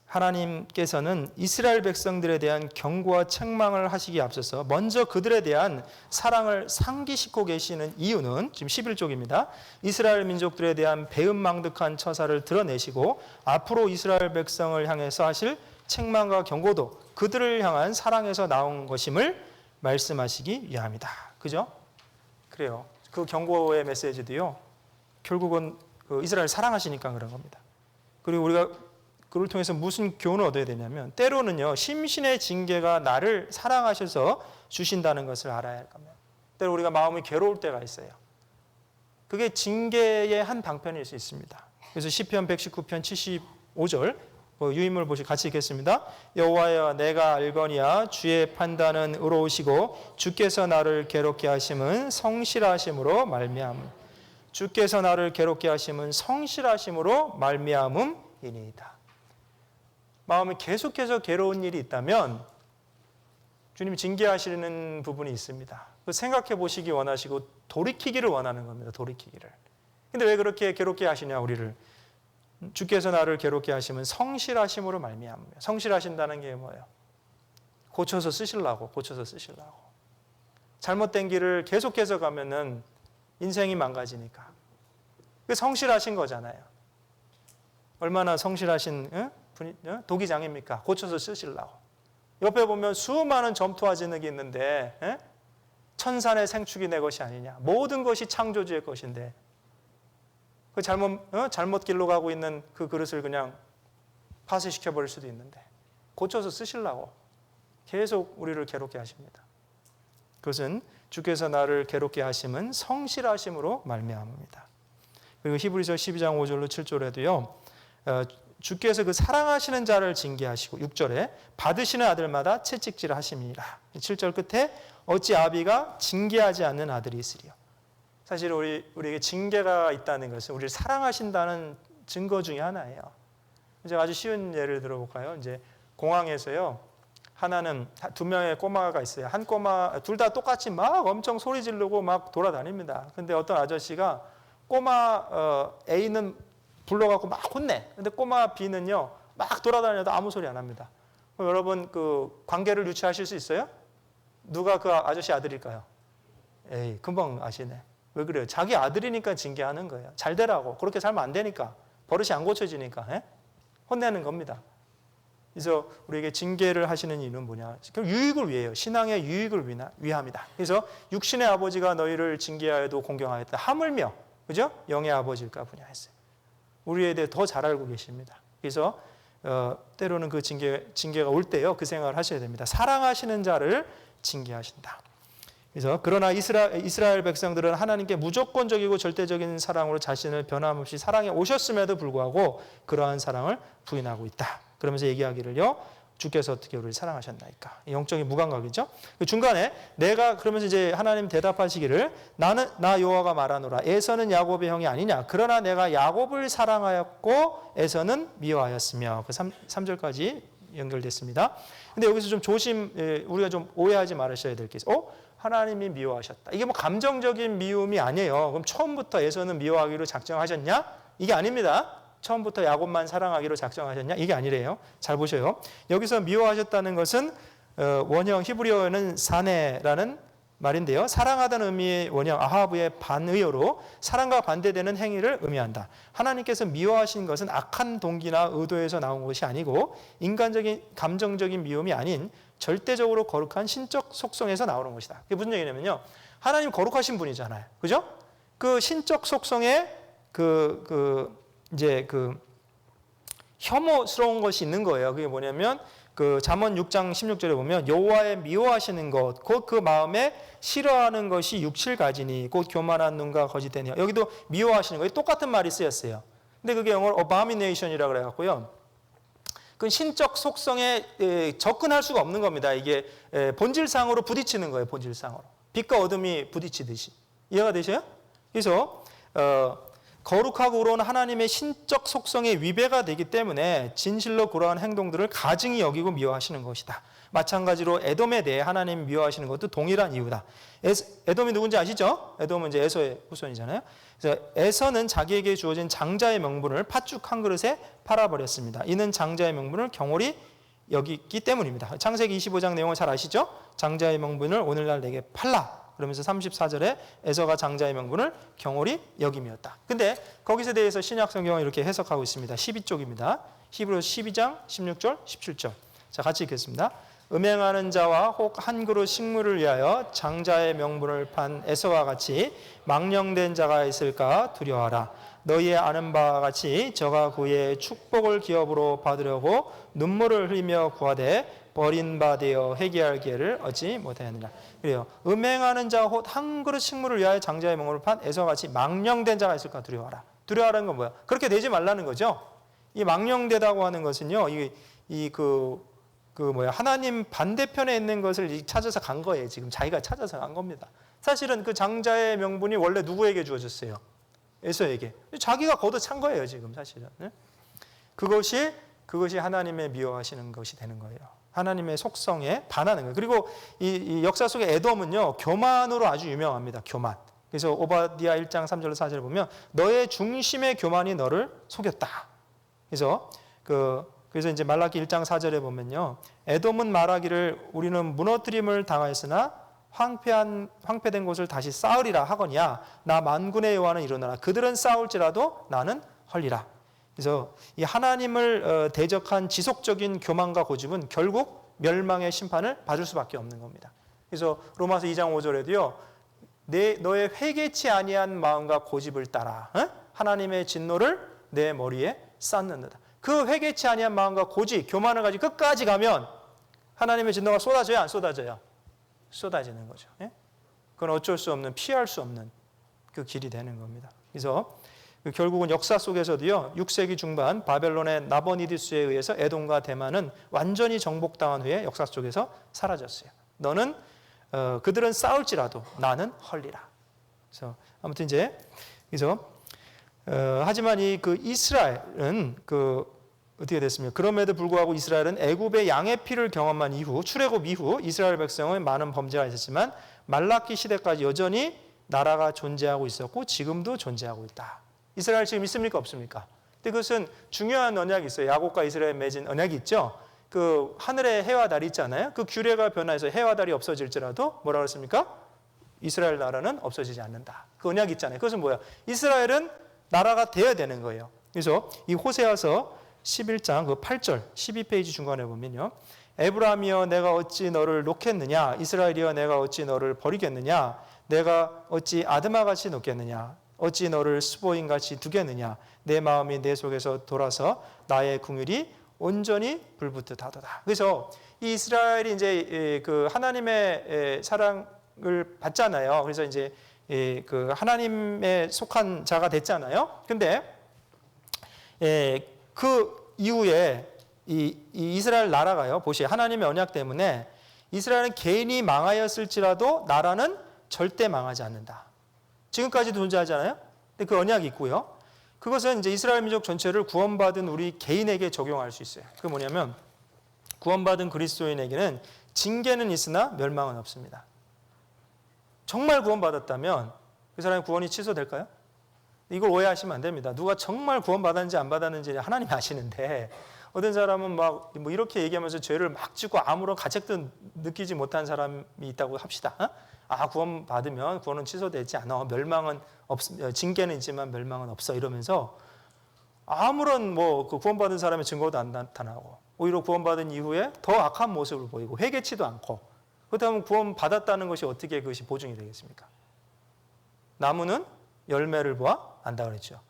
하나님께서는 이스라엘 백성들에 대한 경고와 책망을 하시기에 앞서서 먼저 그들에 대한 사랑을 상기시키고 계시는 이유는 지금 11쪽입니다. 이스라엘 민족들에 대한 배은망덕한 처사를 드러내시고 앞으로 이스라엘 백성을 향해서 하실 책망과 경고도 그들을 향한 사랑에서 나온 것임을 말씀하시기 위함이다. 그죠? 그래요. 그 경고의 메시지도요, 결국은 그 이스라엘 사랑하시니까 그런 겁니다. 그리고 우리가 그걸 통해서 무슨 교훈을 얻어야 되냐면, 때로는요, 심신의 징계가 나를 사랑하셔서 주신다는 것을 알아야 할 겁니다. 때로 우리가 마음이 괴로울 때가 있어요. 그게 징계의 한 방편일 수 있습니다. 그래서 시편 119편 75절 유인물 보시 같이 읽겠습니다. 여호와여, 내가 알거니와 주의 판단은 의로우시고 주께서 나를 괴롭게 하심은 성실하심으로 말미암음. 주께서 나를 괴롭게 하심은 성실하심으로 말미암음이니이다. 마음이 계속해서 괴로운 일이 있다면 주님이 징계하시는 부분이 있습니다. 생각해 보시기 원하시고 돌이키기를 원하는 겁니다. 돌이키기를. 근데 왜 그렇게 괴롭게 하시냐 우리를. 주께서 나를 괴롭게 하시면 성실하심으로 말미암아요. 성실하신다는 게 뭐예요? 고쳐서 쓰시려고. 잘못된 길을 계속해서 가면은 인생이 망가지니까. 그게 성실하신 거잖아요. 얼마나 성실하신 분이 도기장입니까? 고쳐서 쓰시려고. 옆에 보면 수많은 점토와 진흙이 있는데 천산의 생축이 내 것이 아니냐. 모든 것이 창조주의 것인데 그 잘못 길로 가고 있는 그 그릇을 그냥 파쇄시켜 버릴 수도 있는데 고쳐서 쓰시려고 계속 우리를 괴롭게 하십니다. 그것은 주께서 나를 괴롭게 하심은 성실하심으로 말미암습니다. 그리고 히브리서 12장 5절로 7절에도요. 주께서 그 사랑하시는 자를 징계하시고 6절에 받으시는 아들마다 채찍질 하심이라. 7절 끝에 어찌 아비가 징계하지 않는 아들이 있으리요. 사실 우리에게 징계가 있다는 것은 우리를 사랑하신다는 증거 중에 하나예요. 제가 아주 쉬운 예를 들어볼까요? 이제 공항에서요. 하나는 두 명의 꼬마가 있어요. 한 꼬마 둘 다 똑같이 막 엄청 소리 지르고 막 돌아다닙니다. 근데 어떤 아저씨가 꼬마 A는 불러갖고 막 혼내. 근데 꼬마 B는요 막 돌아다녀도 아무 소리 안 합니다. 그럼 여러분 그 관계를 유추하실 수 있어요? 누가 그 아저씨 아들일까요? 에이 금방 아시네. 왜 그래요? 자기 아들이니까 징계하는 거예요. 잘 되라고. 그렇게 살면 안 되니까. 버릇이 안 고쳐지니까 혼내는 겁니다. 그래서 우리에게 징계를 하시는 이유는 뭐냐? 유익을 위해요. 신앙의 유익을 위함이다. 그래서 육신의 아버지가 너희를 징계하여도 공경하였다. 하물며 그죠? 영의 아버지일까 보냐 했어요. 우리에 대해 더 잘 알고 계십니다. 그래서 때로는 그 징계가 올 때요. 그 생각을 하셔야 됩니다. 사랑하시는 자를 징계하신다. 그래서 그러나 이스라엘 백성들은 하나님께 무조건적이고 절대적인 사랑으로 자신을 변함없이 사랑해 오셨음에도 불구하고 그러한 사랑을 부인하고 있다. 그러면서 얘기하기를요. 주께서 어떻게 우리를 사랑하셨나이까. 영적인 무감각이죠. 그 중간에 내가 그러면서 이제 하나님 대답하시기를 나 여호와가 말하노라. 에서는 야곱의 형이 아니냐. 그러나 내가 야곱을 사랑하였고 에서는 미워하였으며. 그 3절까지 연결됐습니다. 근데 여기서 좀 우리가 좀 오해하지 말으셔야 될 게 있어요. 하나님이 미워하셨다. 이게 뭐 감정적인 미움이 아니에요. 그럼 처음부터 에서는 미워하기로 작정하셨냐? 이게 아닙니다. 처음부터 야곱만 사랑하기로 작정하셨냐? 이게 아니래요. 잘 보셔요. 여기서 미워하셨다는 것은 원형 히브리어는 사네라는 말인데요. 사랑하다는 의미의 원형 아하브의 반의어로 사랑과 반대되는 행위를 의미한다. 하나님께서 미워하신 것은 악한 동기나 의도에서 나온 것이 아니고 인간적인 감정적인 미움이 아닌 절대적으로 거룩한 신적 속성에서 나오는 것이다. 그게 무슨 얘기냐면요. 하나님 거룩하신 분이잖아요. 그죠? 그 신적 속성에 이제 혐오스러운 것이 있는 거예요. 그게 뭐냐면 그 잠언 6장 16절에 보면 여호와의 미워하시는 것 곧 그 마음에 싫어하는 것이 육칠 가지니 곧 교만한 눈과 거짓된 혀. 여기도 미워하시는 거예요. 똑같은 말이 쓰였어요. 근데 그게 영어로 abomination이라고 그래 갖고요. 그 신적 속성에 접근할 수가 없는 겁니다. 이게 본질상으로 부딪히는 거예요. 본질상으로. 빛과 어둠이 부딪히듯이. 이해가 되셔요? 그래서 거룩하고 의로운 하나님의 신적 속성에 위배가 되기 때문에 진실로 그러한 행동들을 가증히 여기고 미워하시는 것이다. 마찬가지로 에돔에 대해 하나님 미워하시는 것도 동일한 이유다. 에돔이 누군지 아시죠? 에돔은 이제 에서의 후손이잖아요. 그래서 에서는 자기에게 주어진 장자의 명분을 팥죽 한 그릇에 팔아버렸습니다. 이는 장자의 명분을 경홀히 여기기 때문입니다. 창세기 25장 내용을 잘 아시죠? 장자의 명분을 오늘날 내게 팔라. 그러면서 34절에 에서가 장자의 명분을 경홀히 여김이었다. 근데 거기서 대해서 신약 성경은 이렇게 해석하고 있습니다. 12쪽입니다. 히브리서 12장 16절 17절. 자, 같이 읽겠습니다. 음행하는 자와 혹 한 그릇 식물을 위하여 장자의 명분을 판 에서와 같이 망령된 자가 있을까 두려워하라. 너희의 아는 바와 같이 저가 그의 축복을 기업으로 받으려고 눈물을 흘리며 구하되 버린 바 되어 회개할 기회를 얻지 못하였느냐. 그래요. 음행하는 자 혹 한 그릇 식물을 위하여 장자의 명분을 판 에서와 같이 망령된 자가 있을까 두려워하라. 두려워하는 건 뭐야? 그렇게 되지 말라는 거죠. 이 망령되다고 하는 것은요. 하나님 반대편에 있는 것을 찾아서 간 거예요. 지금 자기가 찾아서 간 겁니다. 사실은 그 장자의 명분이 원래 누구에게 주어졌어요? 에서에게. 자기가 걷어찬 거예요. 지금 사실은. 그것이 하나님의 미워하시는 것이 되는 거예요. 하나님의 속성에 반하는 거예요. 그리고 이 역사 속에 에돔은요. 교만으로 아주 유명합니다. 교만. 그래서 오바댜 1장 3절 4절을 보면 너의 중심의 교만이 너를 속였다. 그래서 이제 말라기 1장 4절에 보면요. 에돔은 말하기를 우리는 무너뜨림을 당하였으나 황폐된 곳을 다시 쌓으리라 하거니와 나 만군의 여호와는 이르노라. 그들은 쌓을지라도 나는 헐리라. 그래서 이 하나님을 대적한 지속적인 교만과 고집은 결국 멸망의 심판을 받을 수밖에 없는 겁니다. 그래서 로마서 2장 5절에도요. 너의 회개치 아니한 마음과 고집을 따라 하나님의 진노를 내 머리에 쌓는다. 그 회개치 아니한 마음과 고지, 교만을 가지고 끝까지 가면 하나님의 진노가 쏟아져요, 안 쏟아져요? 쏟아지는 거죠. 예? 그건 어쩔 수 없는, 피할 수 없는 그 길이 되는 겁니다. 그래서 결국은 역사 속에서도요, 6세기 중반 바벨론의 나보니디스에 의해서 에돔과 대만은 완전히 정복당한 후에 역사 속에서 사라졌어요. 너는 그들은 싸울지라도 나는 헐리라. 그래서 아무튼 이제 그래서 하지만 이 그 이스라엘은 어떻게 됐습니까? 그럼에도 불구하고 이스라엘은 애굽의 양의 피를 경험한 이후, 출애굽 이후 이스라엘 백성은 많은 범죄가 있었지만 말라기 시대까지 여전히 나라가 존재하고 있었고 지금도 존재하고 있다. 이스라엘 지금 있습니까? 없습니까? 근데 그것은 중요한 언약이 있어요. 야곱과 이스라엘 맺은 언약이 있죠. 그 하늘에 해와 달이 있잖아요. 그 규례가 변화해서 해와 달이 없어질지라도 뭐라고 했습니까? 이스라엘 나라는 없어지지 않는다. 그 언약이 있잖아요. 그것은 뭐야? 이스라엘은 나라가 되어야 되는 거예요. 그래서 이 호세아서 11장 그 8절 12페이지 중간에 보면요. 에브라임이여 내가 어찌 너를 놓겠느냐? 이스라엘이여 내가 어찌 너를 버리겠느냐? 내가 어찌 아드마같이 놓겠느냐? 어찌 너를 스보인같이 두겠느냐? 내 마음이 내 속에서 돌아서 나의 궁율이 온전히 불붙듯 하도다. 그래서 이 이스라엘이 이제 그 하나님의 사랑을 받잖아요. 그래서 이제 그 하나님에 속한 자가 됐잖아요. 근데 그 이후에 이 이스라엘 나라가요. 보시요. 하나님의 언약 때문에 이스라엘은 개인이 망하였을지라도 나라는 절대 망하지 않는다. 지금까지도 존재하잖아요. 근데 그 언약이 있고요. 그것은 이제 이스라엘 민족 전체를 구원받은 우리 개인에게 적용할 수 있어요. 그게 뭐냐면 구원받은 그리스도인에게는 징계는 있으나 멸망은 없습니다. 정말 구원받았다면 그 사람의 구원이 취소될까요? 이걸 오해하시면 안 됩니다. 누가 정말 구원받았는지 안 받았는지 하나님이 아시는데 어떤 사람은 막 뭐 이렇게 얘기하면서 죄를 막 짓고 아무런 가책도 느끼지 못한 사람이 있다고 합시다. 구원받으면 구원은 취소되지 않아. 멸망은 징계는 있지만 멸망은 없어. 이러면서 아무런 그 구원받은 사람의 증거도 안 나타나고 오히려 구원받은 이후에 더 악한 모습을 보이고 회개치도 않고 그렇다면 구원받았다는 것이 어떻게 그것이 보증이 되겠습니까? 나무는 열매를 보아 안다 그랬죠.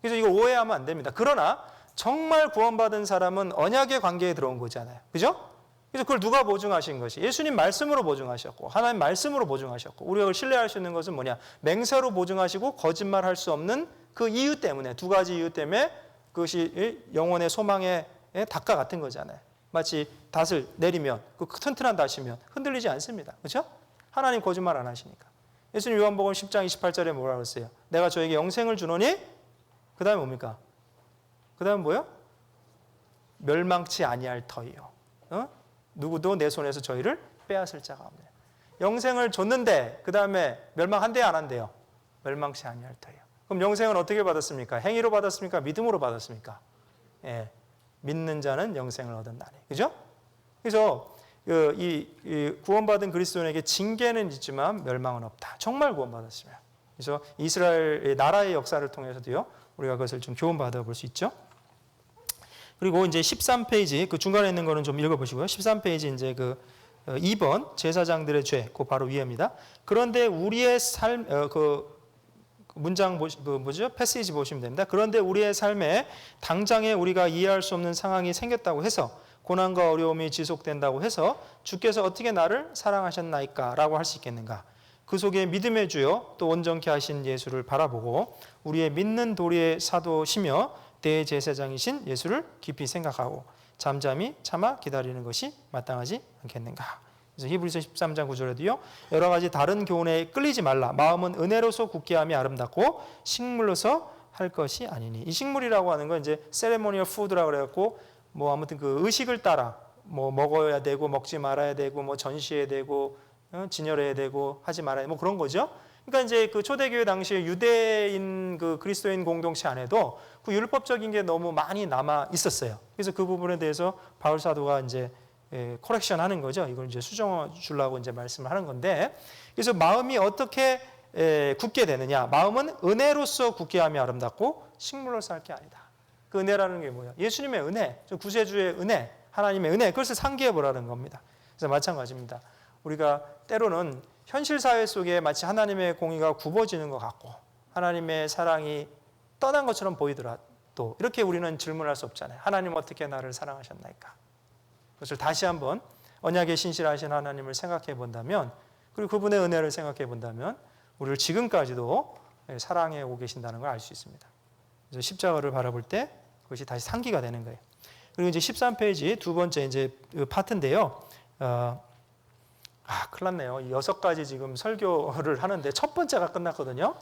그래서 이거 오해하면 안 됩니다. 그러나 정말 구원받은 사람은 언약의 관계에 들어온 거잖아요. 그죠? 그래서 그걸 누가 보증하신 것이? 예수님 말씀으로 보증하셨고 하나님 말씀으로 보증하셨고 우리가 그걸 신뢰할 수 있는 것은 뭐냐? 맹세로 보증하시고 거짓말할 수 없는 그 이유 때문에 두 가지 이유 때문에 그것이 영혼의 소망의 닷과 같은 거잖아요. 마치 닷을 내리면 그 튼튼한 닷이면 흔들리지 않습니다. 그렇죠? 하나님 거짓말 안 하시니까. 예수님 요한복음 10장 28절에 뭐라고 했어요? 내가 저에게 영생을 주노니 그 다음에 뭡니까? 그 다음에 뭐요? 멸망치 아니할 터이요. 누구도 내 손에서 저희를 빼앗을 자가 없네요. 영생을 줬는데 그 다음에 멸망한대요 안 한대요? 멸망치 아니할 터이요. 그럼 영생은 어떻게 받았습니까? 행위로 받았습니까? 믿음으로 받았습니까? 예, 믿는 자는 영생을 얻었나니. 그죠? 그래서 이 구원받은 그리스도인에게 징계는 있지만 멸망은 없다. 정말 구원받았으면. 그래서 이스라엘 나라의 역사를 통해서도요 우리가 그것을 좀 교훈받아 볼 수 있죠. 그리고 이제 13페이지 그 중간에 있는 거는 좀 읽어보시고요. 13페이지 이제 그 2번 제사장들의 죄, 그 바로 위에입니다. 그런데 우리의 삶, 그 문장 뭐죠? 패시지 보시면 됩니다. 그런데 우리의 삶에 당장에 우리가 이해할 수 없는 상황이 생겼다고 해서 고난과 어려움이 지속된다고 해서 주께서 어떻게 나를 사랑하셨나이까? 라고 할 수 있겠는가? 그 속에 믿음의 주요 또 온전케 하신 예수를 바라보고 우리의 믿는 도리의 사도시며 대제사장이신 예수를 깊이 생각하고 잠잠히 참아 기다리는 것이 마땅하지 않겠는가? 그래서 히브리서 13장 9절에도요. 여러 가지 다른 교훈에 끌리지 말라. 마음은 은혜로서 굳게 함이 아름답고 식물로서 할 것이 아니니. 이 식물이라고 하는 건 이제 세레모니얼 푸드라고 그래 갖고 뭐 아무튼 그 의식을 따라 뭐 먹어야 되고 먹지 말아야 되고 뭐 전시해야 되고 진열해야 되고 하지 말아야 되고 뭐 그런 거죠. 그러니까 이제 그 초대교회 당시에 유대인 그 그리스도인 공동체 안에도 그 율법적인 게 너무 많이 남아 있었어요. 그래서 그 부분에 대해서 바울 사도가 이제 코렉션 하는 거죠. 이걸 이제 수정해 주려고 이제 말씀을 하는 건데, 그래서 마음이 어떻게 굳게 되느냐? 마음은 은혜로서 굳게 함이 아름답고 식물로서 할 게 아니다. 그 은혜라는 게 뭐야? 예수님의 은혜, 구세주의 은혜, 하나님의 은혜, 그것을 상기해 보라는 겁니다. 그래서 마찬가지입니다. 우리가 때로는 현실 사회 속에 마치 하나님의 공의가 굽어지는 것 같고 하나님의 사랑이 떠난 것처럼 보이더라도 이렇게 우리는 질문할 수 없잖아요. 하나님 어떻게 나를 사랑하셨나이까? 그것을 다시 한번 언약에 신실하신 하나님을 생각해 본다면, 그리고 그분의 은혜를 생각해 본다면 우리를 지금까지도 사랑해 오고 계신다는 걸 알 수 있습니다. 그래서 십자가를 바라볼 때 그것이 다시 상기가 되는 거예요. 그리고 이제 13페이지 두 번째 이제 파트인데요. 큰일 났네요. 6가지 지금 설교를 하는데 첫 번째가 끝났거든요.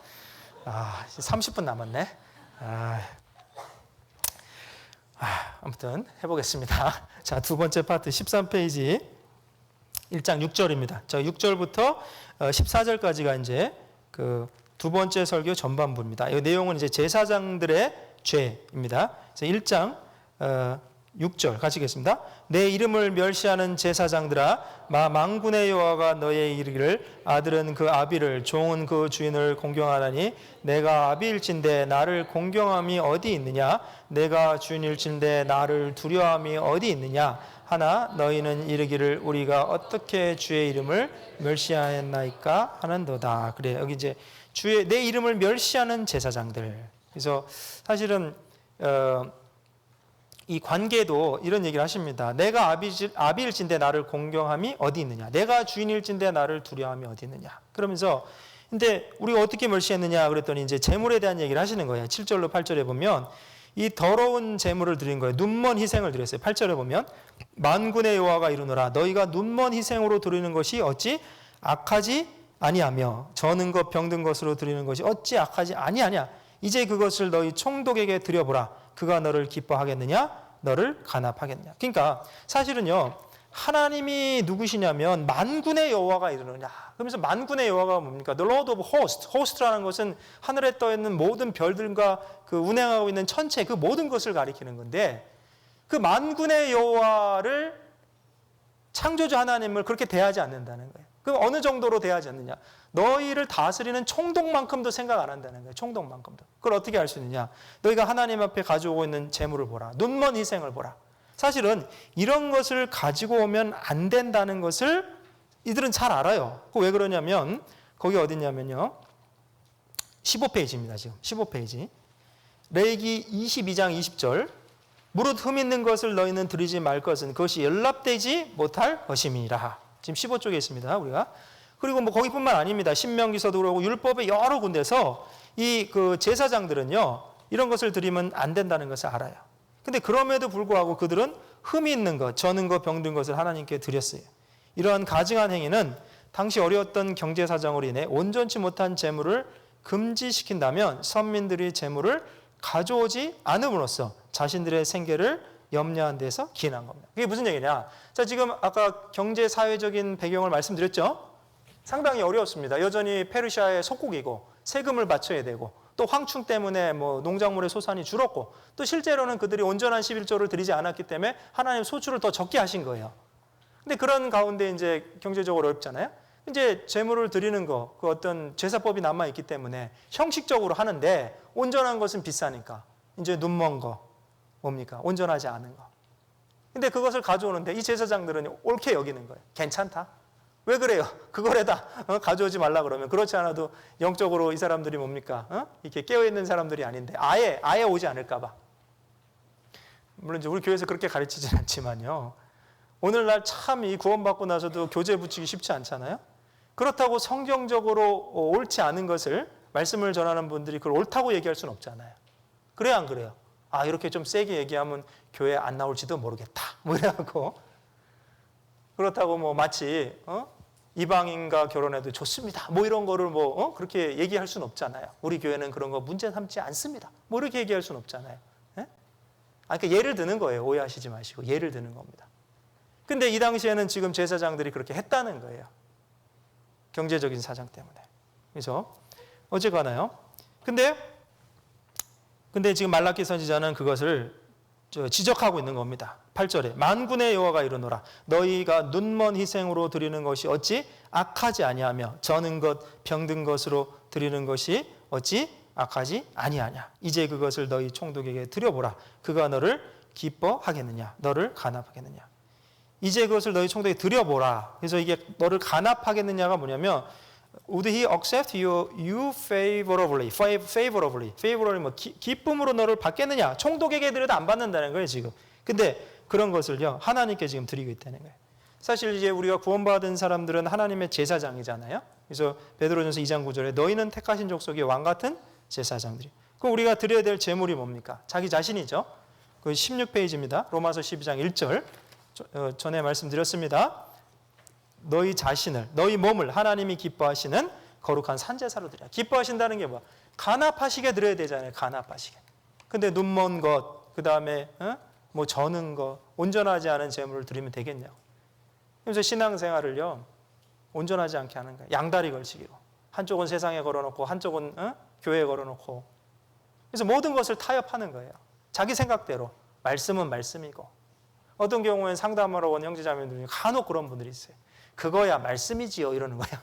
30분 남았네. 아무튼 해보겠습니다. 자, 두 번째 파트 13페이지 1장 6절입니다. 저 6절부터 14절까지가 이제 그 두 번째 설교 전반부입니다. 이 내용은 이제 제사장들의 죄입니다. 그래서 1장 6절 가시겠습니다. 내 이름을 멸시하는 제사장들아, 만군의 여호와가 너의 이르기를 아들은 그 아비를, 종은 그 주인을 공경하나니 내가 아비일진대 나를 공경함이 어디 있느냐? 내가 주인일진대 나를 두려움이 어디 있느냐? 하나 너희는 이르기를 우리가 어떻게 주의 이름을 멸시하였나이까 하는도다. 그래, 여기 이제 내 이름을 멸시하는 제사장들. 그래서 사실은 이 관계도 이런 얘기를 하십니다. 내가 아비일진대 나를 공경함이 어디 있느냐? 내가 주인일진대 나를 두려움이 어디 있느냐? 그러면서 근데 우리가 어떻게 멸시했느냐 그랬더니 이제 제물에 대한 얘기를 하시는 거예요. 7절로 8절에 보면 이 더러운 제물을 드린 거예요. 눈먼 희생을 드렸어요. 8절에 보면 만군의 여호와가 이르노라 너희가 눈먼 희생으로 드리는 것이 어찌 악하지 아니하며 저는 것 병든 것으로 드리는 것이 어찌 악하지 아니하냐? 이제 그것을 너희 총독에게 드려보라. 그가 너를 기뻐하겠느냐? 너를 간합하겠느냐? 그러니까 사실은요. 하나님이 누구시냐면 만군의 여호와가 이르느냐. 그러면서 만군의 여호와가 뭡니까? The Lord of Hosts. Host라는 것은 하늘에 떠 있는 모든 별들과 그 운행하고 있는 천체 그 모든 것을 가리키는 건데 그 만군의 여호와를 창조주 하나님을 그렇게 대하지 않는다는 거예요. 그럼 어느 정도로 대하지 않느냐? 너희를 다스리는 총독만큼도 생각 안 한다는 거예요. 총독만큼도. 그걸 어떻게 알 수 있느냐? 너희가 하나님 앞에 가져오고 있는 재물을 보라. 눈먼 희생을 보라. 사실은 이런 것을 가지고 오면 안 된다는 것을 이들은 잘 알아요. 왜 그러냐면 거기 어디냐면요. 15페이지입니다. 지금 15페이지. 레위기 22장 20절. 무릇 흠 있는 것을 너희는 드리지 말 것은 그것이 연락되지 못할 것임이라. 지금 15쪽에 있습니다. 우리가. 그리고 뭐 거기뿐만 아닙니다. 신명기서도 그러고 율법의 여러 군데서 이 그 제사장들은요. 이런 것을 드리면 안 된다는 것을 알아요. 근데 그럼에도 불구하고 그들은 흠이 있는 것, 저는 것, 병든 것을 하나님께 드렸어요. 이러한 가증한 행위는 당시 어려웠던 경제 사정으로 인해 온전치 못한 재물을 금지시킨다면 선민들이 재물을 가져오지 않음으로써 자신들의 생계를 염려한 데서 기인한 겁니다. 그게 무슨 얘기냐? 자, 지금 아까 경제 사회적인 배경을 말씀드렸죠? 상당히 어려웠습니다. 여전히 페르시아의 속국이고 세금을 바쳐야 되고 또 황충 때문에 뭐 농작물의 소산이 줄었고 또 실제로는 그들이 온전한 11조를 드리지 않았기 때문에 하나님 소출을 더 적게 하신 거예요. 근데 그런 가운데 이제 경제적으로 어렵잖아요. 이제 제물을 드리는 거, 그 어떤 제사법이 남아 있기 때문에 형식적으로 하는데 온전한 것은 비싸니까 이제 눈먼 거 뭡니까? 온전하지 않은 거. 근데 그것을 가져오는데 이 제사장들은 옳게 여기는 거예요. 괜찮다. 왜 그래요? 그거래다 가져오지 말라 그러면 그렇지 않아도 영적으로 이 사람들이 뭡니까? 이렇게 깨어있는 사람들이 아닌데 아예 오지 않을까 봐. 물론 이제 우리 교회에서 그렇게 가르치진 않지만요. 오늘날 참 이 구원받고 나서도 교재 붙이기 쉽지 않잖아요. 그렇다고 성경적으로 옳지 않은 것을 말씀을 전하는 분들이 그걸 옳다고 얘기할 수는 없잖아요. 그래야 안 그래요? 이렇게 좀 세게 얘기하면 교회 안 나올지도 모르겠다. 뭐 이래갖고 그렇다고 뭐 마치 이방인과 결혼해도 좋습니다. 뭐 이런 거를 뭐 그렇게 얘기할 수는 없잖아요. 우리 교회는 그런 거 문제 삼지 않습니다. 뭐 이렇게 얘기할 수는 없잖아요. 예? 그러니까 예를 드는 거예요. 오해하시지 마시고 예를 드는 겁니다. 근데 이 당시에는 지금 제사장들이 그렇게 했다는 거예요. 경제적인 사정 때문에. 그래서 어쨌거나요. 근데 지금 말라기 선지자는 그것을 지적하고 있는 겁니다. 8절에 만군의 여호와가 이르노라 너희가 눈먼 희생으로 드리는 것이 어찌 악하지 아니하며 저는 것 병든 것으로 드리는 것이 어찌 악하지 아니하냐. 이제 그것을 너희 총독에게 드려보라. 그가 너를 기뻐하겠느냐 너를 간합하겠느냐. 이제 그것을 너희 총독에게 드려보라. 그래서 이게 너를 간합하겠느냐가 뭐냐면 Would he accept you favorably? favorably 뭐 기쁨으로 너를 받겠느냐? 총독에게 드려도 안 받는다는 거예요 지금. 근데 그런 것을요 하나님께 지금 드리고 있다는 거예요. 사실 이제 우리가 구원받은 사람들은 하나님의 제사장이잖아요. 그래서 베드로전서 2장 9절에 너희는 택하신 족속의 왕 같은 제사장들이. 그럼 우리가 드려야 될 제물이 뭡니까? 자기 자신이죠. 그 16페이지입니다. 로마서 12장 1절 전에 말씀드렸습니다. 너희 자신을, 너희 몸을 하나님이 기뻐하시는 거룩한 산제사로 드려. 기뻐하신다는 게 뭐야? 간합하시게 드려야 되잖아요. 간합하시게. 근데 눈먼 것, 그 다음에 뭐 저는 것, 온전하지 않은 제물을 드리면 되겠냐고. 그래서 신앙생활을요 온전하지 않게 하는 거예요. 양다리 걸치기로. 한쪽은 세상에 걸어놓고 한쪽은 교회에 걸어놓고. 그래서 모든 것을 타협하는 거예요. 자기 생각대로. 말씀은 말씀이고. 어떤 경우에는 상담하러 온 형제자매들이 간혹 그런 분들이 있어요. 그거야 말씀이지요 이러는 거예요.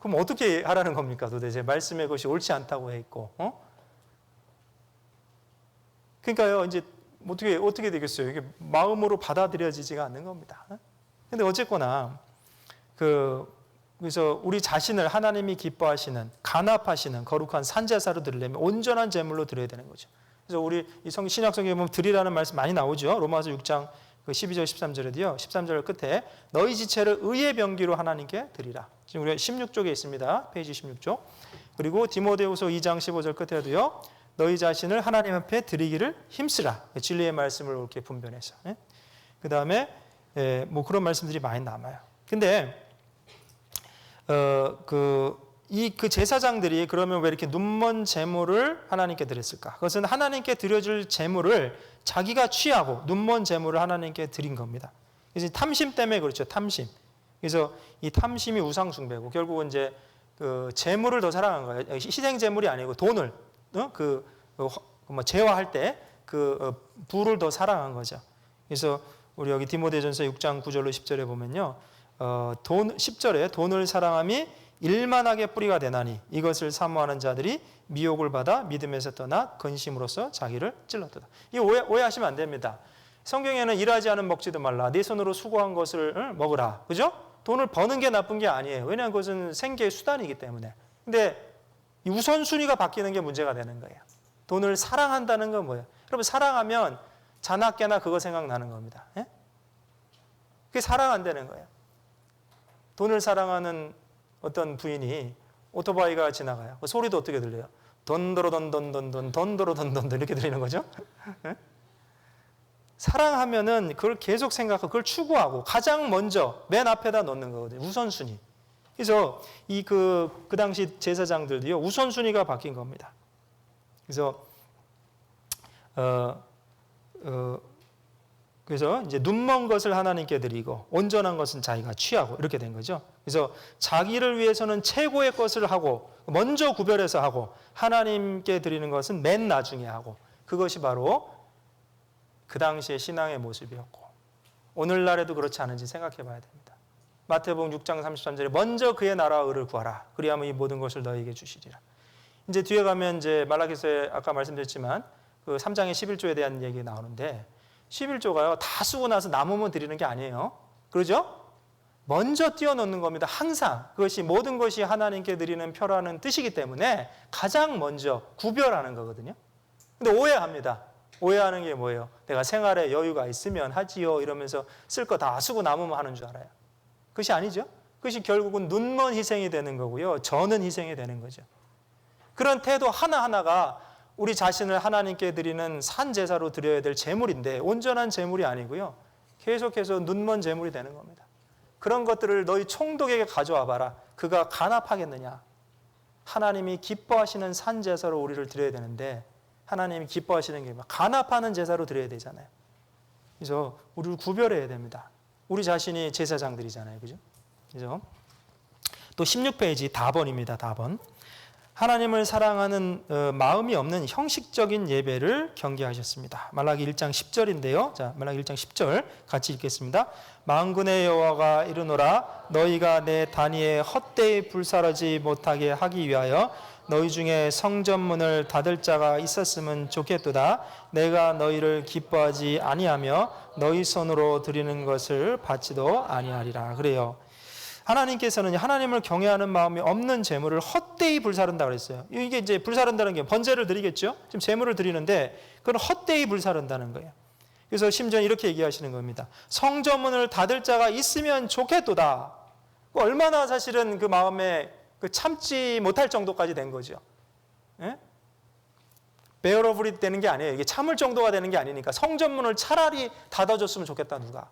그럼 어떻게 하라는 겁니까 도대체? 말씀의 것이 옳지 않다고 해 있고. 그러니까요 이제 어떻게 되겠어요? 이게 마음으로 받아들여지지가 않는 겁니다. 근데 어쨌거나 그래서 우리 자신을 하나님이 기뻐하시는 간합하시는 거룩한 산제사로 드리려면 온전한 제물로 드려야 되는 거죠. 그래서 우리 이 신약성경에 보면 드리라는 말씀 많이 나오죠. 로마서 6장 12절 13절에도요. 13절 끝에 너희 지체를 의의 병기로 하나님께 드리라. 지금 우리가 16쪽에 있습니다. 페이지 16쪽. 그리고 디모데후서 2장 15절 끝에도요. 너희 자신을 하나님 앞에 드리기를 힘쓰라. 진리의 말씀을 이렇게 분별해서. 그 다음에 뭐 그런 말씀들이 많이 남아요. 근데 그 제사장들이 그러면 왜 이렇게 눈먼 제물을 하나님께 드렸을까? 그것은 하나님께 드려줄 제물을 자기가 취하고 눈먼 제물을 하나님께 드린 겁니다. 그래서 탐심 때문에 그렇죠. 탐심. 그래서 이 탐심이 우상 숭배고 결국은 이제 그 제물을 더 사랑한 거예요. 희생 제물이 아니고 돈을 뭐 제화할 때 그 부를 더 사랑한 거죠. 그래서 우리 여기 디모데전서 6장 9절로 10절에 보면요. 10절에 돈을 사랑함이 일만하게 뿌리가 되나니 이것을 사모하는 자들이 미혹을 받아 믿음에서 떠나 근심으로써 자기를 찔렀도다. 이 오해하시면 안 됩니다. 성경에는 일하지 않은 먹지도 말라. 네 손으로 수고한 것을 먹으라. 그죠? 돈을 버는 게 나쁜 게 아니에요. 왜냐하면 그것은 생계의 수단이기 때문에. 근데 이 우선순위가 바뀌는 게 문제가 되는 거예요. 돈을 사랑한다는 건 뭐예요? 여러분 사랑하면 자나깨나 그거 생각나는 겁니다. 그게 사랑 안 되는 거예요. 돈을 사랑하는 어떤 부인이 오토바이가 지나가요. 그 소리도 어떻게 들려요? 돈도로돈돈돈돈 돈도로돈돈돈 이렇게 들리는 거죠. 사랑하면은 그걸 계속 생각하고 그걸 추구하고 가장 먼저 맨 앞에다 놓는 거거든요. 우선순위. 그래서 그 당시 제사장들도요 우선순위가 바뀐 겁니다. 그래서 그래서 이제 눈먼 것을 하나님께 드리고 온전한 것은 자기가 취하고 이렇게 된 거죠. 그래서 자기를 위해서는 최고의 것을 하고 먼저 구별해서 하고 하나님께 드리는 것은 맨 나중에 하고 그것이 바로 그 당시의 신앙의 모습이었고 오늘날에도 그렇지 않은지 생각해 봐야 됩니다. 마태복음 6장 33절에 먼저 그의 나라와 의를 구하라. 그리하면 이 모든 것을 너에게 주시리라. 이제 뒤에 가면 이제 말라기서에 아까 말씀드렸지만 그 3장의 11조에 대한 얘기 나오는데 11조가요 다 쓰고 나서 남으면 드리는 게 아니에요. 그러죠? 먼저 띄워놓는 겁니다. 항상 그것이 모든 것이 하나님께 드리는 표라는 뜻이기 때문에 가장 먼저 구별하는 거거든요. 근데 오해합니다. 오해하는 게 뭐예요? 내가 생활에 여유가 있으면 하지요 이러면서 쓸 거 다 쓰고 남으면 하는 줄 알아요. 그것이 아니죠. 그것이 결국은 눈먼 희생이 되는 거고요. 저는 희생이 되는 거죠. 그런 태도 하나하나가 우리 자신을 하나님께 드리는 산 제사로 드려야 될 제물인데 온전한 제물이 아니고요. 계속해서 눈먼 제물이 되는 겁니다. 그런 것들을 너희 총독에게 가져와 봐라. 그가 간합하겠느냐. 하나님이 기뻐하시는 산 제사로 우리를 드려야 되는데 하나님이 기뻐하시는 게 간합하는 제사로 드려야 되잖아요. 그래서 우리를 구별해야 됩니다. 우리 자신이 제사장들이잖아요. 그죠? 그래서 또 16페이지 다번입니다. 다번. 하나님을 사랑하는 마음이 없는 형식적인 예배를 경계하셨습니다. 말라기 1장 10절인데요. 자, 말라기 1장 10절 같이 읽겠습니다. 만군의 여호와가 이르노라 너희가 내 단위에 헛되이 불사르지 못하게 하기 위하여 너희 중에 성전문을 닫을 자가 있었으면 좋겠도다. 내가 너희를 기뻐하지 아니하며 너희 손으로 드리는 것을 받지도 아니하리라. 그래요. 하나님께서는 하나님을 경외하는 마음이 없는 재물을 헛되이 불사른다 그랬어요. 이게 이제 불사른다는 게 번제를 드리겠죠. 지금 재물을 드리는데 그건 헛되이 불사른다는 거예요. 그래서 심지어 이렇게 얘기하시는 겁니다. 성전문을 닫을 자가 있으면 좋겠도다. 얼마나 사실은 그 마음에 참지 못할 정도까지 된 거죠. 예? 베어러블이 되는 게 아니에요. 이게 참을 정도가 되는 게 아니니까 성전문을 차라리 닫아줬으면 좋겠다 누가.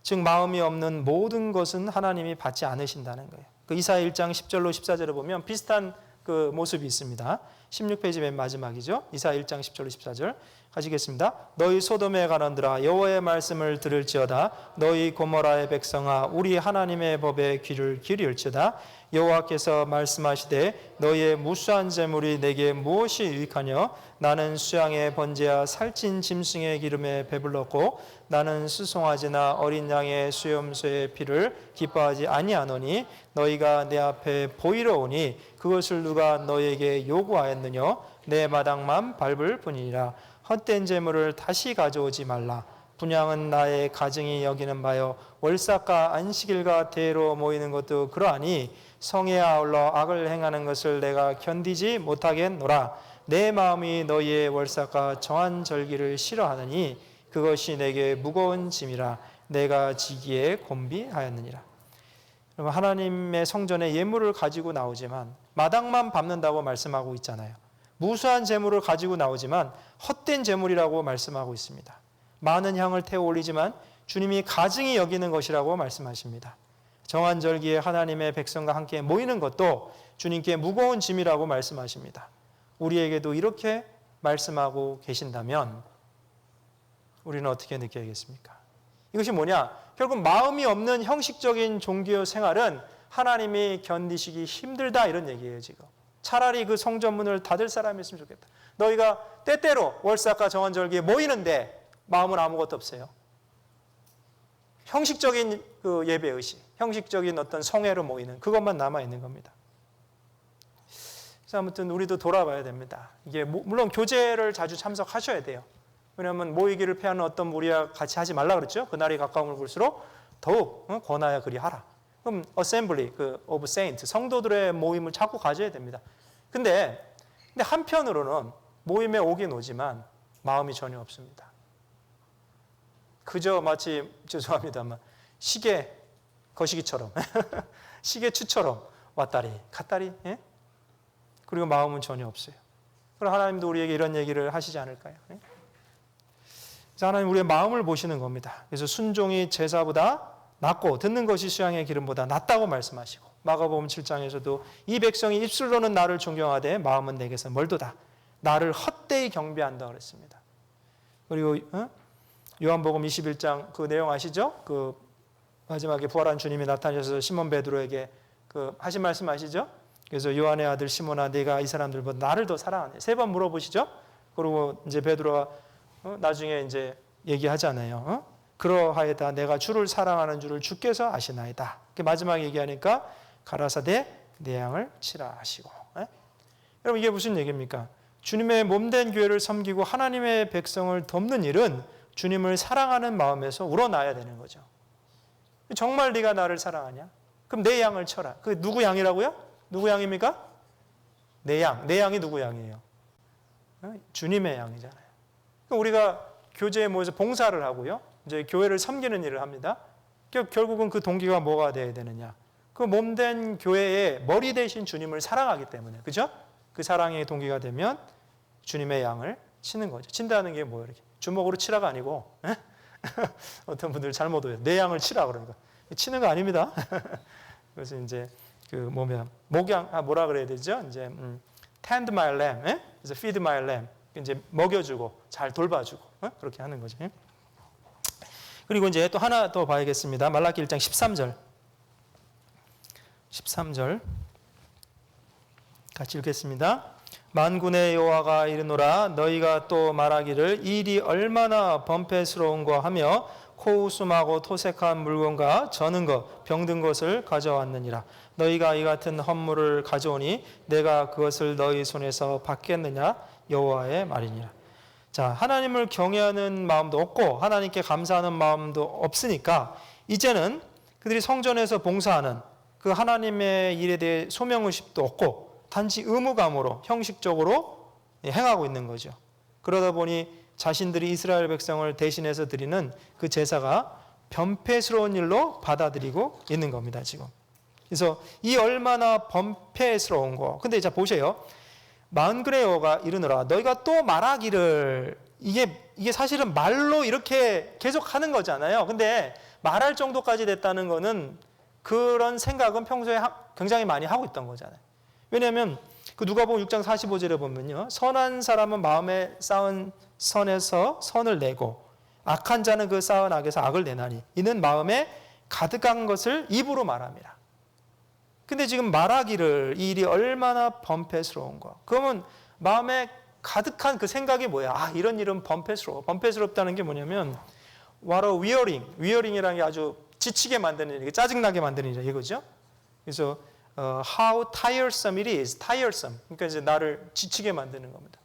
즉 마음이 없는 모든 것은 하나님이 받지 않으신다는 거예요. 그 이사야 1장 10절로 14절을 보면 비슷한 그 모습이 있습니다. 16페이지 맨 마지막이죠. 이사야 1장 10절로 14절 가지겠습니다. 너희 소돔의 관원들아 여호와의 말씀을 들을지어다. 너희 고모라의 백성아 우리 하나님의 법에 귀를 기울일지어다. 여호와께서 말씀하시되 너희의 무수한 재물이 내게 무엇이 유익하뇨? 나는 수양의 번제와 살찐 짐승의 기름에 배불렀고 나는 수송아지나 어린 양의 수염소의 피를 기뻐하지 아니하노니 너희가 내 앞에 보이러 오니 그것을 누가 너희에게 요구하였느뇨? 내 마당만 밟을 뿐이니라. 헛된 재물을 다시 가져오지 말라. 분향은 나의 가증이 여기는 바요 월삭과 안식일과 대로 모이는 것도 그러하니 성에 아울러 악을 행하는 것을 내가 견디지 못하겠노라. 내 마음이 너희의 월삭과 정한 절기를 싫어하느니 그것이 내게 무거운 짐이라. 내가 지기에 곤비하였느니라. 여러분 하나님의 성전에 예물을 가지고 나오지만 마당만 밟는다고 말씀하고 있잖아요. 무수한 재물을 가지고 나오지만 헛된 재물이라고 말씀하고 있습니다. 많은 향을 태워 올리지만 주님이 가증히 여기는 것이라고 말씀하십니다. 정한 절기에 하나님의 백성과 함께 모이는 것도 주님께 무거운 짐이라고 말씀하십니다. 우리에게도 이렇게 말씀하고 계신다면 우리는 어떻게 느껴야겠습니까? 이것이 뭐냐? 결국 마음이 없는 형식적인 종교 생활은 하나님이 견디시기 힘들다 이런 얘기예요 지금. 차라리 그 성전문을 닫을 사람이 있으면 좋겠다. 너희가 때때로 월삭과 정한절기에 모이는데 마음은 아무것도 없어요. 형식적인 그 예배의식, 형식적인 어떤 성회로 모이는 그것만 남아있는 겁니다. 그래서 아무튼 우리도 돌아봐야 됩니다. 이게 물론 교제를 자주 참석하셔야 돼요. 왜냐하면 모이기를 피하는 어떤 무리와 같이 하지 말라 그랬죠. 그날이 가까움을 볼수록 더욱 권하여 그리하라. 그럼 어셈블리, 오브 세인트, 성도들의 모임을 자꾸 가져야 됩니다. 근데 한편으로는 모임에 오긴 오지만 마음이 전혀 없습니다. 그저 마치 죄송합니다만 시계 거시기처럼 시계추처럼 왔다리 갔다리 예? 그리고 마음은 전혀 없어요. 그럼 하나님도 우리에게 이런 얘기를 하시지 않을까요? 예? 그래서 하나님 우리의 마음을 보시는 겁니다. 그래서 순종이 제사보다 낫고 듣는 것이 수양의 기름보다 낫다고 말씀하시고 마가복음 7장에서도 이 백성이 입술로는 나를 존경하되 마음은 내게서 멀도다. 나를 헛되이 경배한다 그랬습니다. 그리고 요한복음 21장 그 내용 아시죠? 그 마지막에 부활한 주님이 나타나셔서 시몬 베드로에게 그 하신 말씀 아시죠? 그래서 요한의 아들 시몬아 네가 이 사람들보다 나를 더 사랑하네. 3번 물어보시죠? 그리고 이제 베드로가 나중에 이제 얘기하잖아요. 그러하여다 내가 주를 사랑하는 줄을 주께서 아시나이다. 마지막에 얘기하니까 가라사대 내 양을 치라 하시고. 여러분 이게 무슨 얘기입니까? 주님의 몸된 교회를 섬기고 하나님의 백성을 돕는 일은 주님을 사랑하는 마음에서 우러나야 되는 거죠. 정말 네가 나를 사랑하냐? 그럼 내 양을 쳐라. 그 누구 양이라고요? 누구 양입니까? 내 양. 내 양이 누구 양이에요? 주님의 양이잖아요. 그럼 우리가 교제에 모여서 봉사를 하고요. 이제 교회를 섬기는 일을 합니다. 결국은 그 동기가 뭐가 돼야 되느냐? 그 몸된 교회의 머리 대신 주님을 사랑하기 때문에, 그죠? 그 사랑의 동기가 되면 주님의 양을 치는 거죠. 친다는 게 뭐예요? 이렇게 주먹으로 치라가 아니고, 어떤 분들 잘못 오해요. 내 양을 치라 그러니까 치는 거 아닙니다. 그래서 이제 그 뭐면 목양 뭐라 그래야 되죠? 이제 tend my lamb, 그래서 feed my lamb, 이제 먹여주고 잘 돌봐주고 그렇게 하는 거죠. 그리고 이제 또 하나 더 봐야겠습니다. 말라기 1장 13절. 13절 같이 읽겠습니다. 만군의 여호와가 이르노라 너희가 또 말하기를 이 일이 얼마나 범패스러운가 하며 코웃음하고 토색한 물건과 저는 것 병든 것을 가져왔느니라. 너희가 이 같은 헌물을 가져오니 내가 그것을 너희 손에서 받겠느냐 여호와의 말이니라. 자, 하나님을 경외하는 마음도 없고 하나님께 감사하는 마음도 없으니까 이제는 그들이 성전에서 봉사하는 그 하나님의 일에 대해 소명의식도 없고 단지 의무감으로 형식적으로 행하고 있는 거죠. 그러다 보니 자신들이 이스라엘 백성을 대신해서 드리는 그 제사가 변폐스러운 일로 받아들이고 있는 겁니다, 지금. 그래서 이 얼마나 범폐스러운 거. 근데 자 보세요. 만군의 여호와가 이르노라 너희가 또 말하기를, 이게 사실은 말로 이렇게 계속 하는 거잖아요. 근데 말할 정도까지 됐다는 거는 그런 생각은 평소에 굉장히 많이 하고 있던 거잖아요. 왜냐하면 그 누가복음 6장 45절에 보면요, 선한 사람은 마음에 쌓은 선에서 선을 내고 악한 자는 그 쌓은 악에서 악을 내나니 이는 마음에 가득한 것을 입으로 말합니다. 근데 지금 말하기를, 이 일이 얼마나 범폐스러운 거. 그러면 마음에 가득한 그 생각이 뭐야? 이런 일은 범폐스러워. 범폐스럽다는 게 뭐냐면 what a wearing. wearing이라는 게 아주 지치게 만드는 일, 짜증나게 만드는 일, 이거죠. 그래서 how tiresome it is. tiresome. 그러니까 이제 나를 지치게 만드는 겁니다.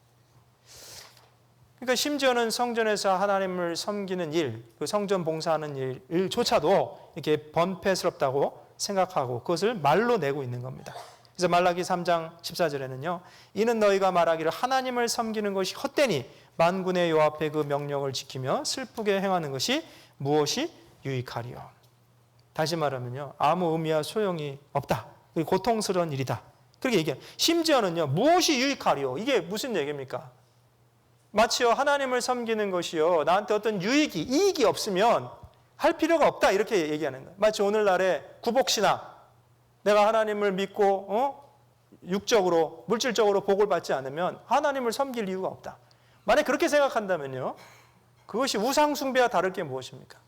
그러니까 심지어는 성전에서 하나님을 섬기는 일, 그 성전 봉사하는 일조차도 이렇게 범폐스럽다고 생각하고 그것을 말로 내고 있는 겁니다. 그래서 말라기 3장 14절에는요. 이는 너희가 말하기를 하나님을 섬기는 것이 헛되니 만군의 여호와 앞에 그 명령을 지키며 슬프게 행하는 것이 무엇이 유익하리요. 다시 말하면요. 아무 의미와 소용이 없다. 고통스러운 일이다. 그렇게 얘기해요. 심지어는요. 무엇이 유익하리요. 이게 무슨 얘기입니까? 마치요 하나님을 섬기는 것이요 나한테 어떤 이익이 없으면 할 필요가 없다 이렇게 얘기하는 거예요. 마치 오늘날의 구복신앙, 내가 하나님을 믿고 육적으로 물질적으로 복을 받지 않으면 하나님을 섬길 이유가 없다. 만약 그렇게 생각한다면요 그것이 우상 숭배와 다를 게 무엇입니까?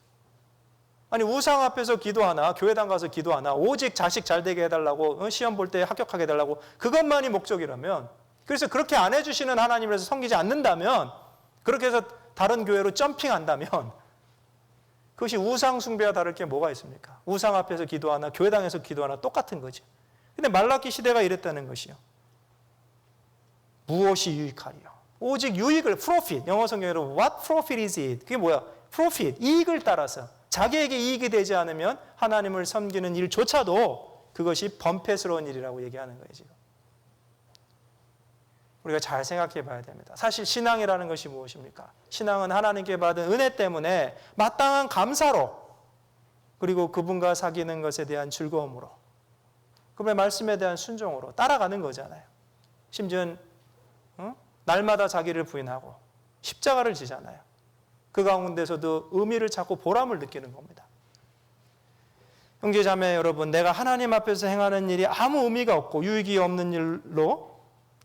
아니 우상 앞에서 기도하나 교회당 가서 기도하나 오직 자식 잘 되게 해달라고 시험 볼 때 합격하게 해달라고 그것만이 목적이라면, 그래서 그렇게 안 해주시는 하나님을 섬기지 않는다면, 그렇게 해서 다른 교회로 점핑한다면 그것이 우상 숭배와 다를 게 뭐가 있습니까? 우상 앞에서 기도하나 교회당에서 기도하나 똑같은 거죠. 근데 말라기 시대가 이랬다는 것이요. 무엇이 유익하리요? 오직 유익을, profit, 영어 성경으로 what profit is it? 그게 뭐야? profit, 이익을 따라서 자기에게 이익이 되지 않으면 하나님을 섬기는 일조차도 그것이 범폐스러운 일이라고 얘기하는 거예요, 지금. 우리가 잘 생각해 봐야 됩니다. 사실 신앙이라는 것이 무엇입니까? 신앙은 하나님께 받은 은혜 때문에 마땅한 감사로, 그리고 그분과 사귀는 것에 대한 즐거움으로, 그분의 말씀에 대한 순종으로 따라가는 거잖아요. 심지어는 날마다 자기를 부인하고 십자가를 지잖아요. 그 가운데서도 의미를 찾고 보람을 느끼는 겁니다. 형제 자매 여러분, 내가 하나님 앞에서 행하는 일이 아무 의미가 없고 유익이 없는 일로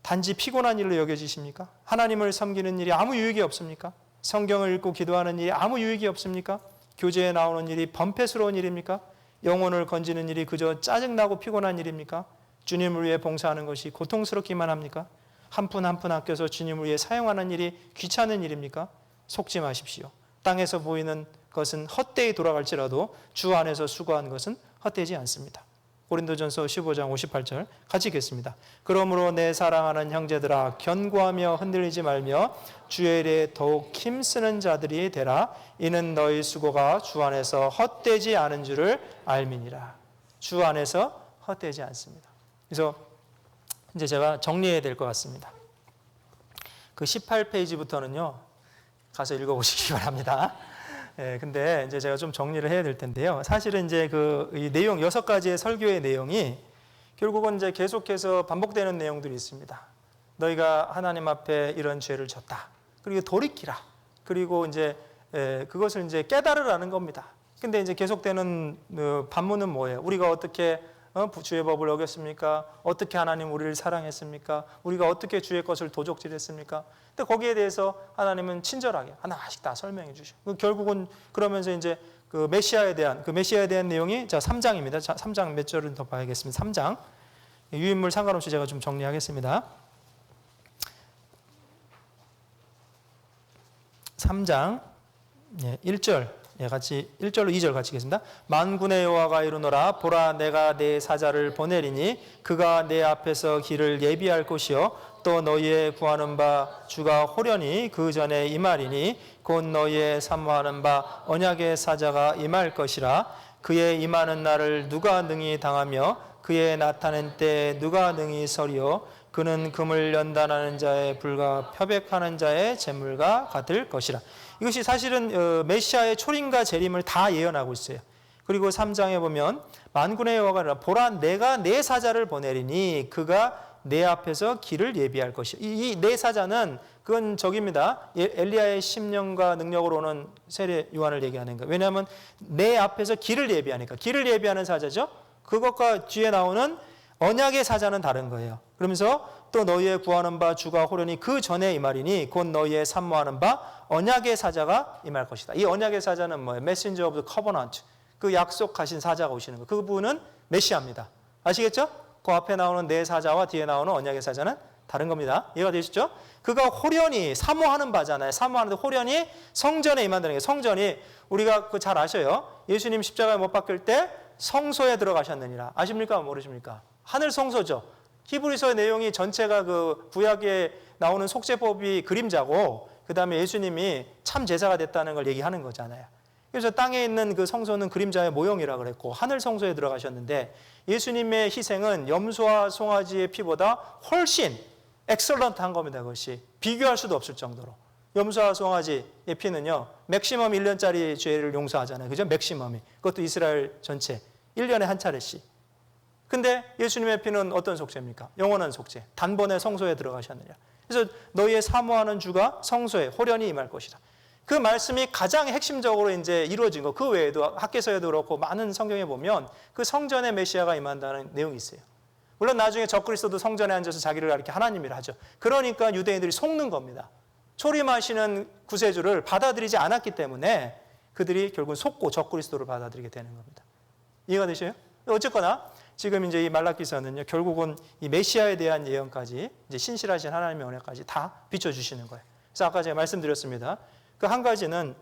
단지 피곤한 일로 여겨지십니까? 하나님을 섬기는 일이 아무 유익이 없습니까? 성경을 읽고 기도하는 일이 아무 유익이 없습니까? 교제에 나오는 일이 범폐스러운 일입니까? 영혼을 건지는 일이 그저 짜증나고 피곤한 일입니까? 주님을 위해 봉사하는 것이 고통스럽기만 합니까? 한 푼 한 푼 아껴서 주님을 위해 사용하는 일이 귀찮은 일입니까? 속지 마십시오. 땅에서 보이는 것은 헛되이 돌아갈지라도 주 안에서 수고한 것은 헛되지 않습니다. 고린도전서 15장 58절 같이 읽겠습니다. 그러므로 내 사랑하는 형제들아 견고하며 흔들리지 말며 주의 일에 더욱 힘쓰는 자들이 되라. 이는 너희 수고가 주 안에서 헛되지 않은 줄을 알미니라. 주 안에서 헛되지 않습니다. 그래서 이제 제가 정리해야 될 것 같습니다. 그 18페이지부터는요 가서 읽어보시기 바랍니다. 근데 이제 제가 좀 정리를 해야 될 텐데요. 사실은 이제 이 내용 6가지의 설교의 내용이 결국은 이제 계속해서 반복되는 내용들이 있습니다. 너희가 하나님 앞에 이런 죄를 졌다. 그리고 돌이키라. 그리고 이제 그것을 이제 깨달으라는 겁니다. 근데 이제 계속되는 반문은 뭐예요? 우리가 어떻게 주의 법을 어겼습니까? 어떻게 하나님 우리를 사랑했습니까? 우리가 어떻게 주의 것을 도적질했습니까? 근데 거기에 대해서 하나님은 친절하게 하나씩 다 설명해 주셔. 결국은 그러면서 이제 그 메시아에 대한 내용이 자 3장입니다. 자 3장 몇 절은 더 봐야겠습니다. 3장 유인물 상관없이 제가 좀 정리하겠습니다. 3장 1절 같이 1절로 2절 같이 읽겠습니다. 만군의 여호와가 이르노라 보라 내가 내 사자를 보내리니 그가 내 앞에서 길을 예비할 것이요 또 너희의 구하는 바 주가 호련히 그 전에 임하리니 곧 너희의 사모하는 바 언약의 사자가 임할 것이라. 그의 임하는 날을 누가 능히 당하며 그의 나타낸 때에 누가 능히 서리요 그는 금을 연단하는 자의 불과 표백하는 자의 재물과 같을 것이라. 이것이 사실은 메시아의 초림과 재림을 다 예언하고 있어요. 그리고 3장에 보면 만군의 여호와가 보라 내가 내 사자를 보내리니 그가 내 앞에서 길을 예비할 것이요. 이 내 사자는 그건 저기입니다. 엘리야의 심령과 능력으로 오는 세례 요한을 얘기하는 거예요. 왜냐하면 내 앞에서 길을 예비하니까. 길을 예비하는 사자죠. 그것과 뒤에 나오는 언약의 사자는 다른 거예요. 그러면서 또 너희의 구하는 바 주가 호련히 그 전에 임하리니 곧 너희의 산모하는 바 언약의 사자가 임할 것이다. 이 언약의 사자는 뭐예요? Messenger of the Covenant. 그 약속하신 사자가 오시는 거예요. 그분은 메시아입니다. 아시겠죠? 그 앞에 나오는 내 사자와 뒤에 나오는 언약의 사자는 다른 겁니다. 이해가 되시죠? 그가 호련히 사모하는 바잖아요. 사모하는데 호련히 성전에 임한다는 게 성전이 우리가 그 잘 아셔요. 예수님 십자가에 못 박힐 때 성소에 들어가셨느니라. 아십니까? 모르십니까? 하늘 성소죠. 히브리서의 내용이 전체가 그 구약에 나오는 속죄법이 그림자고 그 다음에 예수님이 참 제사가 됐다는 걸 얘기하는 거잖아요. 그래서 땅에 있는 그 성소는 그림자의 모형이라 그랬고 하늘 성소에 들어가셨는데 예수님의 희생은 염소와 송아지의 피보다 훨씬 엑셀런트한 겁니다. 그것이 비교할 수도 없을 정도로. 염소와 송아지의 피는요 맥시멈 1년짜리 죄를 용서하잖아요. 그죠? 맥시멈이. 그것도 이스라엘 전체 1년에 한 차례씩. 근데 예수님의 피는 어떤 속죄입니까? 영원한 속죄. 단번에 성소에 들어가셨느냐. 그래서 너희의 사모하는 주가 성소에 호련히 임할 것이다. 그 말씀이 가장 핵심적으로 이제 이루어진 거. 그 외에도 학개서에도 그렇고 많은 성경에 보면 그 성전에 메시아가 임한다는 내용이 있어요. 물론 나중에 적그리스도도 성전에 앉아서 자기를 이렇게 하나님이라 하죠. 그러니까 유대인들이 속는 겁니다. 초림하시는 구세주를 받아들이지 않았기 때문에 그들이 결국 속고 적그리스도를 받아들이게 되는 겁니다. 이해가 되셔요? 어쨌거나 지금 이제 이 말라기서는요 결국은 이 메시아에 대한 예언까지 이제 신실하신 하나님의 언약까지 다 비춰주시는 거예요. 그래서 아까 제가 말씀드렸습니다. 그 한 가지는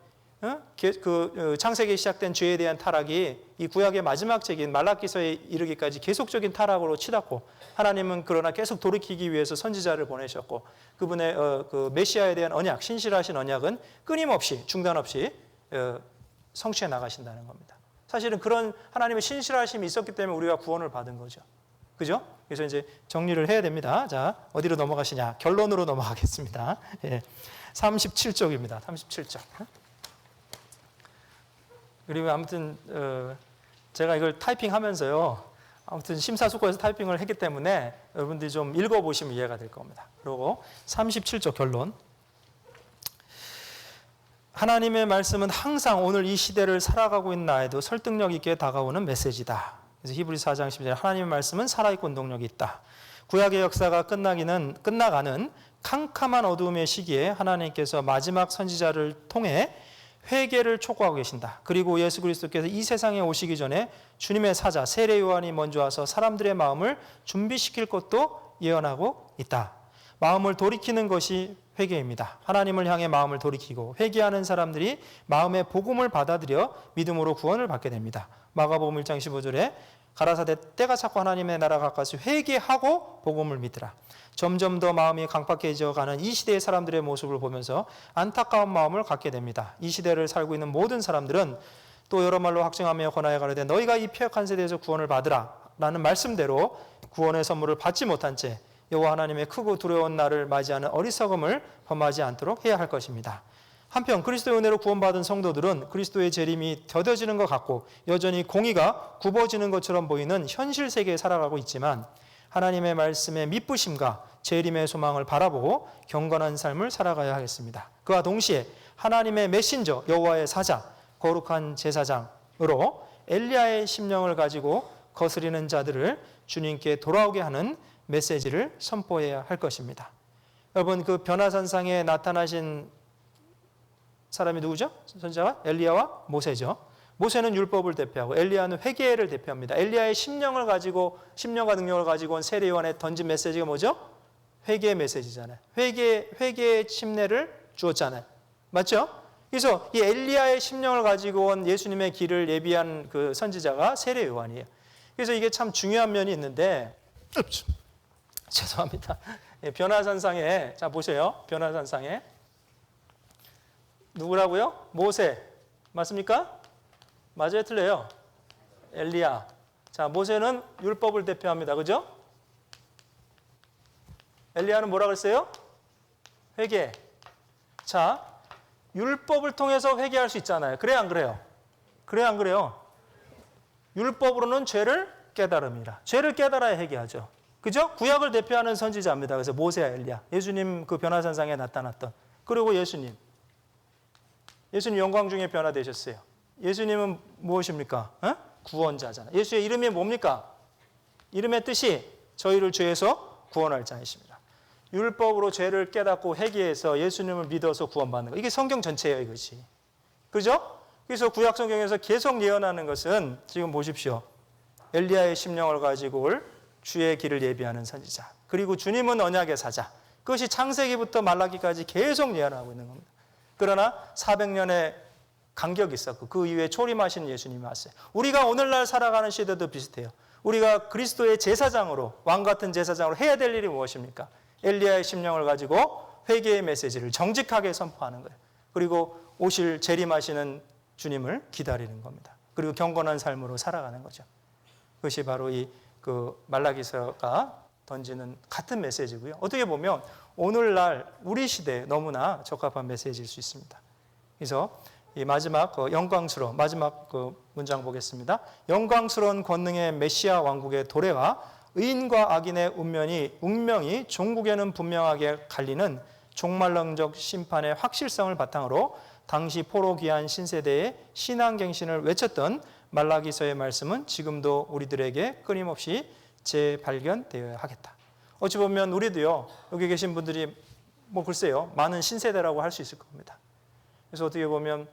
창세기에 시작된 죄에 대한 타락이 이 구약의 마지막 책인 말라기서에 이르기까지 계속적인 타락으로 치닫고 하나님은 그러나 계속 돌이키기 위해서 선지자를 보내셨고 그분의 그 메시아에 대한 언약, 신실하신 언약은 끊임없이 중단 없이 성취해 나가신다는 겁니다. 사실은 그런 하나님의 신실하심이 있었기 때문에 우리가 구원을 받은 거죠. 그죠? 그래서 이제 정리를 해야 됩니다. 자, 어디로 넘어가시냐? 결론으로 넘어가겠습니다. 예. 37쪽입니다. 37쪽. 그리고 아무튼 제가 이걸 타이핑하면서요. 아무튼 심사숙고해서 타이핑을 했기 때문에 여러분들이 좀 읽어보시면 이해가 될 겁니다. 그리고 37쪽 결론. 하나님의 말씀은 항상 오늘 이 시대를 살아가고 있는 나에도 설득력 있게 다가오는 메시지다. 그래서 히브리서 4장 10절에 하나님의 말씀은 살아있고 운동력이 있다. 구약의 역사가 끝나가는 캄캄한 어두움의 시기에 하나님께서 마지막 선지자를 통해 회개를 촉구하고 계신다. 그리고 예수 그리스도께서 이 세상에 오시기 전에 주님의 사자 세례 요한이 먼저 와서 사람들의 마음을 준비시킬 것도 예언하고 있다. 마음을 돌이키는 것이 회개입니다. 하나님을 향해 마음을 돌이키고 회개하는 사람들이 마음의 복음을 받아들여 믿음으로 구원을 받게 됩니다. 마가복음 1장 15절에 가라사대 때가 찼고 하나님의 나라가 가까이 회개하고 복음을 믿으라. 점점 더 마음이 강팍해져가는 이 시대의 사람들의 모습을 보면서 안타까운 마음을 갖게 됩니다. 이 시대를 살고 있는 모든 사람들은 또 여러 말로 확증하며 권하여 가로되 너희가 이 패역한 세대에서 구원을 받으라 라는 말씀대로 구원의 선물을 받지 못한 채 여호와 하나님의 크고 두려운 날을 맞이하는 어리석음을 범하지 않도록 해야 할 것입니다. 한편 그리스도의 은혜로 구원받은 성도들은 그리스도의 재림이 더뎌지는 것 같고 여전히 공의가 굽어지는 것처럼 보이는 현실 세계에 살아가고 있지만 하나님의 말씀의 미쁘심과 재림의 소망을 바라보고 경건한 삶을 살아가야 하겠습니다. 그와 동시에 하나님의 메신저 여호와의 사자 거룩한 제사장으로 엘리야의 심령을 가지고 거스리는 자들을 주님께 돌아오게 하는 메시지를 선포해야 할 것입니다. 여러분 그 변화산상에 나타나신 사람이 누구죠? 선지자가 엘리야와 모세죠. 모세는 율법을 대표하고 엘리야는 회개를 대표합니다. 엘리야의 심령과 능력을 가지고 온 세례 요한에 던진 메시지가 뭐죠? 회개의 메시지잖아요. 회개의 침례를 주었잖아요. 맞죠? 그래서 이 엘리야의 심령을 가지고 온 예수님의 길을 예비한 그 선지자가 세례 요한이에요. 그래서 이게 참 중요한 면이 있는데 죄송합니다. 변화산상에 자 보세요. 변화산상에 누구라고요? 모세. 맞습니까? 맞아요, 틀려요? 엘리야. 자, 모세는 율법을 대표합니다. 그죠? 엘리야는 뭐라 그랬어요? 회개. 자, 율법을 통해서 회개할 수 있잖아요. 그래 안 그래요? 그래 안 그래요? 율법으로는 죄를 깨달음이라. 죄를 깨달아야 회개하죠. 그죠? 구약을 대표하는 선지자입니다. 그래서 모세와 엘리야. 예수님 그 변화산상에 나타났던. 그리고 예수님. 예수님 영광 중에 변화되셨어요. 예수님은 무엇입니까? 구원자잖아요. 예수의 이름이 뭡니까? 이름의 뜻이 저희를 죄에서 구원할 자이십니다. 율법으로 죄를 깨닫고 회개해서 예수님을 믿어서 구원받는 거. 이게 성경 전체예요, 이것이. 그죠? 그래서 구약 성경에서 계속 예언하는 것은 지금 보십시오. 엘리야의 심령을 가지고 올 주의 길을 예비하는 선지자. 그리고 주님은 언약의 사자. 그것이 창세기부터 말라기까지 계속 예언하고 있는 겁니다. 그러나 400년의 간격이 있었고 그 이후에 초림하신 예수님이 왔어요. 우리가 오늘날 살아가는 시대도 비슷해요. 우리가 그리스도의 제사장으로, 왕 같은 제사장으로 해야 될 일이 무엇입니까? 엘리야의 심령을 가지고 회개의 메시지를 정직하게 선포하는 거예요. 그리고 오실 재림하시는 주님을 기다리는 겁니다. 그리고 경건한 삶으로 살아가는 거죠. 그것이 바로 이 그 말라기서가 던지는 같은 메시지고요. 어떻게 보면 오늘날 우리 시대에 너무나 적합한 메시지일 수 있습니다. 그래서 이 마지막 영광스러운 마지막 문장 보겠습니다. 영광스러운 권능의 메시아 왕국의 도래와 의인과 악인의 운명이 종국에는 분명하게 갈리는 종말론적 심판의 확실성을 바탕으로 당시 포로 귀한 신세대의 신앙갱신을 외쳤던 말라기서의 말씀은 지금도 우리들에게 끊임없이 재발견되어야 하겠다. 어찌 보면 우리도요, 여기 계신 분들이 글쎄요, 많은 신세대라고 할 수 있을 겁니다. 그래서 어떻게 보면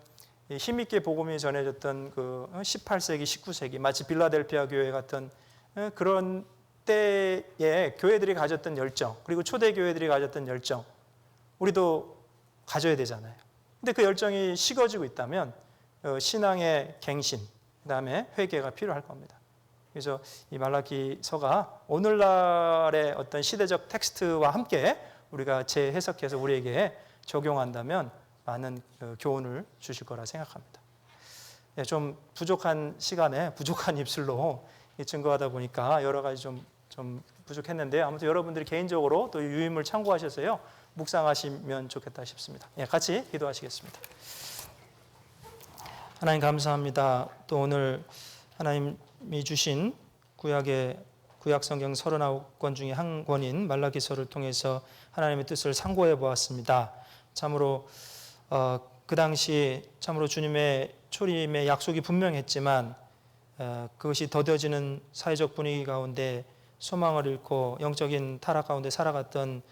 힘있게 복음이 전해졌던 그 18세기, 19세기, 마치 빌라델피아 교회 같은 그런 때에 교회들이 가졌던 열정, 그리고 초대 교회들이 가졌던 열정, 우리도 가져야 되잖아요. 근데 그 열정이 식어지고 있다면 신앙의 갱신, 그 다음에 회개가 필요할 겁니다. 그래서 이 말라기서가 오늘날의 어떤 시대적 텍스트와 함께 우리가 재해석해서 우리에게 적용한다면 많은 교훈을 주실 거라 생각합니다. 좀 부족한 시간에 부족한 입술로 증거하다 보니까 여러 가지 좀 부족했는데 아무튼 여러분들이 개인적으로 또 유임을 참고하셔서요 묵상하시면 좋겠다 싶습니다. 같이 기도하시겠습니다. 하나님 감사합니다. 또 오늘 하나님이 주신 구약 성경 39권 중에 한 권인 말라기서를 통해서 하나님의 뜻을 상고해 보았습니다. 참으로 그 당시 참으로 주님의 초림의 약속이 분명했지만 그것이 더뎌지는 사회적 분위기 가운데 소망을 잃고 영적인 타락 가운데 살아갔던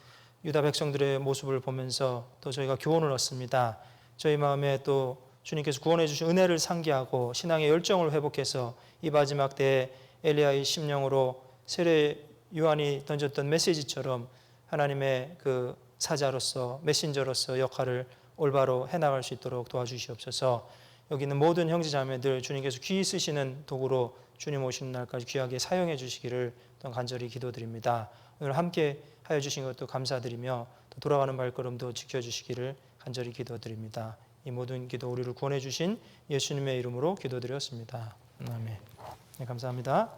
유다 백성들의 모습을 보면서 또 저희가 교훈을 얻습니다. 저희 마음에 또 주님께서 구원해 주신 은혜를 상기하고 신앙의 열정을 회복해서 이 마지막 때에 엘리야의 심령으로 세례 요한이 던졌던 메시지처럼 하나님의 그 사자로서 메신저로서 역할을 올바로 해나갈 수 있도록 도와주시옵소서. 여기 있는 모든 형제자매들 주님께서 귀히 쓰시는 도구로 주님 오시는 날까지 귀하게 사용해 주시기를 또 간절히 기도드립니다. 오늘 함께 하여 주신 것도 감사드리며 또 돌아가는 발걸음도 지켜주시기를 간절히 기도드립니다. 이 모든 기도 우리를 구원해 주신 예수님의 이름으로 기도드렸습니다. 아멘. 네, 감사합니다.